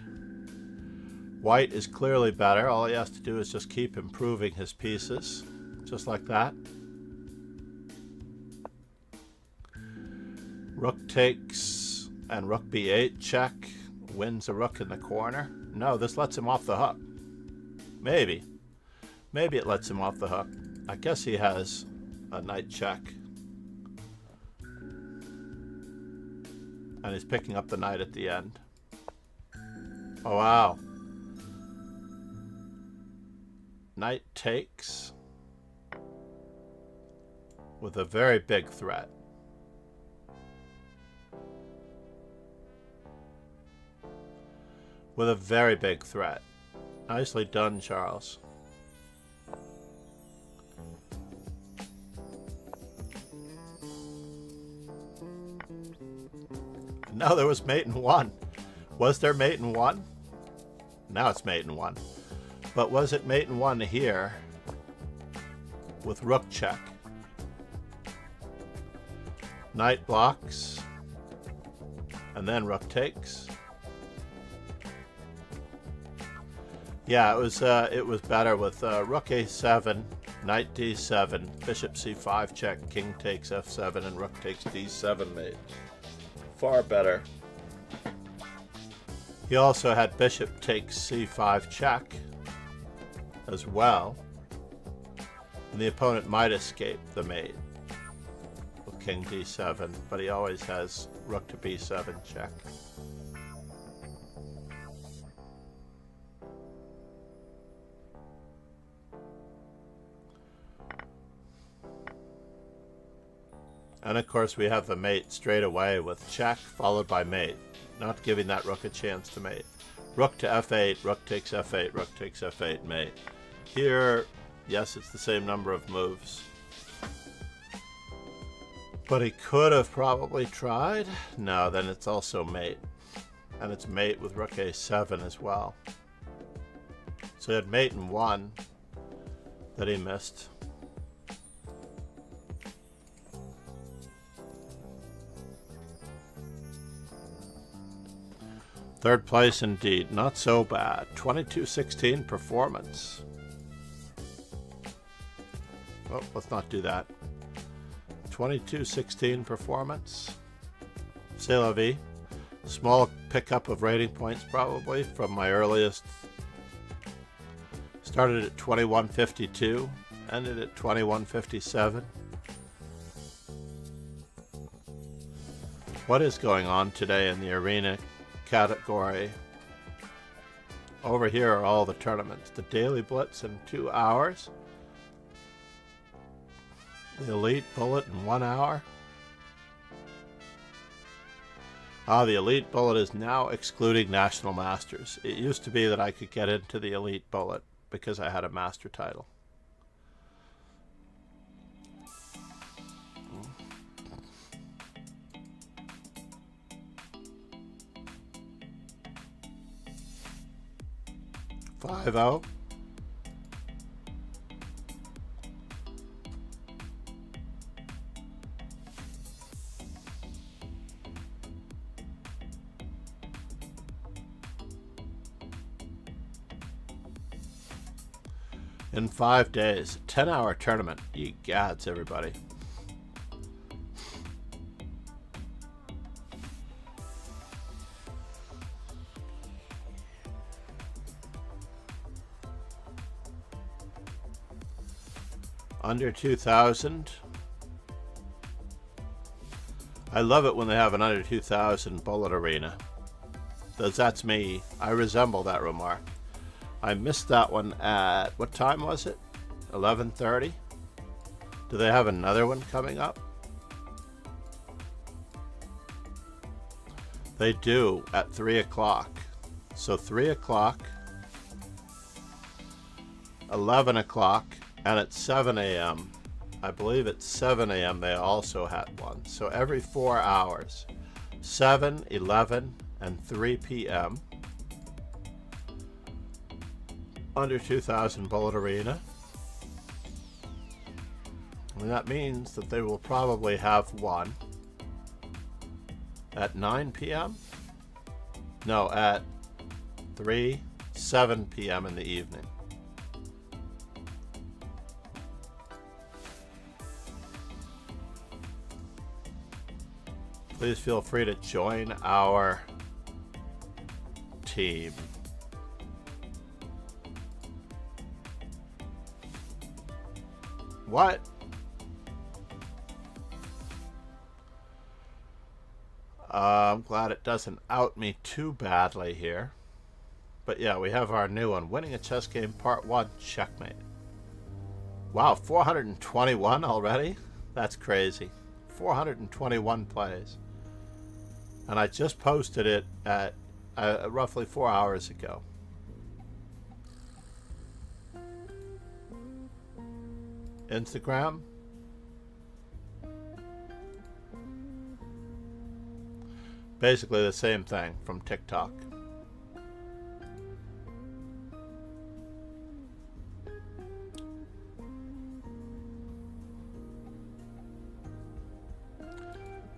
White is clearly better. All he has to do is just keep improving his pieces, just like that. Rook takes and rook b8 check, wins a rook in the corner. No, this lets him off the hook. Maybe it lets him off the hook. I guess he has a knight check. And he's picking up the knight at the end. Oh, wow. Knight takes with a very big threat. With a very big threat. Nicely done, Charles. No, there was mate in one. Was there mate in one? Now it's mate in one. But was it mate in one here with rook check? Knight blocks. And then rook takes. Yeah, it was better with rook a7, knight d7, bishop c5 check, king takes f7, and rook takes d7 mate. Far better. He also had bishop takes c5 check as well. And the opponent might escape the mate with king d7, but he always has rook to b7 check. And of course we have the mate straight away with check followed by mate, not giving that rook a chance to mate. Rook to f8, rook takes f8, rook takes f8, mate. Here, yes, it's the same number of moves. But he could have probably tried. No, then it's also mate. And it's mate with rook a7 as well. So he had mate in one that he missed. Third place indeed, not so bad. 22-16 performance. Oh, let's not do that. 22-16 performance. C'est la vie. Small pickup of rating points probably from my earliest. Started at 21.52, ended at 21.57. What is going on today in the arena category? Over here are all the tournaments. The Daily Blitz in 2 hours. The Elite Bullet in 1 hour. The Elite Bullet is now excluding National Masters. It used to be that I could get into the Elite Bullet because I had a master title. Five-0. In 5 days, 10-hour tournament. Ye gads, everybody. Under 2,000. I love it when they have an under 2,000 bullet arena. That's me. I resemble that remark. I missed that one at, what time was it? 11:30? Do they have another one coming up? They do at 3 o'clock. So 3 o'clock, 11 o'clock, and at 7 a.m. I believe at 7 a.m. they also had one. So every 4 hours, 7, 11, and 3 p.m. Under 2,000 bullet arena. And that means that they will probably have one at 9 p.m. No, at 7 p.m. in the evening. Please feel free to join our team. What? I'm glad it doesn't out me too badly here. But yeah, we have our new one. Winning a Chess Game Part 1, Checkmate. Wow, 421 already? That's crazy. 421 plays. And I just posted it at roughly 4 hours ago. Instagram. Basically the same thing from TikTok.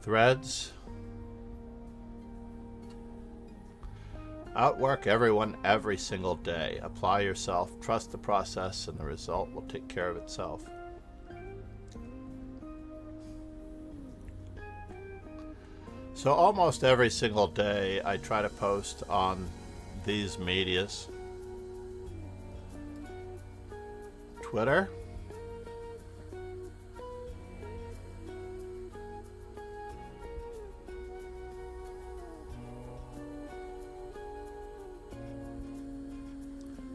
Threads. Outwork everyone every single day. Apply yourself, trust the process, and the result will take care of itself. So almost every single day I try to post on these medias. Twitter.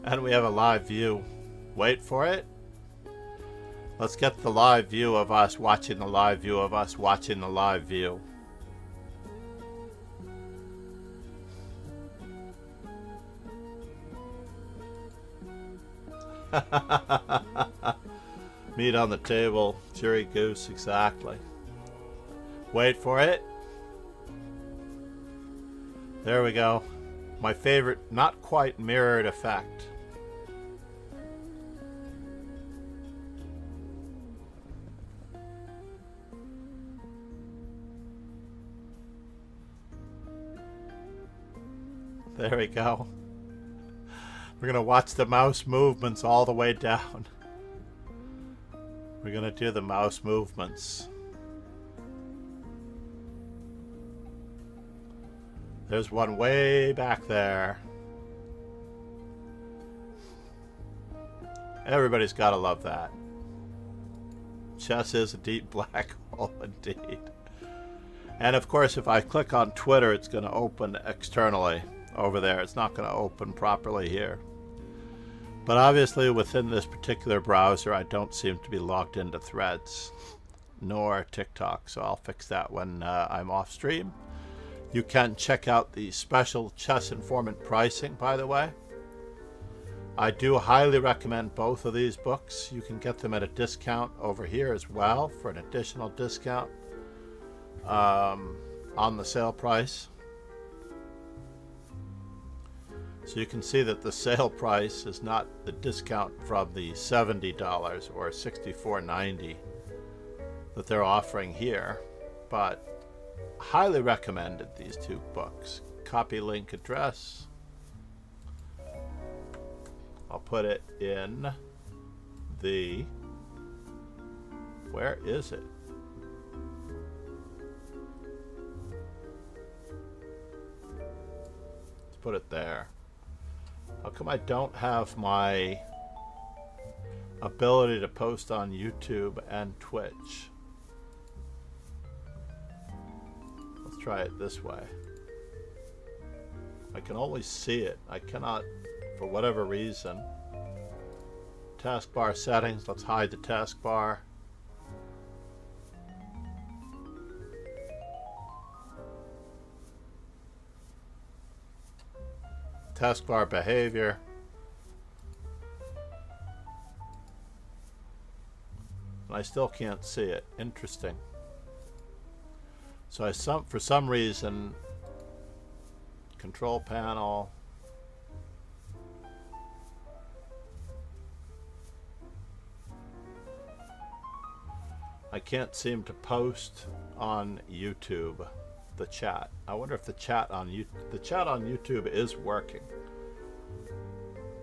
And we have a live view. Wait for it. Let's get the live view of us watching the live view of us watching the live view. Meat on the table, jury goose, exactly. Wait for it. There we go. My favorite, not quite mirrored effect. There we go. We're going to watch the mouse movements all the way down. We're going to do the mouse movements. There's one way back there. Everybody's got to love that. Chess is a deep black hole indeed. And of course, if I click on Twitter, it's going to open externally over there. It's not going to open properly here. But obviously within this particular browser, I don't seem to be logged into Threads nor TikTok. So I'll fix that when I'm off stream. You can check out the special Chess Informant pricing, by the way. I do highly recommend both of these books. You can get them at a discount over here as well for an additional discount on the sale price. So you can see that the sale price is not the discount from the $70 or $64.90 that they're offering here, but highly recommended these two books. Copy link address. I'll put it in the, where is it? Let's put it there. How come I don't have my ability to post on YouTube and Twitch. Let's try it this way. I can only see it. I cannot, for whatever reason. Taskbar settings. Let's hide the taskbar. Taskbar behavior. And I still can't see it. Interesting. So for some reason, control panel. I can't seem to post on YouTube the chat. I wonder if the chat on YouTube is working.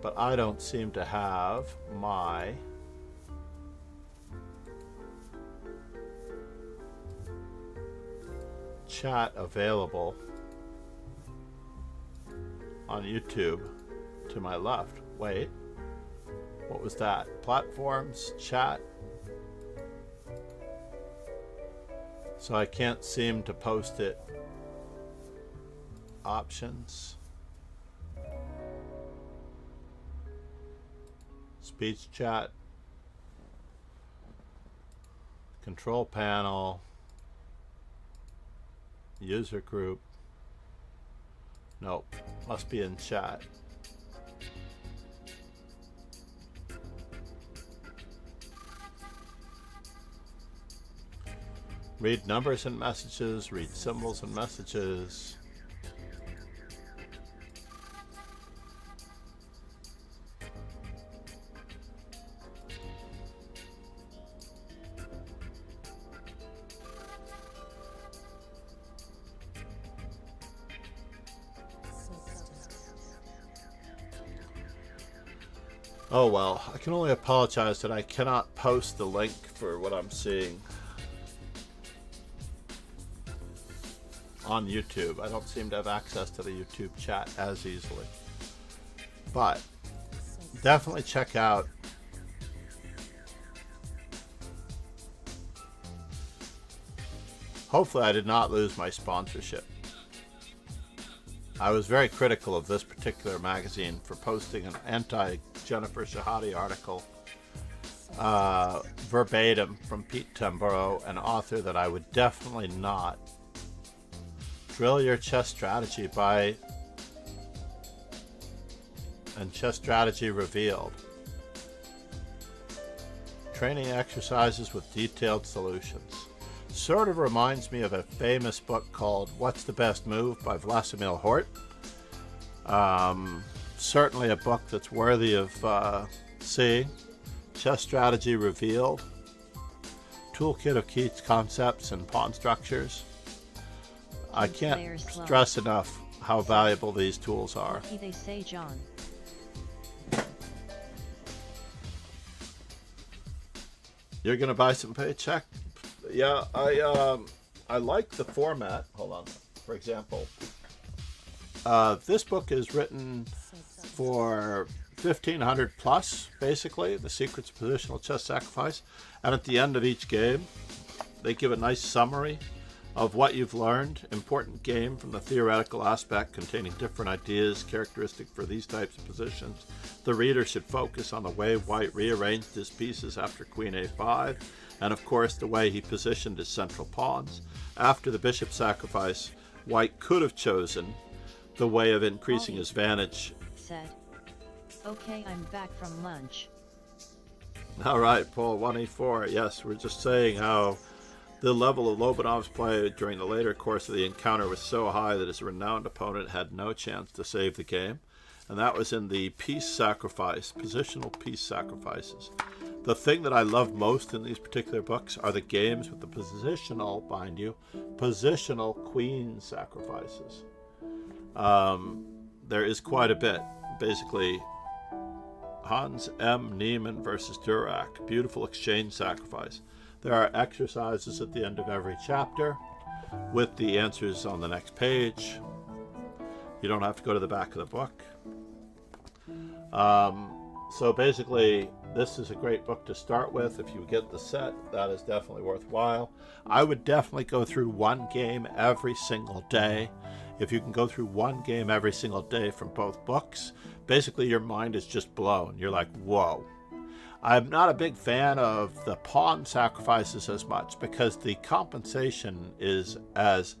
But I don't seem to have my chat available on YouTube to my left. Wait, what was that? Platforms, chat. So I can't seem to post it. Options. Speech chat. Control panel. User group. Nope. Must be in chat. Read numbers and messages, read symbols and messages. Oh well, I can only apologize that I cannot post the link for what I'm seeing on YouTube. I don't seem to have access to the YouTube chat as easily. But definitely check out hopefully I did not lose my sponsorship. I was very critical of this particular magazine for posting an anti-Jennifer Shahade article verbatim from Pete Tamburo, an author that I would definitely not. Drill Your Chess Strategy and Chess Strategy Revealed. Training exercises with detailed solutions. Sort of reminds me of a famous book called What's the Best Move by Vladimir Hort. Certainly a book that's worthy of seeing. Chess Strategy Revealed. Toolkit of key concepts and pawn structures. I can't stress enough how valuable these tools are. They say, John. You're gonna buy some Paycheck? Yeah, I like the format. Hold on. For example, this book is written for 1500 plus, basically, the secrets of positional chess sacrifice. And at the end of each game, they give a nice summary of what you've learned, important game from the theoretical aspect containing different ideas, characteristic for these types of positions. The reader should focus on the way White rearranged his pieces after Queen A5, and of course the way he positioned his central pawns. After the bishop sacrifice, White could have chosen the way of increasing his vantage. Said, okay, I'm back from lunch. All right, Paul, 1E4. Yes, we're just saying how the level of Lobanov's play during the later course of the encounter was so high that his renowned opponent had no chance to save the game. And that was in the piece sacrifice, positional piece sacrifices. The thing that I love most in these particular books are the games with the positional, mind you, positional queen sacrifices. There is quite a bit. Basically, Hans M. Niemann versus Durack, beautiful exchange sacrifice. There are exercises at the end of every chapter with the answers on the next page. You don't have to go to the back of the book. So basically, this is a great book to start with. If you get the set, that is definitely worthwhile. I would definitely go through one game every single day. If you can go through one game every single day from both books, basically your mind is just blown. You're like, whoa. I'm not a big fan of the pawn sacrifices as much because the compensation is as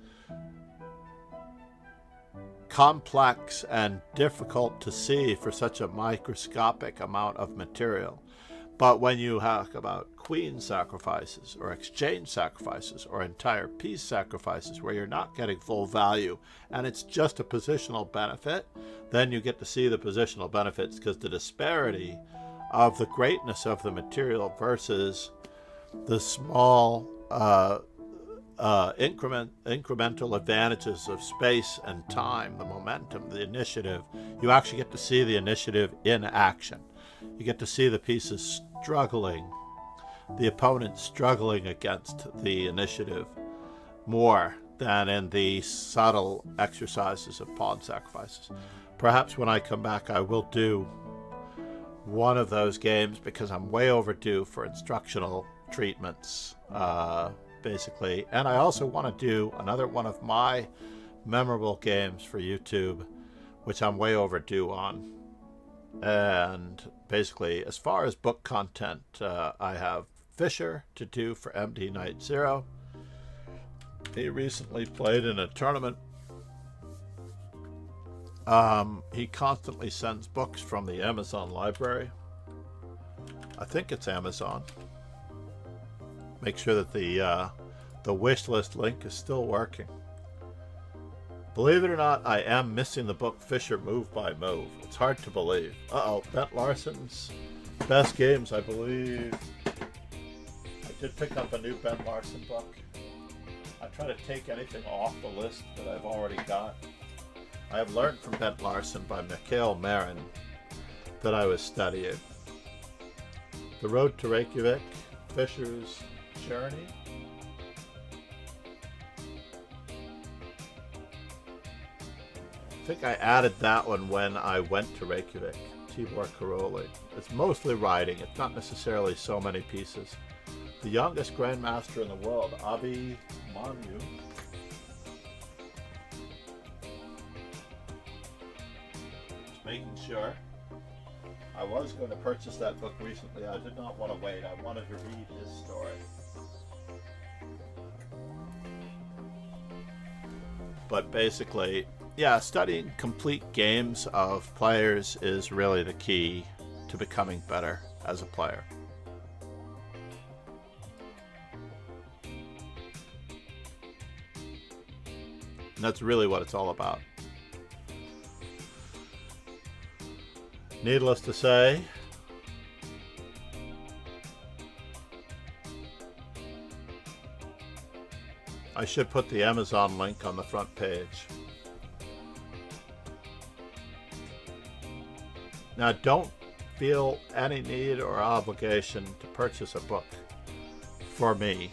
complex and difficult to see for such a microscopic amount of material. But when you talk about queen sacrifices or exchange sacrifices or entire piece sacrifices where you're not getting full value and it's just a positional benefit, then you get to see the positional benefits, because the disparity of the greatness of the material versus the small incremental advantages of space and time, the momentum, the initiative. You actually get to see the initiative in action. You get to see the pieces struggling, the opponent struggling against the initiative more than in the subtle exercises of pawn sacrifices. Perhaps when I come back I will do one of those games, because I'm way overdue for instructional treatments, basically. And I also want to do another one of my memorable games for YouTube, which I'm way overdue on. And basically, as far as book content, I have Fisher to do for MD Night Zero. He recently played in a tournament. He constantly sends books from the Amazon library. I think it's Amazon. Make sure that the wish list link is still working. Believe it or not, I am missing the book Fisher Move by Move. It's hard to believe. Uh-oh, Bent Larson's Best Games, I believe. I did pick up a new Bent Larson book. I try to take anything off the list that I've already got. I have learned from Bent Larson by Mikhail Marin that I was studying. The Road to Reykjavik, Fisher's Journey. I think I added that one when I went to Reykjavik, Tibor Karoli. It's mostly writing, it's not necessarily so many pieces. The youngest grandmaster in the world, Avi Manu. Just making sure. I was going to purchase that book recently. I did not want to wait. I wanted to read his story. But basically, yeah, studying complete games of players is really the key to becoming better as a player. And that's really what it's all about. Needless to say, I should put the Amazon link on the front page. Now, don't feel any need or obligation to purchase a book for me.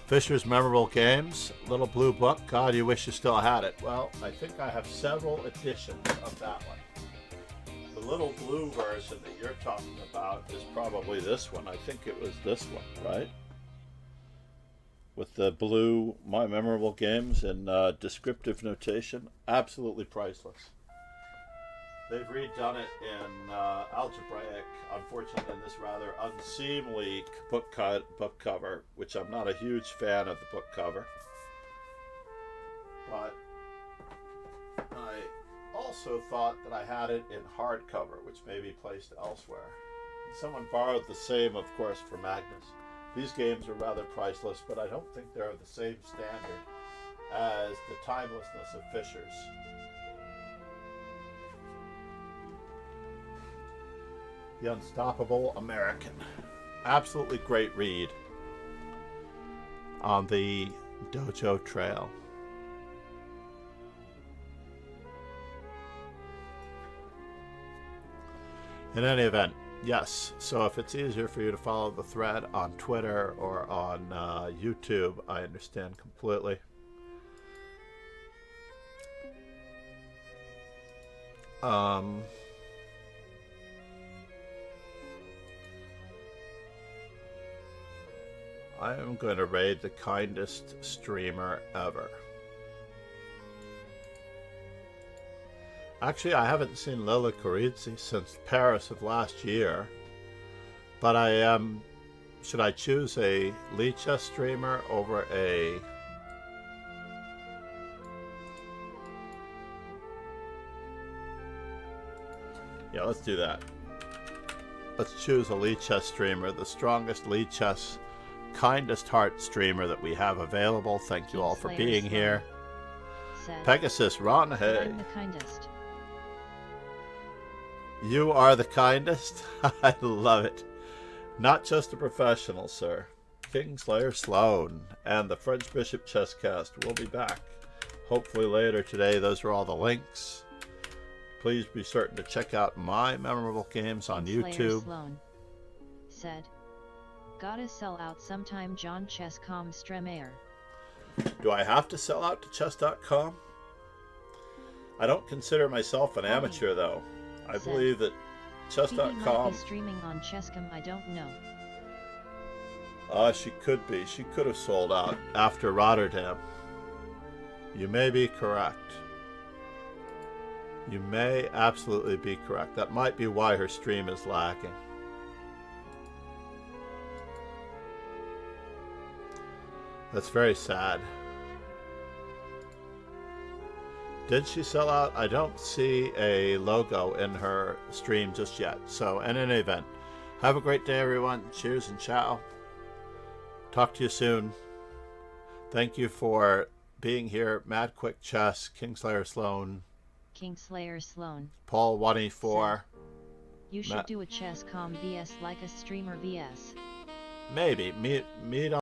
Fisher's Memorable Games, Little Blue Book. God, you wish you still had it. Well, I think I have several editions of that one. The little blue version that you're talking about is probably this one. I think it was this one, right? With the blue My Memorable Games and descriptive notation. Absolutely priceless. They've redone it in algebraic, unfortunately, in this rather unseemly book cover, which I'm not a huge fan of the book cover. But I also thought that I had it in hardcover, which may be placed elsewhere. Someone borrowed the same, of course, for Magnus. These games are rather priceless, but I don't think they're of the same standard as the timelessness of Fisher's. The Unstoppable American. Absolutely great read on the dojo trail. In any event, yes, so if it's easier for you to follow the thread on Twitter or on YouTube, I understand completely. I am going to raid the kindest streamer ever. Actually, I haven't seen Lila Corizzi since Paris of last year. But I am... should I choose a lead chess streamer over a... Yeah, let's do that. Let's choose a lead chess streamer, the strongest lead chess, kindest heart streamer that we have available. Thank you all for being here. Said, Pegasus, Ron, hey. I'm the kindest. You are the kindest? I love it. Not just a professional, sir. Kingslayer Sloan and the French Bishop Chesscast will be back. Hopefully later today. Those are all the links. Please be certain to check out my memorable games on YouTube. Sloan said, gotta sell out sometime John Chess.com Stremayer. Do I have to sell out to chess.com? I don't consider myself an amateur though. I believe that chess.com chess.com... streaming on Chess.com, I don't know. She could be. She could have sold out after Rotterdam. You may be correct. You may absolutely be correct. That might be why her stream is lacking. That's very sad. Did she sell out? I don't see a logo in her stream just yet. So, in any event, have a great day, everyone. Cheers and ciao. Talk to you soon. Thank you for being here. Mad Quick Chess, Kingslayer Sloan, Kingslayer Sloan, Paul 184. You should do a Chess.com VS like a streamer VS. Maybe. Meet